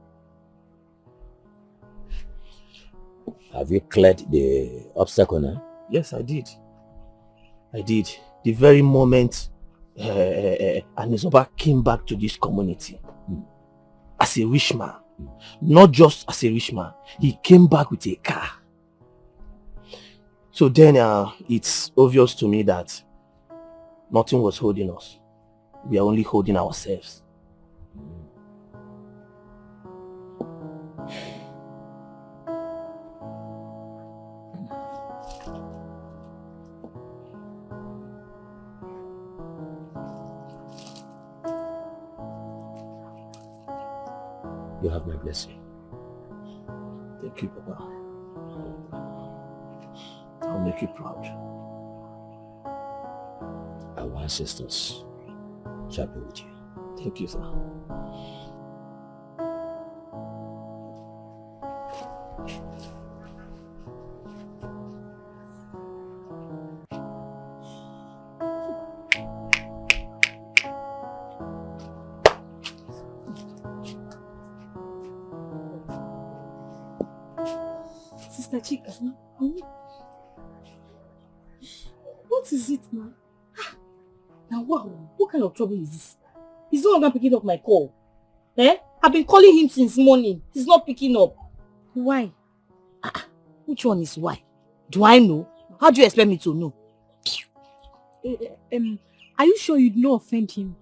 Have you cleared the obstacle now? Yes, I did. The very moment Anizoba came back to this community as a rich man, not just as a rich man, he came back with a car. So then it's obvious to me that nothing was holding us. We are only holding ourselves. You have my blessing. Thank you, Papa. I'll make you proud. Our ancestors shall be with you. Thank you, sir. Sister Chika, what is it now? Now what kind of trouble is this? He's no longer picking up my call. I've been calling him since morning. He's not picking up. Why? Which one is why? Do I know? How do you expect me to know? Are you sure you did not offend him?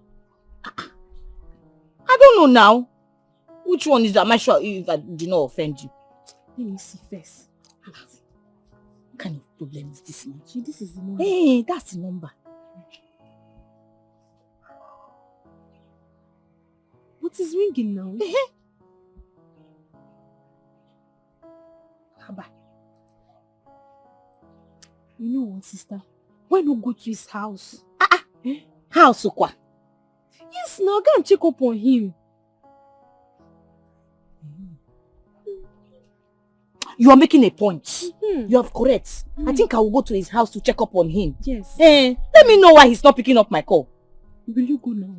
I don't know now. Which one is that? Am I sure if I did not offend you? Let me see first. What kind of problem is this now? This is the number. Hey, that's the number. What is ringing now? Haba. You know what, sister? Why not go to his house? House, Okwa? Yes, now go and check up on him. You are making a point. You are correct. I think I will go to his house to check up on him. Yes. Let me know why he's not picking up my call. Will you go now?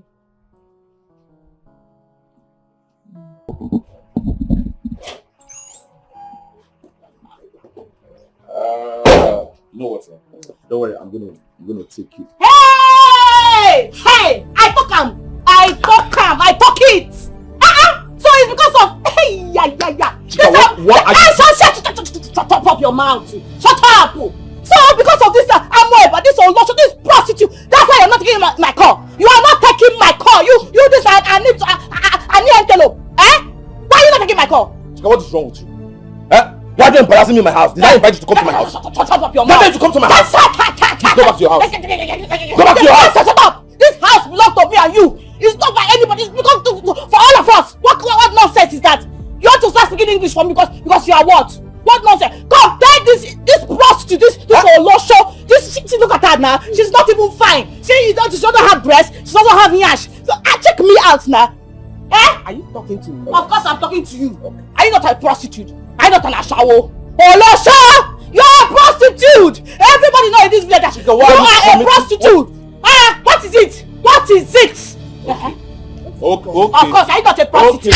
You know what, sir? Don't worry, I'm gonna take it. Hey! Hey! I talk it! So it's because of Shut up your mouth! Shut up! So because of this Amoeba, this Olosho, this prostitute, that's why you're not taking my call. You are not taking my call. You this I need envelope. Why are you not taking my call? What is wrong with you? Why are you embarrassing me in my house? Did I invite you to come to my house? Shut up your mouth. Tell them to come to my house. Go back to your house. Go back to your house. Shut up. This house belongs to me and you. It's not by anybody. It's belongs to for all of us. What nonsense is that? You want to start speaking English for me because you are what? What nonsense? Come, tell this prostitute, this Olosho, she look at her now. She's not even fine. She doesn't have breasts. She doesn't have yash. So check me out now. Are you talking to me? Of course I'm talking to you. Are you not a prostitute? Are you not an ashawo? Olosho! You're a prostitute! Everybody knows in this village that you are a prostitute! What is it? What is it? Okay. Of course, are you not a prostitute?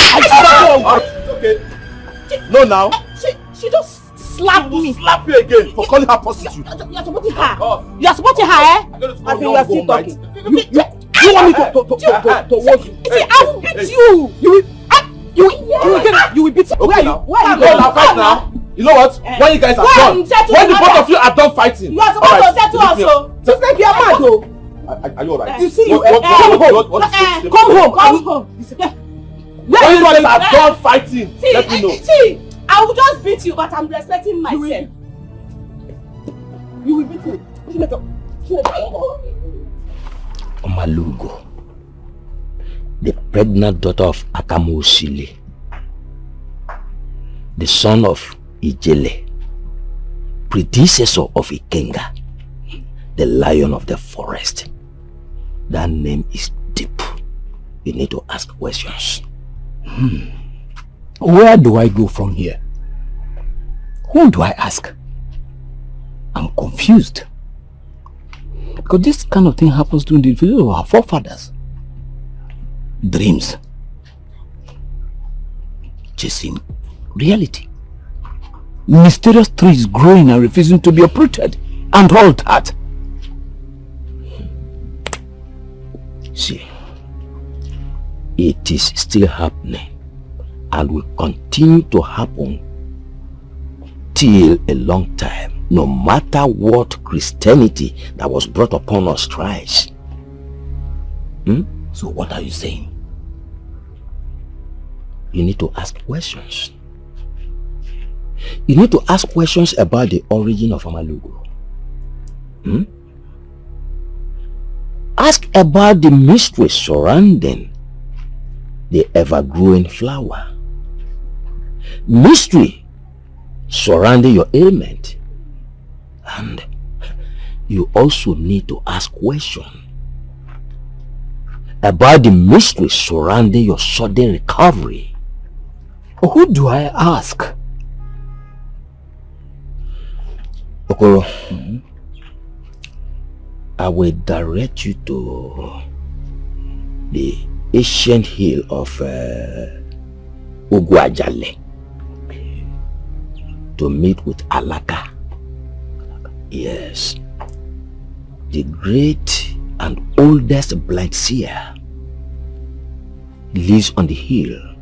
Okay. No, now. She just slapped me. Slap you again for calling her prostitute. You're supporting her. You're supporting her, I think you're still talking. You want me to work you? See, I will beat you. You will beat. Okay, where are you going? Fight now. You know what? When you guys are done, when the both of you are done fighting, you are supposed to settle us. So just like you're mad though. Are you alright? You see, come home. When you guys are done fighting, let me know. See, I will just beat you, but I'm respecting myself. You will beat me. Omalugo, the pregnant daughter of Akamu Osile, the son of Ijele, predecessor of Ikenga, the lion of the forest. That name is deep. You need to ask questions. Where do I go from here? Who do I ask? I'm confused. Because this kind of thing happens to individuals of our forefathers. Dreams. Chasing reality. Mysterious trees growing and refusing to be uprooted. And all that. See, it is still happening and will continue to happen till a long time, no matter what Christianity that was brought upon us tries. So what are you saying? You need to ask questions. You need to ask questions about the origin of Amalugo. Ask about the mystery surrounding the ever-growing flower. Mystery surrounding your ailment. And you also need to ask questions about the mystery surrounding your sudden recovery. Who do I ask? Okoro, I will direct you to the ancient hill of Ugwajale to meet with Alaka. Yes, the great and oldest blind seer lives on the hill.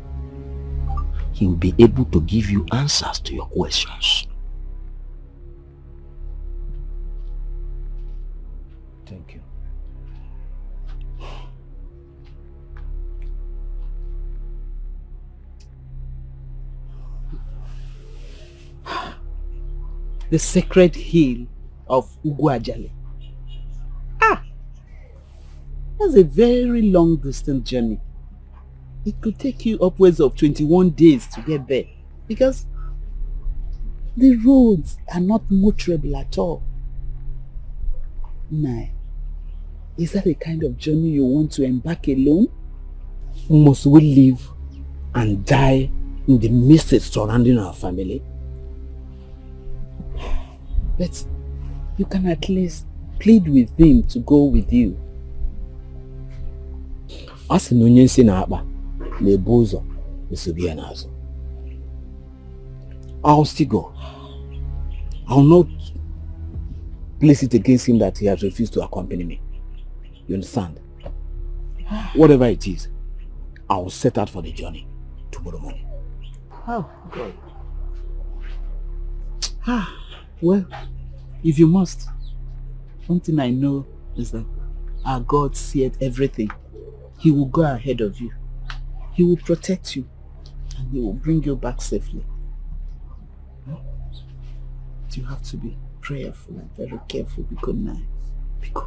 He will be able to give you answers to your questions. Thank you. The sacred hill of Ugwajale. That's a very long distance journey. It could take you upwards of 21 days to get there because the roads are not motorable at all. Nah, is that the kind of journey you want to embark alone? Must we live and die in the mystery surrounding our family? But you can at least plead with him to go with you. As no nyen si na akpa na ebozo esobia na azo. I'll still go. I'll not place it against him that he has refused to accompany me. You understand? Whatever it is, I'll set out for the journey tomorrow morning. Oh, God. Well, if you must, one thing I know is that our God seeth everything. He will go ahead of you. He will protect you. And he will bring you back safely. But you have to be prayerful and very careful. Be good night. Be good.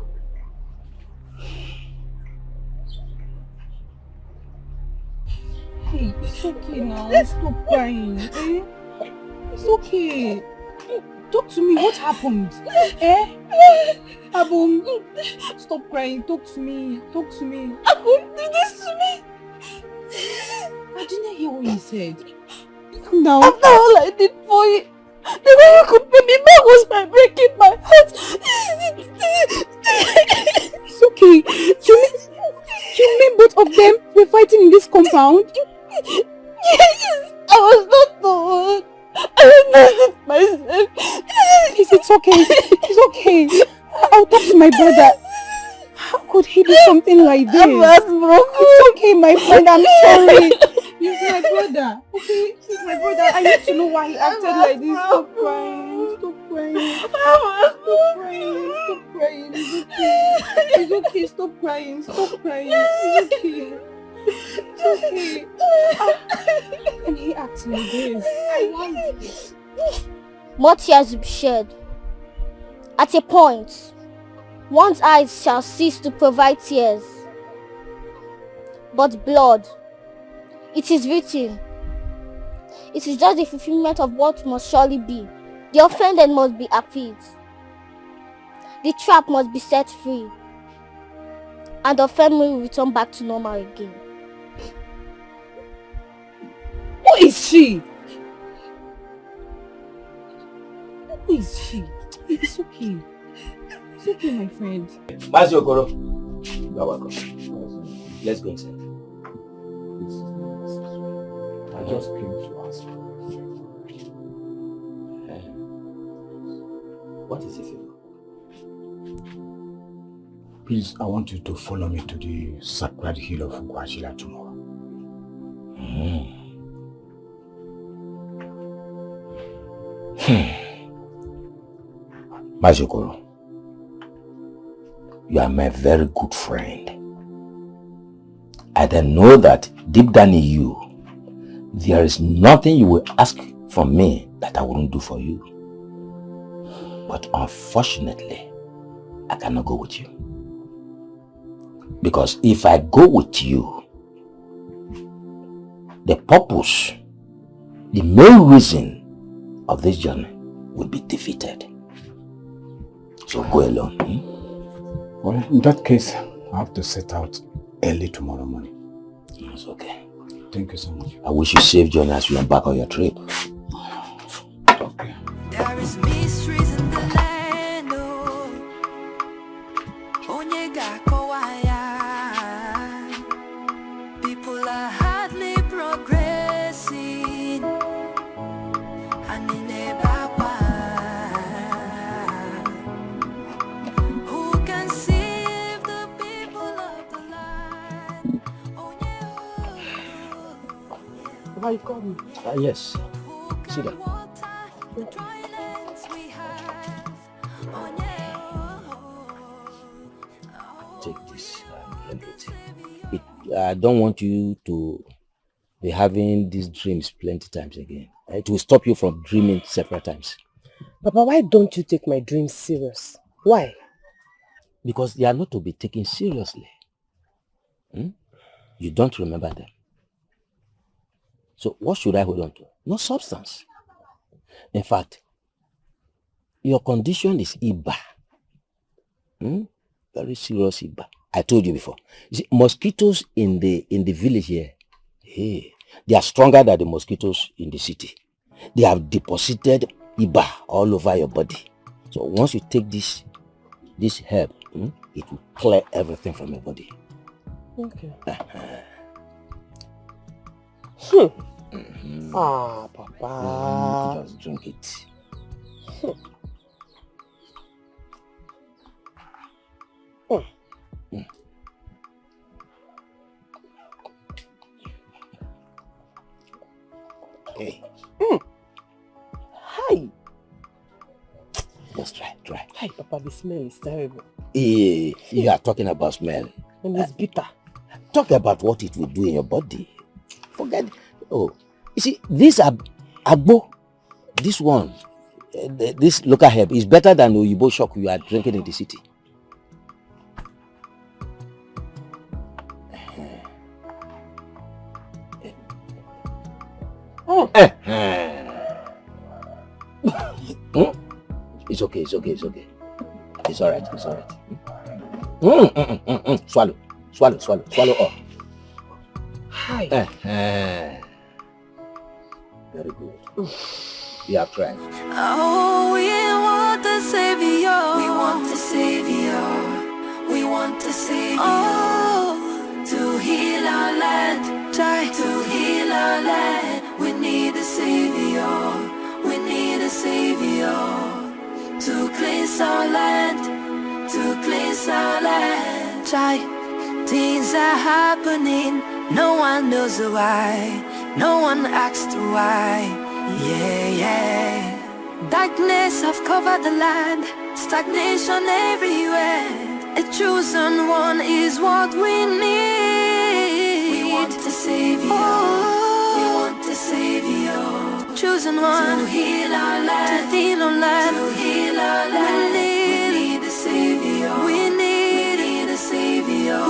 Hey, it's okay now. Stop crying. Eh? It's okay. Talk to me. What happened? Eh? Abum, stop crying. Talk to me. Talk to me. Abum did this to me. I didn't hear what you said. No. After all I did for you, the way you could pay me back was by breaking my heart. It's okay. You mean both of them were fighting in this compound? Yes, I was not the one. I messed it myself. It's okay. It's okay. I'll talk to my brother. How could he do something like this? It's okay, my friend. I'm sorry. He's my brother. Okay? He's my brother. I need to know why he acted like this. Stop crying. Stop crying. Stop crying. Stop crying. It's okay. It's okay. Stop crying. Stop crying. It's okay. It's okay. And he acts like this. Why is this? More tears will be shed. At a point, one's eyes shall cease to provide tears. But blood, it is written. It is just the fulfillment of what must surely be. The offended must be appeased. The trap must be set free. And the family will return back to normal again. Who is she? Who is she? It's okay. It's okay, my friend. Mazi Okoro, you're welcome. Let's go inside. I just came to ask for what is the favor? Please, I want you to follow me to the sacred hill of Ugwajale tomorrow. Mazi Okoro, you are my very good friend. I then know that deep down in you, there is nothing you will ask from me that I wouldn't do for you. But unfortunately, I cannot go with you. Because if I go with you, the purpose, the main reason of this journey will be defeated. So go alone. Well, in that case, I have to set out early tomorrow morning. It's okay. Thank you so much. I wish you safe journey as you embark on your trip. Okay. There is mysteries in the land, oh. Onyega kowaya. People are hardly progressing. And in a baba. Who can save the people of the land? Why you call me? Yes. See that. Take this and drink it. I don't want you to be having these dreams plenty times again. It will stop you from dreaming several times. Papa, why don't you take my dreams serious? Why? Because they are not to be taken seriously. You don't remember them. So what should I hold on to? No substance. In fact, your condition is Iba. Very serious Iba. I told you before. You see, mosquitoes in the village here, hey, they are stronger than the mosquitoes in the city. They have deposited Iba all over your body. So once you take this herb, it will clear everything from your body. Okay. Ah, Papa. Just drink it. Hey. Hi. Just try. Hi, Papa, the smell is terrible. Hey, you are talking about smell. And it's bitter. Talk about what it will do in your body. Forget. Oh, you see, this agbo, this one, this local herb is better than the Oyibo shock you are drinking in the city. It's okay. It's all right. Swallow up. Hi. Very good. You have tried. Oh, we want a savior. We want a savior. We want a savior. Oh, to heal our land. Try to heal our land. We need a savior. We need a savior. To cleanse our land. To cleanse our land. Try. Things are happening. No one knows why. No one asks why. Yeah. Darkness have covered the land. Stagnation everywhere. A chosen one is what we need. We want a savior. We want a savior. Chosen one to heal our land. To heal our land. To heal our land. We need a savior. We need a savior.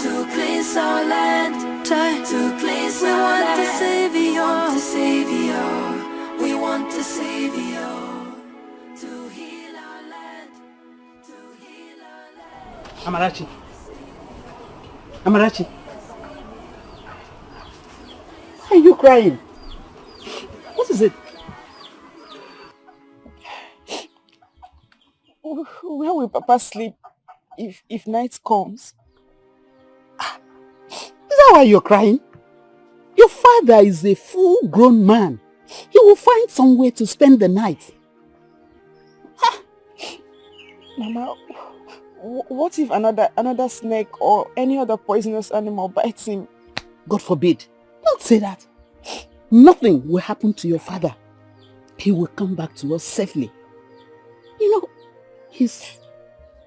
To cleanse our land. Try to cleanse our land. We want a savior. We want a savior. To heal our land. To heal our land. Amarachi. Why are you crying? What is it? Where will Papa sleep if night comes? Is that why you're crying? Your father is a full-grown man. He will find somewhere to spend the night. Mama, what if another snake or any other poisonous animal bites him? God forbid. Don't say that. Nothing will happen to your father. He will come back to us safely. You know, he's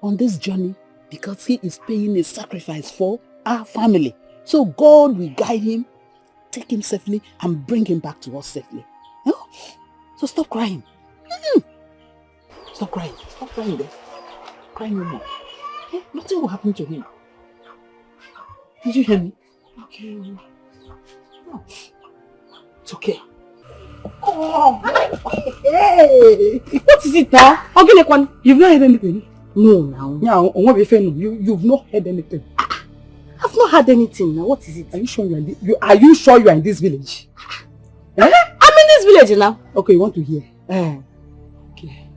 on this journey because he is paying a sacrifice for our family. So God will guide him, take him safely, and bring him back to us safely. You know? So stop crying. Stop crying. Stop crying there. Cry no more. Nothing will happen to him. Did you hear me? Okay. No. It's okay. Oh, hey! What is it now? You've not heard anything? No, now. You've not heard anything. I've not had anything now. What is it? Are you sure are you sure you are in this village? I'm in this village now. Okay, you want to hear? Okay.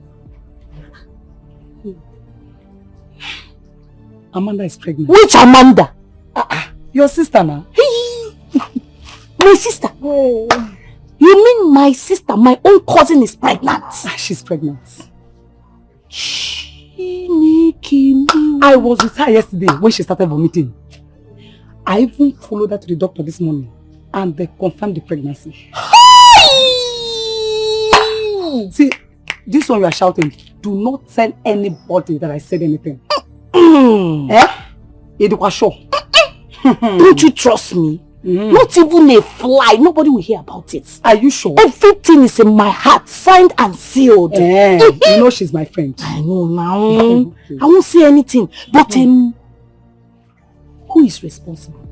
Amanda is pregnant. Which Amanda? Your sister now. My sister? You mean my sister, my own cousin is pregnant? She's pregnant. I was with her yesterday when she started vomiting. I even followed her to the doctor this morning and they confirmed the pregnancy. See, this one you are shouting, do not tell anybody that I said anything. It was sure. Don't you trust me? Not even a fly. Nobody will hear about it. Are you sure? Everything is in my heart, signed and sealed. You know she's my friend. I know now. I won't say anything. But who is responsible?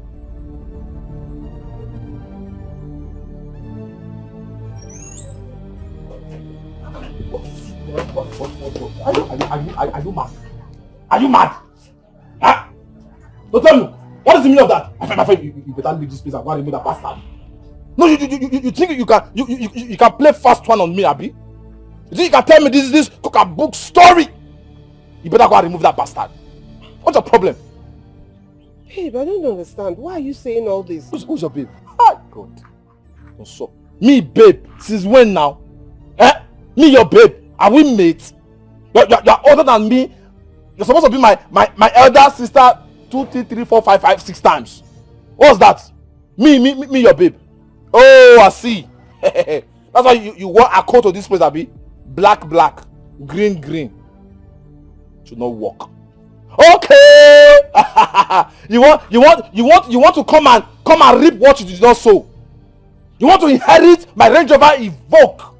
Are you mad? Are you mad? Huh? Don't tell me. What is the meaning of that? My friend, you better leave this place and go and remove that bastard. No, you think you can play fast one on me, Abi? You think you can tell me this cook-a-book story? You better go and remove that bastard. What's your problem? Babe, I don't understand. Why are you saying all this? Who's your babe? Oh God. What's up? Me, babe. Since when now? Me, your babe. Are we mates? You're older than me. You're supposed to be my elder sister 2, 3, 4, 5, 5, 6 times. What's that? Me, your babe. Oh, I see. That's why you wore a coat to this place, Abi. Black, green. Should not work. Okay. you want to come and reap what you did not sow. You want to inherit my Range Rover Evoque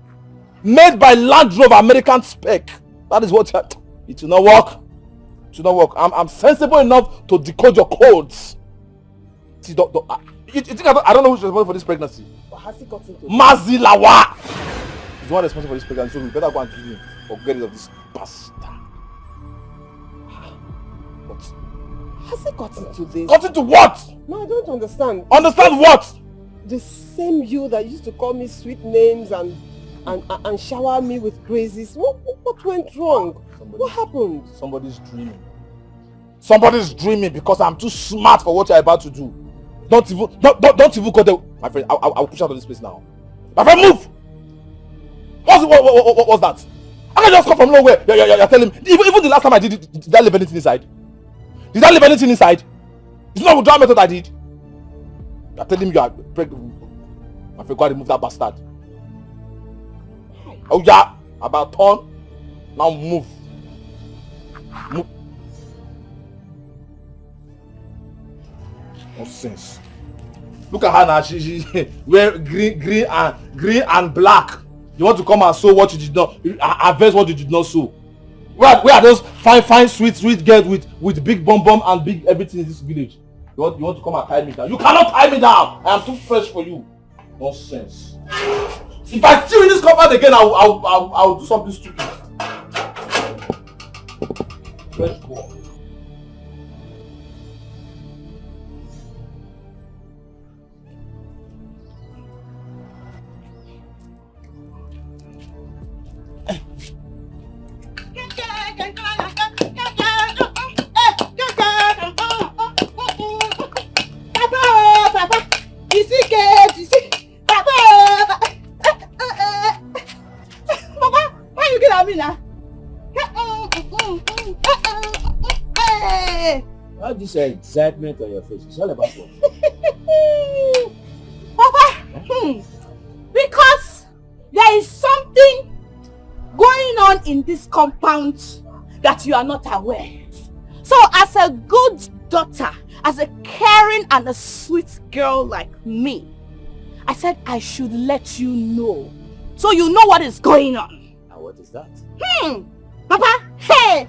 made by Land Rover American spec. That is what it will not work. It will not work. I'm sensible enough to decode your codes. See, you think I don't know who's responsible for this pregnancy? But has he gotten to Mazilawa is the one responsible for this pregnancy, so we better go and kill him or get rid of this bastard. But has he gotten to this? Gotten to what? No, I don't understand. Understand what? The same you that used to call me sweet names and shower me with praises. What went wrong? What happened? Somebody's dreaming. Somebody's dreaming because I'm too smart for what you're about to do. Don't even go there. My friend, I'll push out of this place now. My friend, move! What's that? I can just come from nowhere. You're telling me. Even the last time I did it, did I leave anything inside? Did I leave anything inside? It's not with that method I did. You're telling me you are pregnant. My friend, go and remove that bastard. Oh yeah, about turn. Now move. Move. Nonsense. Look at her now. She wear green and black. You want to come and sow what you did not harvest what you did not sow. Where are those fine sweet girls with big bum and big everything in this village? You want to come and tie me down? You cannot tie me down. I am too fresh for you. Nonsense. If I steal in this compound again, I'll do something stupid. Fresh boy. How this excitement on your face? It's all about what? Papa, because there is something going on in this compound that you are not aware. So as a good daughter, as a caring and a sweet girl like me, I said I should let you know. So you know what is going on. And what is that? Papa, hey!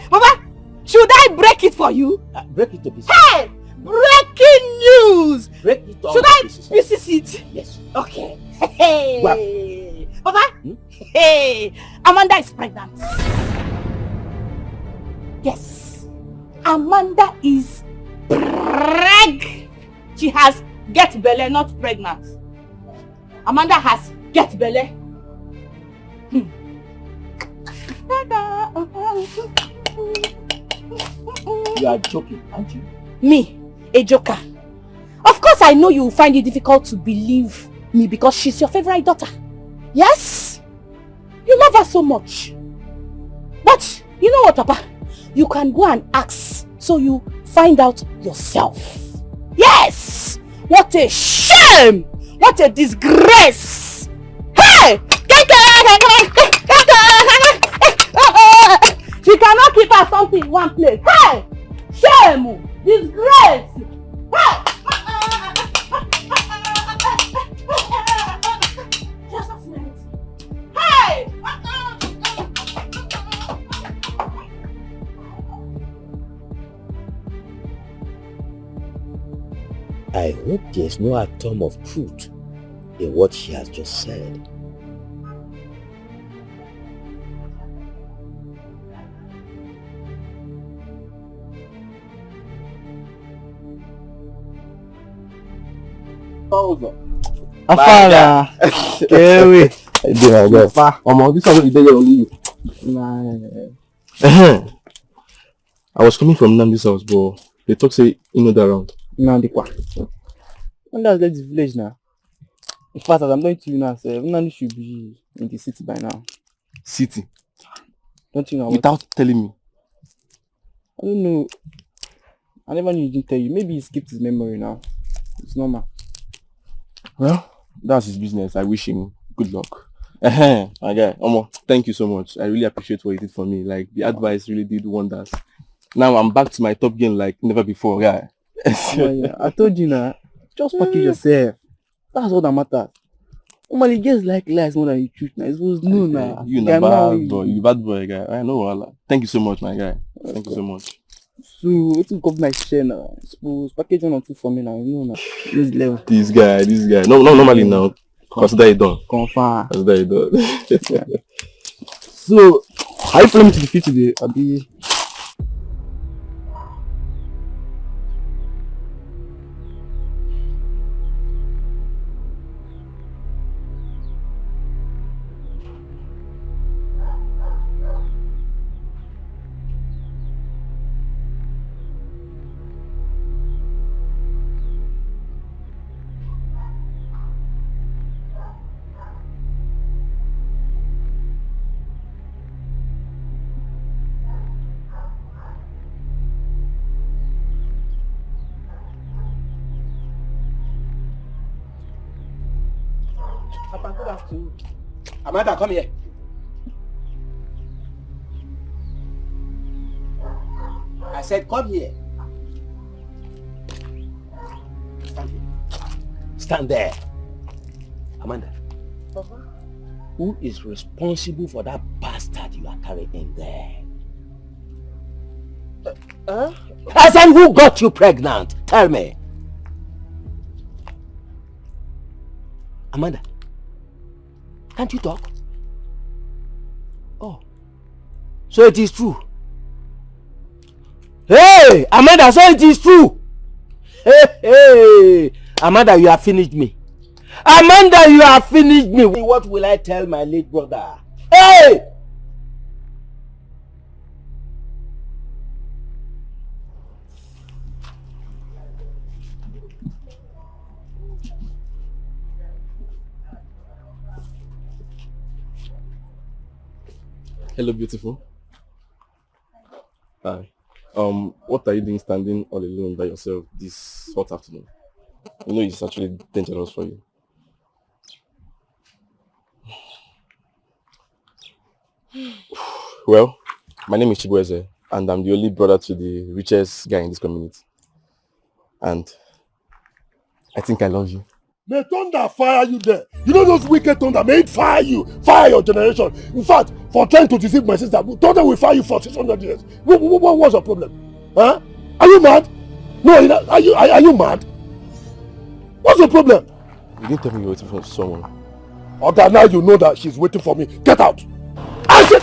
Papa, should I break it for you? Break it to pieces. Hey! Breaking news! Break it to Should I pieces it? Yes. Okay. Hey! Papa, hey! Amanda is pregnant. Yes. Amanda is She has get belle, not pregnant. Amanda has get belle. You are joking, aren't you? Me, a joker. Of course I know you will find it difficult to believe me because she's your favorite daughter. Yes? You love her so much. But you know what, Papa? You can go and ask so you find out yourself. Yes! What a shame! What a disgrace! Hey! She cannot keep her something in one place. Hey! Shame! Disgrace! Hey! Just a minute. Hey! I hope there's no atom of truth in what she has just said. Afara. Kewe. This one is there only you. I was coming from Namdi's house, but they talk say you know that around. Nandikwa. When that's left the village now. In fact, as I'm going to you now, sir, Nandi should be in the city by now. City? Don't you know? Without telling me? I don't know. I never knew he didn't tell you. Maybe he skipped his memory now. It's normal. Well, that's his business. I wish him good luck. My guy, Omo, thank you so much. I really appreciate what you did for me. Like, the advice really did wonders. Now I'm back to my top game like never before, yeah. Yeah. I told you now. Just package yourself. That's all that matters. Normally, just like lies more than you truth now. It was no now. You na bad boy. You bad boy, guy. I know Allah. Thank you so much, my guy. Thank you so much. So, it's a nice share now. Suppose package 1 or 2 for me now. You know now. This level. This guy. No, normally now. Consider it done. Confirm. Consider it done. So, how you planning to defeat today? Abi? Amanda, come here. I said, come here. Stand there. Amanda. Who is responsible for that bastard you are carrying there? I said, who got you pregnant? Tell me. Amanda. Can't you talk? Oh. So it is true. Hey! Amanda, so it is true! Hey! Amanda, you have finished me. Amanda, you have finished me. What will I tell my late brother? Hey! Hello, beautiful. Hi. What are you doing standing all alone by yourself this hot afternoon? You know it's actually dangerous for you. Well, my name is Chibueze, and I'm the only brother to the richest guy in this community. And I think I love you. May thunder fire you there. You know those wicked thunder, may it fire you. Fire your generation. In fact, for trying to deceive my sister, thunder will fire you for 600 years. What's your problem? Huh? Are you mad? No, are you mad? What's your problem? You didn't tell me you were waiting for someone. Okay, now you know that she's waiting for me. Get out. I said,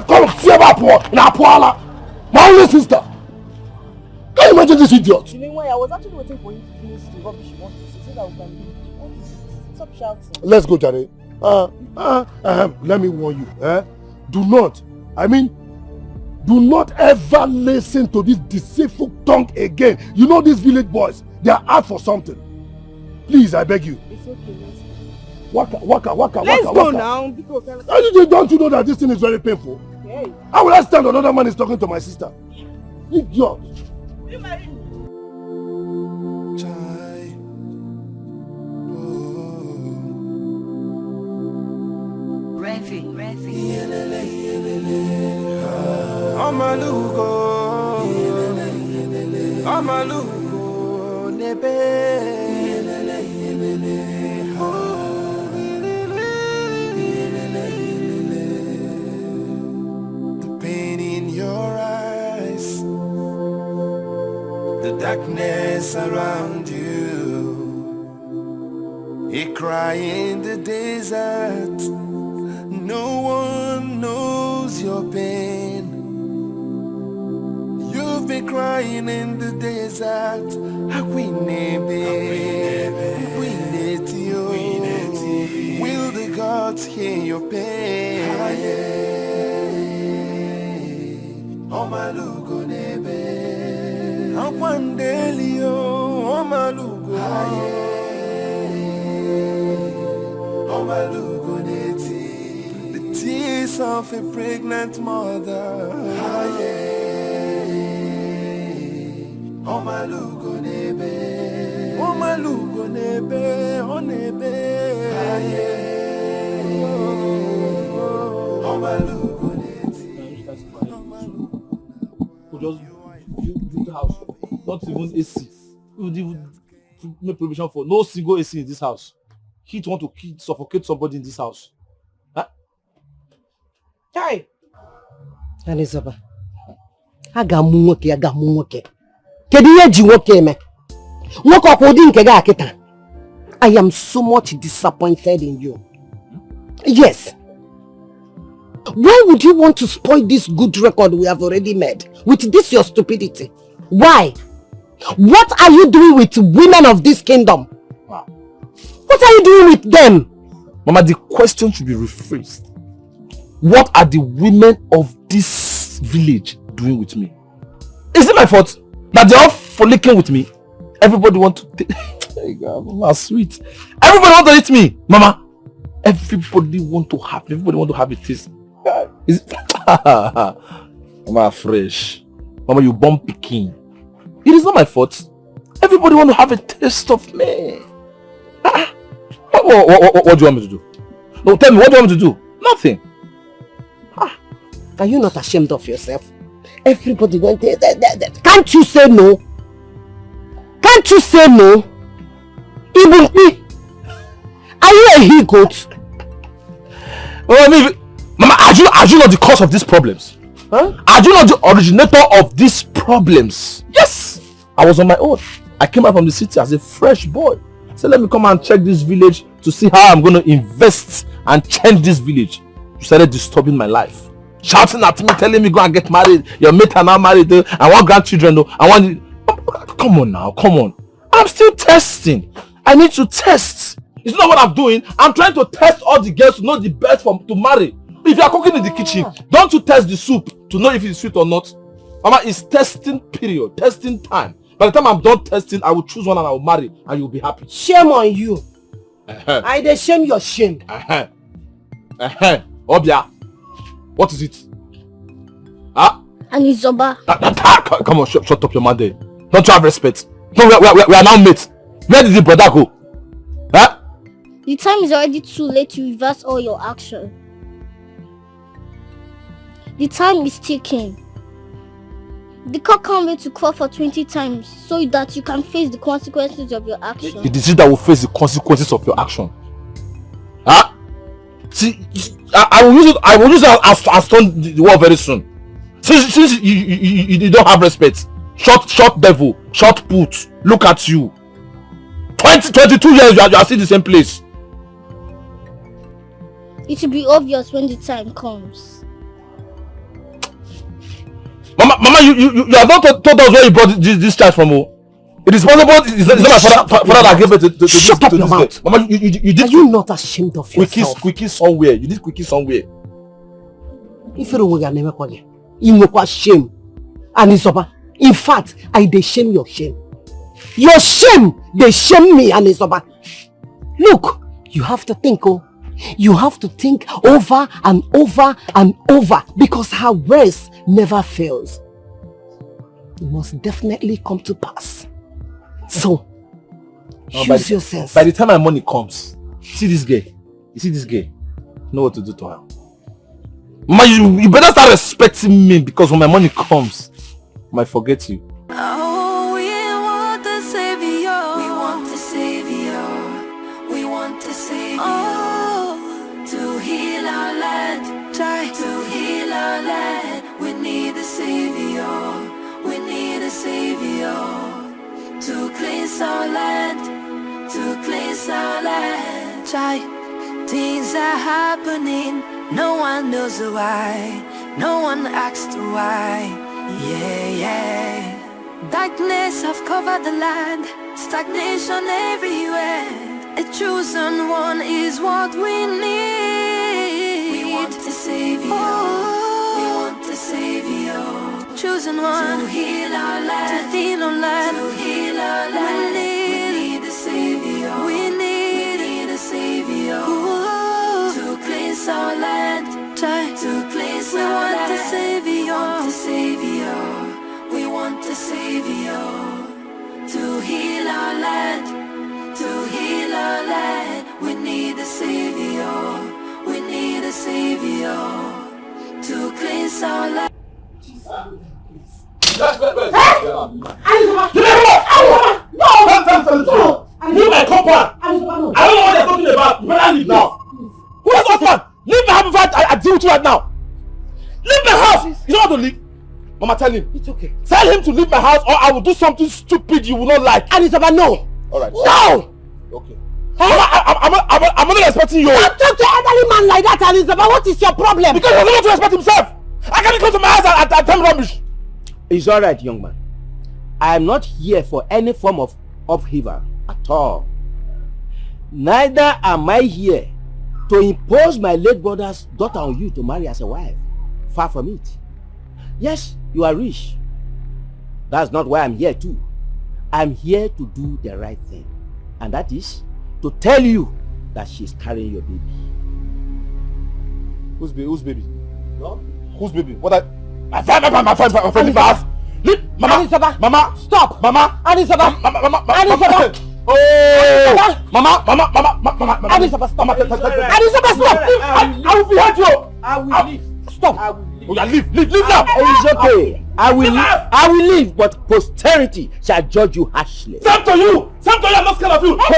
come see about poor. Now, Paula, my only sister. imagine this idiot? You mean why? I was actually waiting for him to finish the rubbish you want to say so that we can leave. What is it? Stop shouting. Let's go, Jare. Let me warn you. Do not ever listen to this deceitful tongue again. You know these village boys, they are out for something. Please, I beg you. It's okay, let's Waka. Let's go now. Don't you know that this thing is very painful? Okay. How will I stand another man is talking to my sister? Idiot. You marry me. Amalugo nebe. The pain in your eyes, the darkness around you, a cry in the desert. No one knows your pain. You've been crying in the desert. Will the gods hear your pain? Omalugo nebe. Akwandelio. Omalugo. Omalugo neti. The tears of a pregnant mother. Omalugo nebe. Omalugo nebe. Onebe. Omalugo neti. Just do the house. Not even AC. We would even make provision for no single AC in this house. Heat want to suffocate somebody in this house. Huh? Hi. Elizabeth. Agamu nwoke. Kedu ihe ji nwoke eme? Nwoke ọkwụdị nke gị akịta. I am so much disappointed in you. Yes. Why would you want to spoil this good record we have already made with this your stupidity? Why? What are you doing with women of this kingdom? Wow. What are you doing with them? Mama, the question should be rephrased. What are the women of this village doing with me? Is it my fault that they're all frolicking with me? Everybody want to Mama, sweet. Everybody want to eat me, Mama. Everybody want to have a taste. Is it? Mama, fresh. Mama, you born Peking. It is not my fault. Everybody want to have a taste of me. What do you want me to do? No, tell me, what do you want me to do? Nothing. Are you not ashamed of yourself? Everybody went there. Can't you say no? Can't you say no? Even me. Are you a he-goat? Mama, are you not the cause of these problems? Huh? Are you not the originator of these problems? Yes! I was on my own. I came out from the city as a fresh boy. So let me come and check this village to see how I'm going to invest and change this village. You started disturbing my life. Shouting at me, telling me go and get married. Your mate are now married. I want grandchildren. I want... Come on now, come on. I'm still testing. I need to test. It's not what I'm doing. I'm trying to test all the girls to know the best to marry. If you are cooking in the kitchen, don't you test the soup to know if it's sweet or not? Mama, it's testing period, testing time. By the time I'm done testing, I will choose one and I will marry and you'll be happy. Shame on you. I dey shame your shame. Obia, what is it? Anizoba. Come on, shut up your mouth there. Don't you have respect? No, we are now mates. Where did the brother go? Huh? The time is already too late to reverse all your action. The time is ticking. The cock can't wait to crawl for 20 times so that you can face the consequences of your action. It is you that will face the consequences of your action. Huh? See, I will use it as turn the war very soon. Since you don't have respect. Short devil, short put. Look at you. 22 years you are still in the same place. It will be obvious when the time comes. Mama, Mama, you have not told us where you brought this charge from. It is possible. It's not my father that gave it to Shut up your mouth. Mama, you did. Are you not ashamed of yourself? Quickie somewhere. You did quickie somewhere. If you don't never call you, you no shame. And it's over. In fact, I dey shame your shame. Your shame, they shame me, and it's over. Look, you have to think, oh. You have to think over and over and over, because her words never fails. It must definitely come to pass. So, use your sense. By the time my money comes, see this girl. You see this girl? Know what to do to her. Mama, you better start respecting me, because when my money comes, I might forget you. Oh, we want the savior. We want the savior. We want the savior. Oh, to heal our land. Try to heal our land. We need a savior. We need a savior. To cleanse our land. To cleanse our land. Try. Things are happening. No one knows why. No one asks why. Yeah, yeah. Darkness have covered the land. Stagnation everywhere. A chosen one is what we need. We want a savior. Oh, we want a savior. Chosen one to heal our land. To heal our land. To heal our land. We need a savior. We need a savior. Ooh, to cleanse our land. Try to cleanse our land. We want a savior. We want a savior. To heal our land. To heal our land. We need a savior. We need a savior. To cleanse our land. Leave my compound! I don't know what you're talking about. You better leave now. Who is that man? Leave my house before I deal with you right now. Leave my house! You don't want to leave? Mama, tell him. It's okay. Tell him to leave my house, or I will do something stupid you will not like. And it's about no. Alright. No! Okay. I'm not expecting you. Don't talk to elderly man like that, Elizabeth. What is your problem? Because he doesn't want to respect himself. I can't go to my house and tell rubbish. It's alright, young man. I am not here for any form of upheaval at all. Neither am I here to impose my late brother's daughter on you to marry as a wife. Far from it. Yes, you are rich. That's not why I'm here too. I'm here to do the right thing. And that is to tell you that she's carrying your baby. Whose baby? No? Whose baby? What I... My friend, leave my house. Leave, Mama, Mama, stop, Mama, Mama. Oh, Mama, Anisaba, stop. Anisaba, stop. I will behead you. I will leave. Stop. I will leave. Oh, yeah, leave now. It's okay. I will leave, but posterity shall judge you harshly. Same to you. I'm not scared of you. What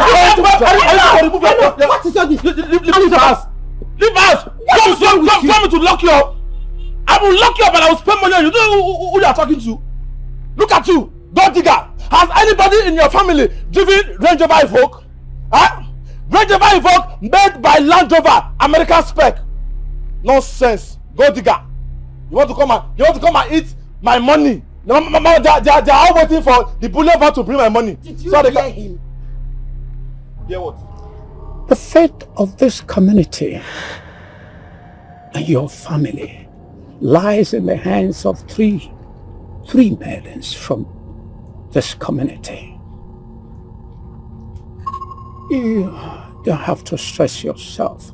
is all this? Leave my house. Leave my house. Don't want me to lock you up. I will lock you up and I will spend money on you. Do you know who you are talking to? Look at you, gold digger. Has anybody in your family driven Range Rover Evoque? Huh? Range Rover Evoque made by Land Rover, American spec. Nonsense, gold digger. You want to come and eat my money? They are all waiting for the boulevard to bring my money. Did you hear him? Hear what? The fate of this community and your family lies in the hands of three maidens from this community. You don't have to stress yourself.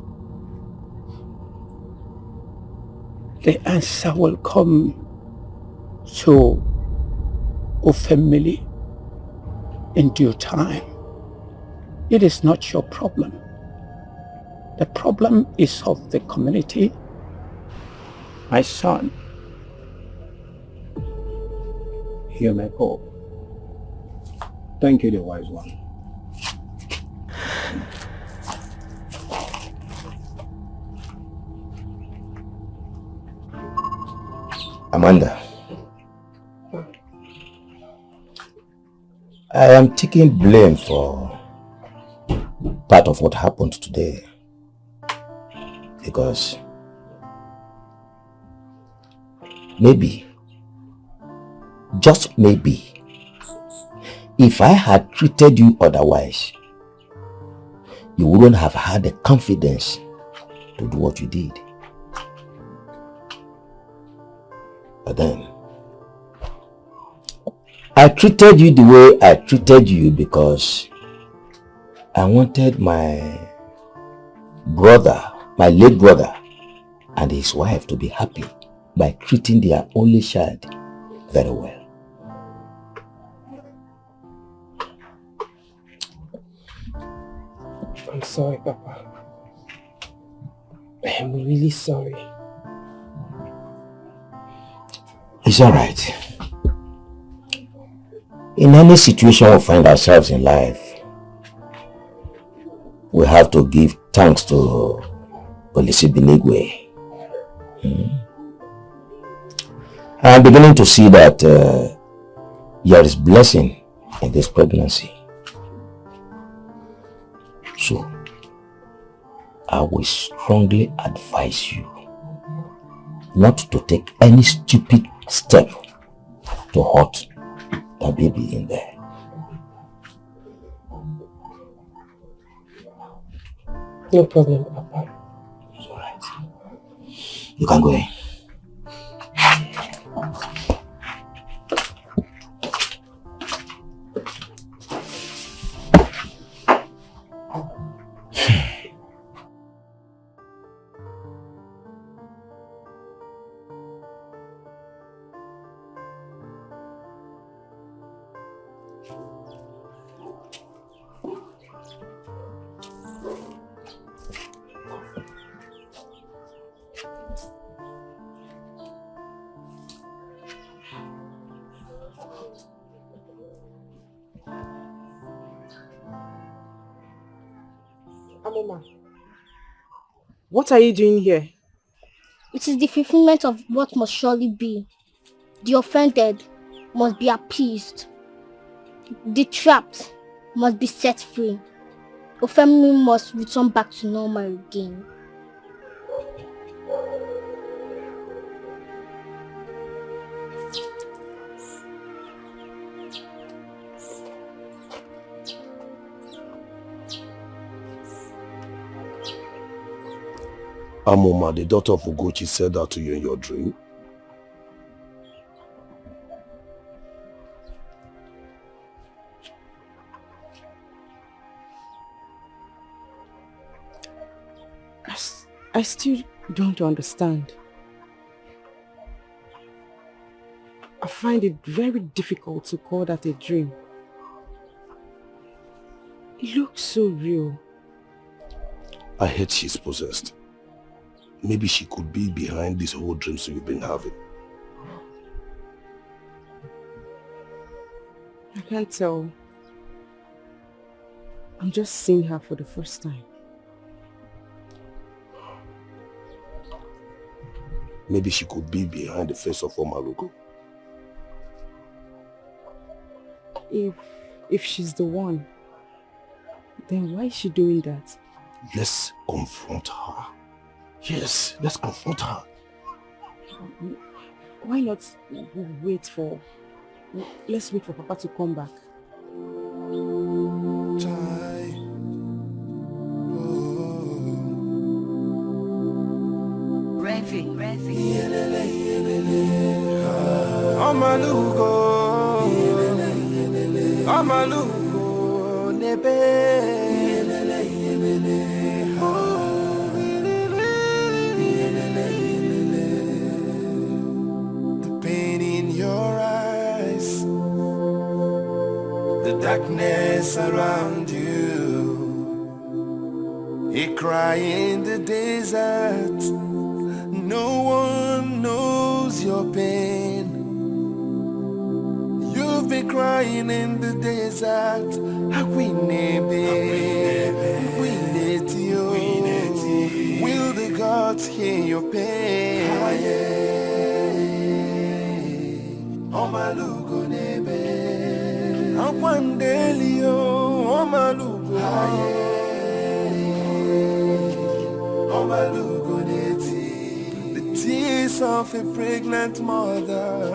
The answer will come to Ufemili in due time. It is not your problem. The problem is of the community. My son, you may go. Thank you, the wise one. Amanda, I am taking blame for part of what happened today because maybe just maybe, if I had treated you otherwise, you wouldn't have had the confidence to do what you did. But then, I treated you the way I treated you because I wanted my brother, my late brother, and his wife to be happy by treating their only child very well. I'm sorry, Papa. I am really sorry. It's alright. In any situation we find ourselves in life, we have to give thanks to Olisi Binigwe. I'm beginning to see that there is blessing in this pregnancy. So, I will strongly advise you not to take any stupid step to hurt the baby in there. No problem, Papa. It's alright. You can go in. Amoma, what are you doing here? It is the fulfillment of what must surely be. The offended must be appeased. The trapped must be set free. Your family must return back to normal again. Amoma, the daughter of Ugochi, said that to you in your dream? I still don't understand. I find it very difficult to call that a dream. It looks so real. I hate she's possessed. Maybe she could be behind these whole dreams you've been having. I can't tell. I'm just seeing her for the first time. Maybe she could be behind the face of Omalugo. If she's the one, then why is she doing that? Let's confront her. Yes, let's confront her. Why not let's wait for Papa to come back. Amalugo, nebe. The pain in your eyes, the darkness around you, a cry in the desert. No one knows your pain. You've been crying in the desert. Will the gods hear your pain? Omalugo nebe. Akwandelio Omalugo. Omalugo neti. The tears of a pregnant mother.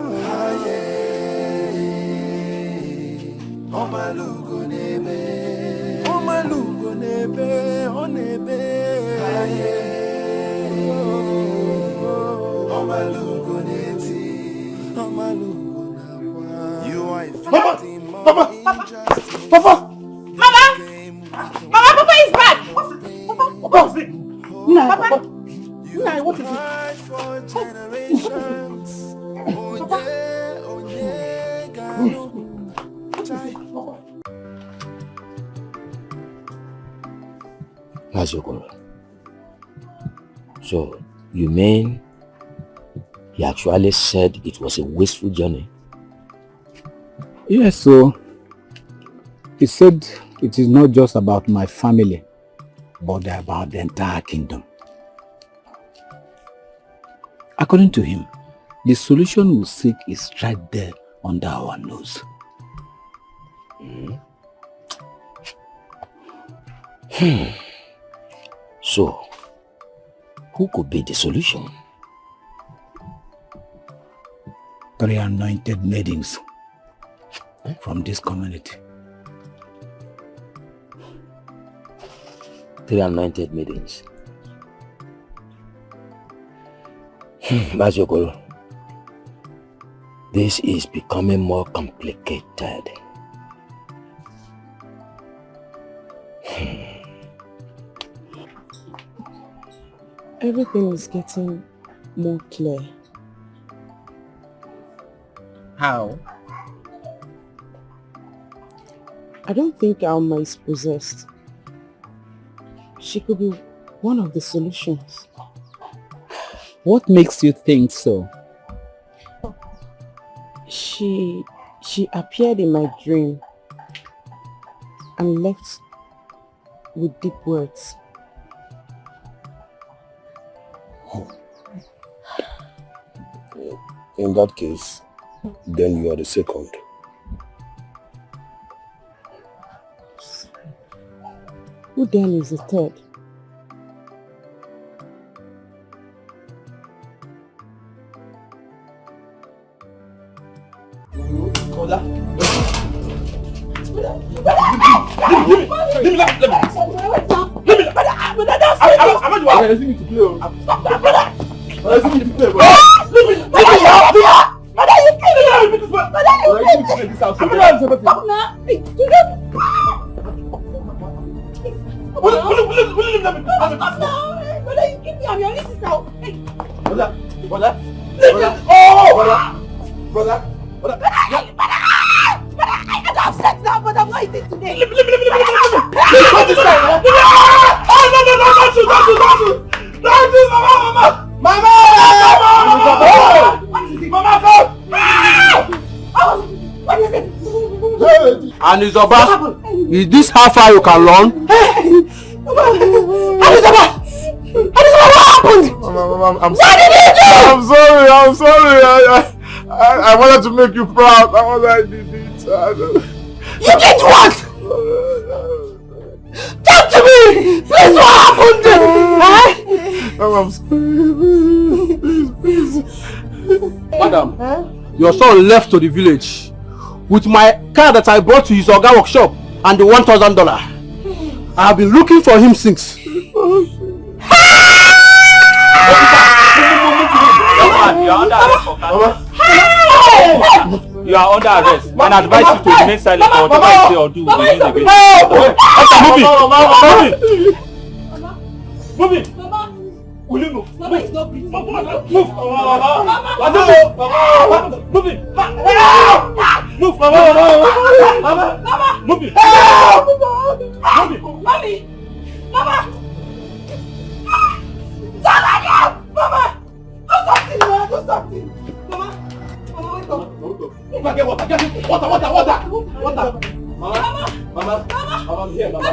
Omalugo nebe, onebe. Aye, Omalugo neti, Omalugo nakwa. You are inflicting more injustice. Papa is back. Papa is sick. Papa, what is it? For generations. So, you mean he actually said it was a wasteful journey? Yes, so he said it is not just about my family, but about the entire kingdom. According to him, the solution we seek is right there under our nose. So, who could be the solution? 3 anointed maidens from this community. 3 anointed maidens. Mazokoro, this is becoming more complicated. Everything is getting more clear. How? I don't think Alma is possessed. She could be one of the solutions. What makes you think so? She appeared in my dream and left with deep words. In that case, then you are the second. Who then is the third? Kola. And Izoba, is this how far you can run? What happened? I'm sorry. I wanted to make you proud. I was like, did it. You did what? Talk to me! Please, what happened? I'm sorry. Please. Madam, your son left to the village with my car that I brought to his Oga workshop and the $1,000. I have been looking for him since. You are under arrest and advise you to remain silent for whatever you say or do within the gate. Move it! Will you move? Mama is not breathing. Move! Move it! Move! Move it! Move it! Mommy! Mama! Mama! Do something! Mama, wake up! Get water! Mama, I'm here, Mama.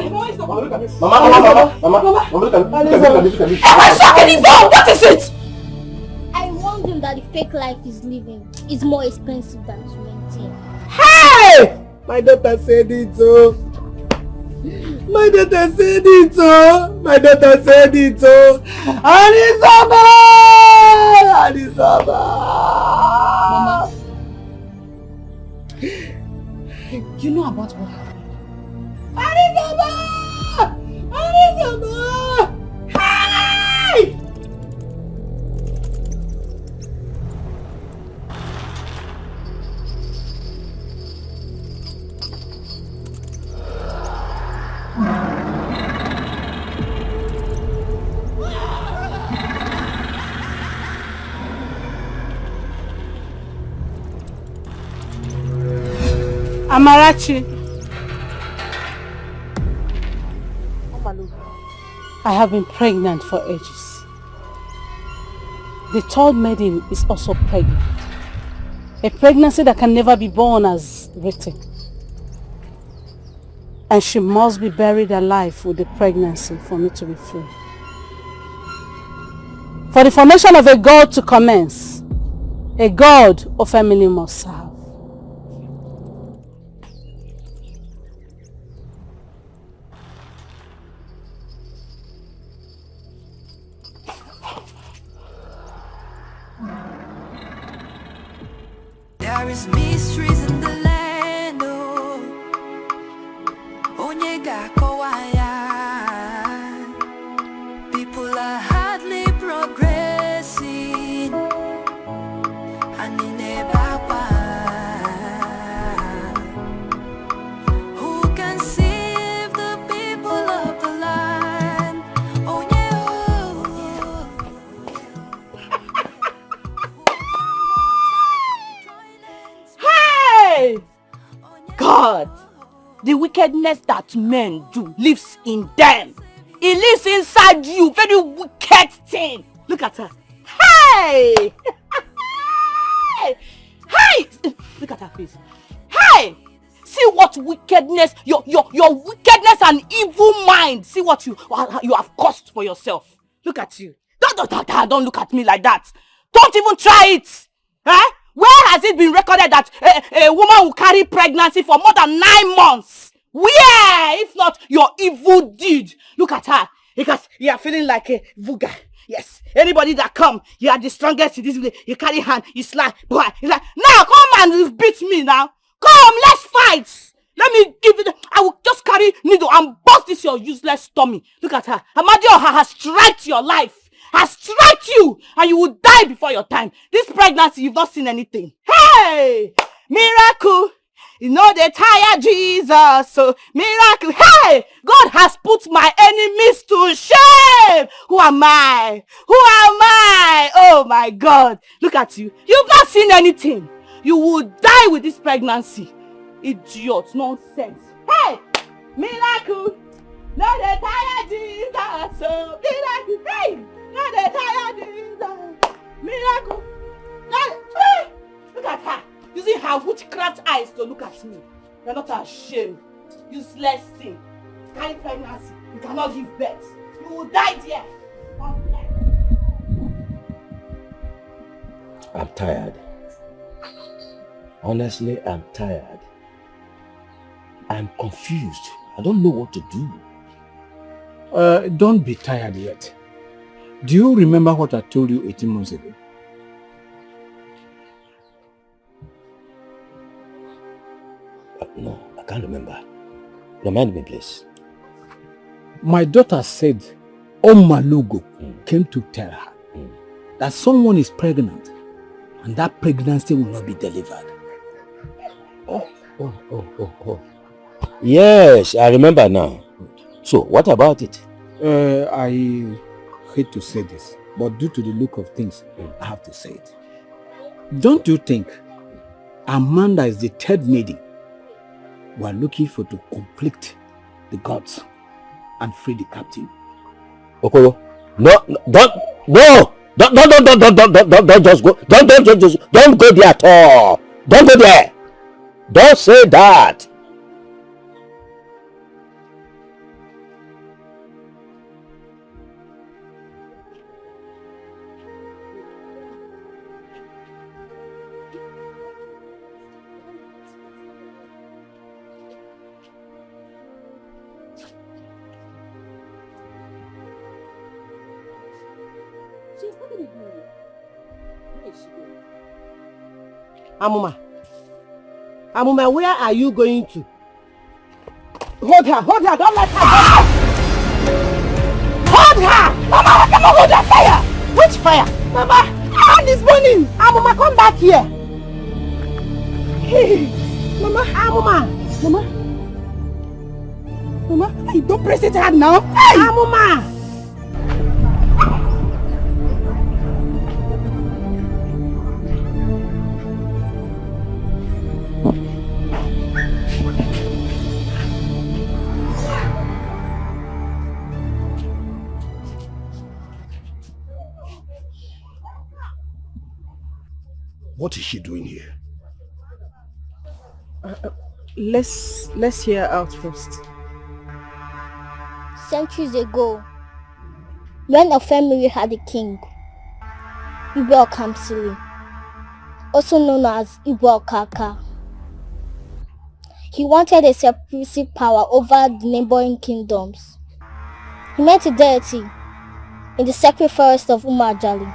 Mama, look at me. Am I sucking his phone? What is it? I warned him that the fake life he's living is more expensive than to maintain. Hey! My daughter said it, oh. My daughter said it, oh. Anisaba! You know what happened? Arizaba! Hey! Amarachi. I have been pregnant for ages. The third maiden is also pregnant. A pregnancy that can never be born as written. And she must be buried alive with the pregnancy for me to be free. For the formation of a God to commence, a God or family must serve. There is mysteries in the land, oh. Onyega kowaya. People are hardly progressing. And in a who can save the people of the land? Oh Hey! God, the wickedness that men do lives in them. It lives inside you. Very wicked thing. Look at her. Hey! Hey! Look at her face. Hey! See what wickedness, your wickedness and evil mind. See what you have caused for yourself. Look at you. Don't look at me like that. Don't even try it. Huh? Where has it been recorded that a woman will carry pregnancy for more than 9 months? Where? If not your evil deed. Look at her. Because you are feeling like a vulgar. Yes. Anybody that come, you are the strongest in this way. You carry hand, you slap. Boy, he's like, now come and beat me now. Come, let's fight. Let me give it. I will just carry needle and bust this your useless tummy. Look at her. Amadioha has striked your life. Has struck you, and you will die before your time. This pregnancy, you've not seen anything. Hey! Miracle! You know they tire Jesus, so miracle. Hey! God has put my enemies to shame. Who am I? Who am I? Oh my God. Look at you. You've not seen anything. You will die with this pregnancy. Idiot. Nonsense. Hey! Miracle! No they tire Jesus, so miracle. Hey! Now they tired Jesus. Miracle. Hey! Look at her. Using her witchcraft eyes to look at me. You're not ashamed. Useless thing. Carry pregnancy. You cannot give birth. You will die there. I'm tired. Honestly, I'm tired. I'm confused. I don't know what to do. Don't be tired yet. Do you remember what I told you 18 months ago? No, I can't remember. Remind me, please. My daughter said Omalugo came to tell her that someone is pregnant and that pregnancy will not be delivered. Oh. Yes, I remember now. So, what about it? I hate to say this, but due to the look of things, I have to say it. Don't you think Amanda is the third maiden we are looking for to complete the gods and free the captive? Okoro, don't just go. Don't go there at all. Don't go there. Don't say that. Amuma, where are you going to? Hold her, don't let her go. Hold her! Mama, come on, hold that fire! Which fire? Mama, hand is burning! Mama, come back here! Hey, Mama, Mama! Mama, hey, don't press it hard now! Hey! Mama! What is she doing here? Let's hear her out first. Centuries ago, when a family had a king, Igwe Kamsili, also known as Igwe Okaka. He wanted a separate power over the neighboring kingdoms. He met a deity in the sacred forest of Umajali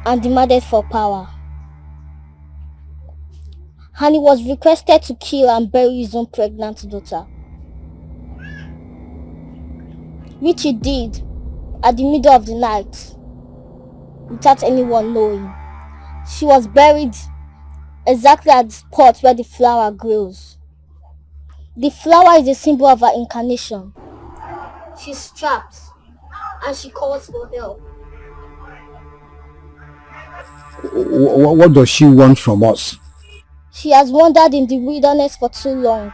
and demanded for power. And he was requested to kill and bury his own pregnant daughter, which he did at the middle of the night without anyone knowing. She was buried exactly at the spot where the flower grows. The flower is a symbol of her incarnation. She's trapped and she calls for help. What does she want from us? She has wandered in the wilderness for too long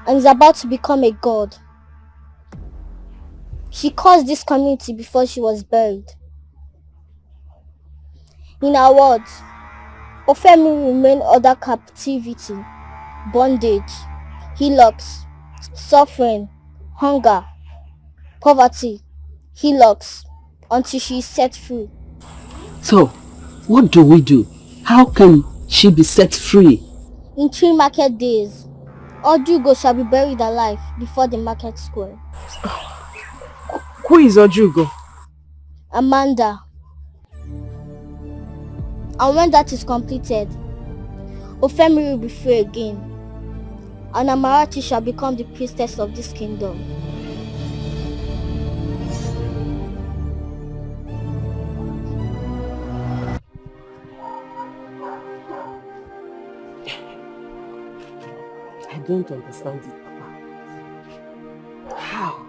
and is about to become a god. She caused this community before she was buried. In her words, Ofemi remained under captivity, bondage, hillocks, suffering, hunger, poverty, hillocks, until she is set free. So, what do we do? How can she be set free? In 3 market days, Ojugo shall be buried alive before the market square. Who is Ojugo? Amanda. And when that is completed, Ofemi will be free again, and Amarachi shall become the priestess of this kingdom. I don't understand it, Papa. How?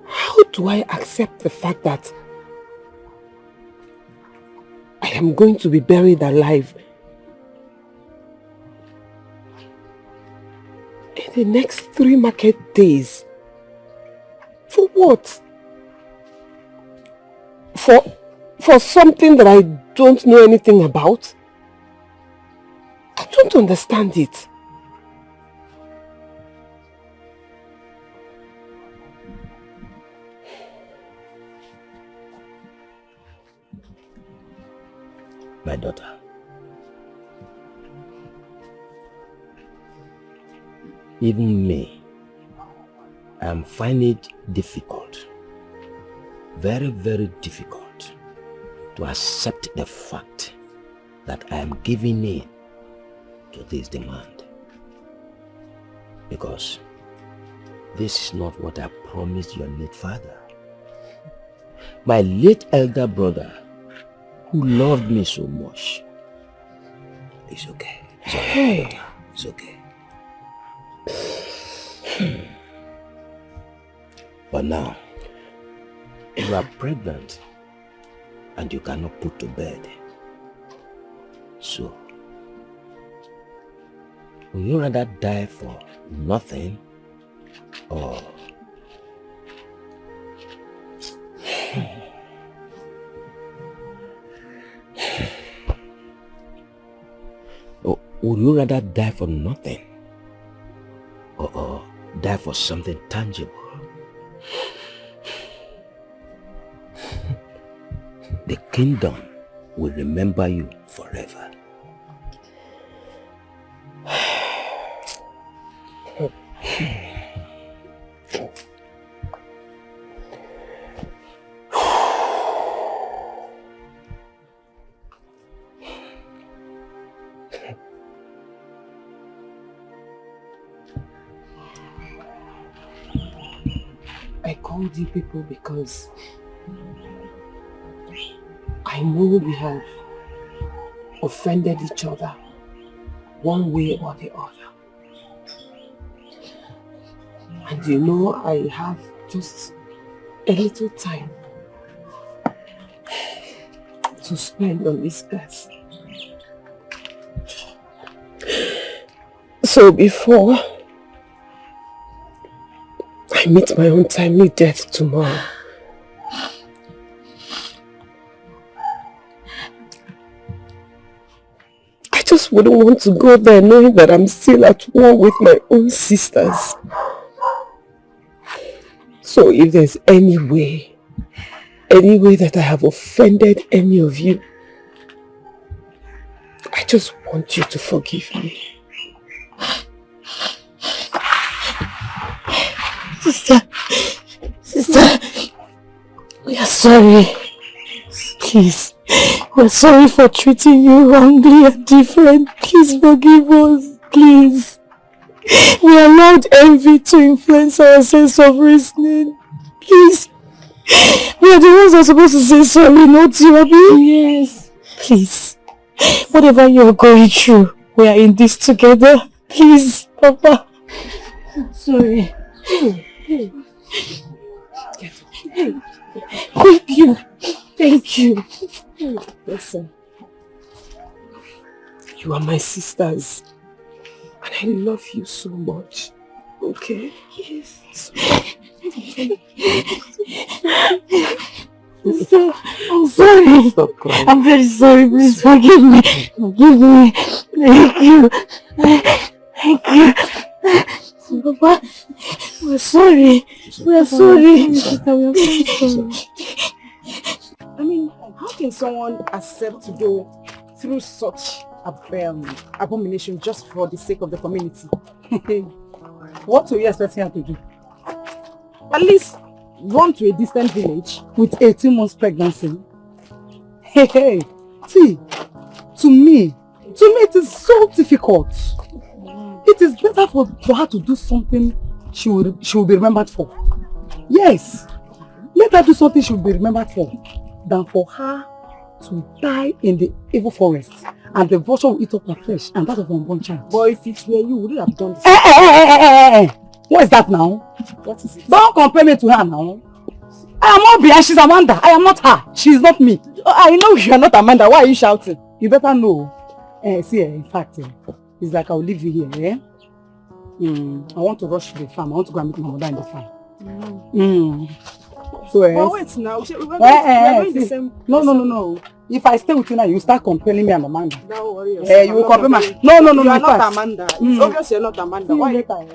How do I accept the fact that I am going to be buried alive in the next 3 market days? For what? For something that I don't know anything about? I don't understand it. My daughter, even me, I am finding it difficult, very, very difficult to accept the fact that I am giving in to this demand, because this is not what I promised your late father. My late elder brother, who loved me so much. It's okay. It's okay. It's okay. But now, you are pregnant and you cannot put to bed. So, will you rather die for nothing or would you rather die for nothing or die for something tangible? The kingdom will remember you forever. I called you people because I know we have offended each other one way or the other. And you know I have just a little time to spend on this earth. So before I meet my untimely death tomorrow, I just wouldn't want to go there knowing that I'm still at war with my own sisters. So if there's any way that I have offended any of you, I just want you to forgive me. Sister, we are sorry. Please, we're sorry for treating you wrongly and different. Please forgive us, please. We allowed envy to influence our sense of reasoning. Please, we are the ones that are supposed to say sorry, not you, Abi. Yes. Please, whatever you're going through, we are in this together. Please, Papa. Sorry. Thank you. Thank you. Listen, you are my sisters, and I love you so much. Okay? Yes. I'm sorry. Stop crying. I'm very sorry. Please forgive me. Forgive me. Thank you. Thank you. Papa, we're sorry. We're sorry. Sister, we are very sorry. I mean, how can someone accept to go through such abomination just for the sake of the community? What are you expecting her to do? At least run to a distant village with 18 months pregnancy. Hey, see, to me it is so difficult. It is better for her to do something she will be remembered for. Yes, let her do something she will be remembered for than for her to die in the evil forest and the vulture will eat up her flesh and that of her unborn child. But if it were you, would you have done this? What is that now? What is it? Don't compare me to her now. I am not behind, she's Amanda. I am not her. She is not me. I know you are not Amanda. Why are you shouting? You better know. See, in fact, it's like I'll leave you here. I want to rush to the farm. I want to go and meet my mother in the farm. So, but wait now. We're going the same. No. If I stay with you now, you start comparing me and Amanda. Don't worry yourself. You will compare me. No. You are not Amanda. It's obvious you're not Amanda. Why later?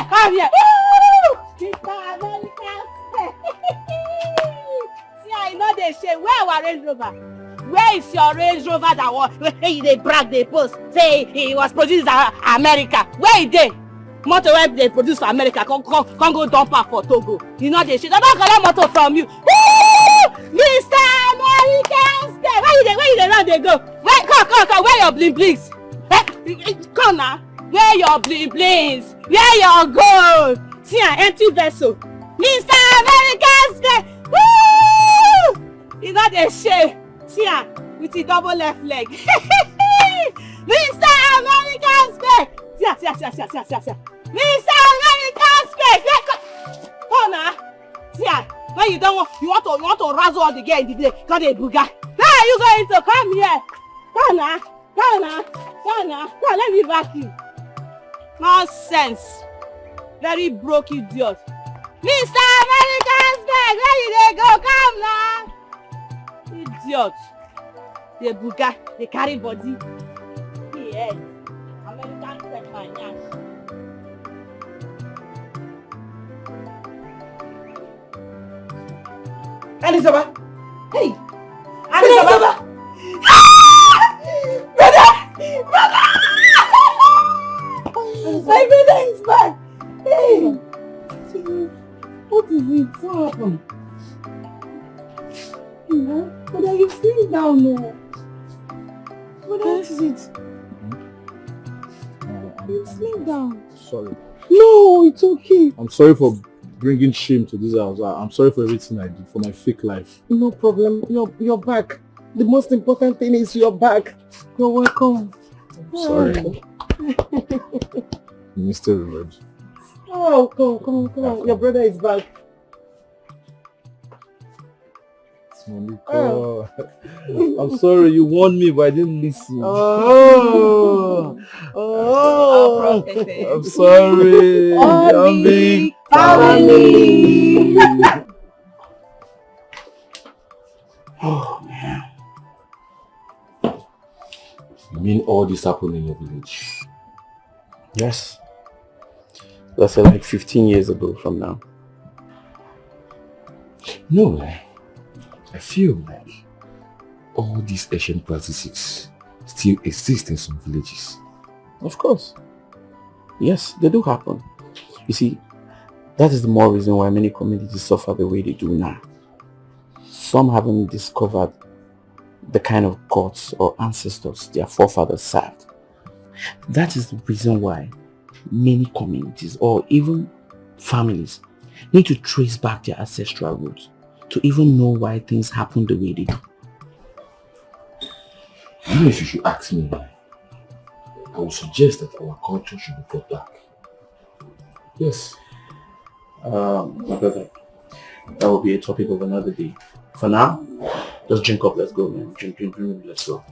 Come here. Sister American. See, I know they say, where our Range Rover? Where is your Range Rover that was, they brag, they post, say he was produced in America? Where is they? Motor where they produce for America, come go dump her for Togo. You know they shit. I don't collect motor from you. Mr. American. Where you run, they go? Come, where your bling blings? Come now. Where your bling blings? Where your gold? See an empty vessel. Mr. American. Woo! You know they shit. See with the double left leg. Mr. American spec. See. Mr. American spec. Come now. See when you want to razzle all the girl in the day, got a booga. Now you going to come here. Come now. Come, let me back you. Nonsense. Very broke idiot. Mr. American spec, where you they go? Come now. Idiot. They buga, they carry body. head. American set my nyash. Elizabeth! Hey! Elizabeth! Brother! Brother! My brother is back! Hey! What is it? What happened? Brother, you feel down now. Brother, what is it? You sleep down. Sorry. No, it's okay. I'm sorry for bringing shame to this house. I'm sorry for everything I did, for my fake life. No problem. You're back. The most important thing is you're back. You're welcome. Sorry. Mr. Reward. Oh, come on. Your brother is back. Oh. I'm sorry, you warned me, but I didn't listen. Oh. I'm sorry. I'm being family. Oh man. You mean all this happened in your village? Yes. Let's say like 15 years ago from now. No, I feel like all these ancient practices still exist in some villages. Of course. Yes, they do happen. You see, that is the more reason why many communities suffer the way they do now. Some haven't discovered the kind of gods or ancestors their forefathers served. That is the reason why many communities or even families need to trace back their ancestral roots to even know why things happen the way they do. Even if you should ask me, I would suggest that our culture should be brought back. Yes. My brother, that will be a topic of another day. For now, just drink up, let's go, man. Drink, let's go.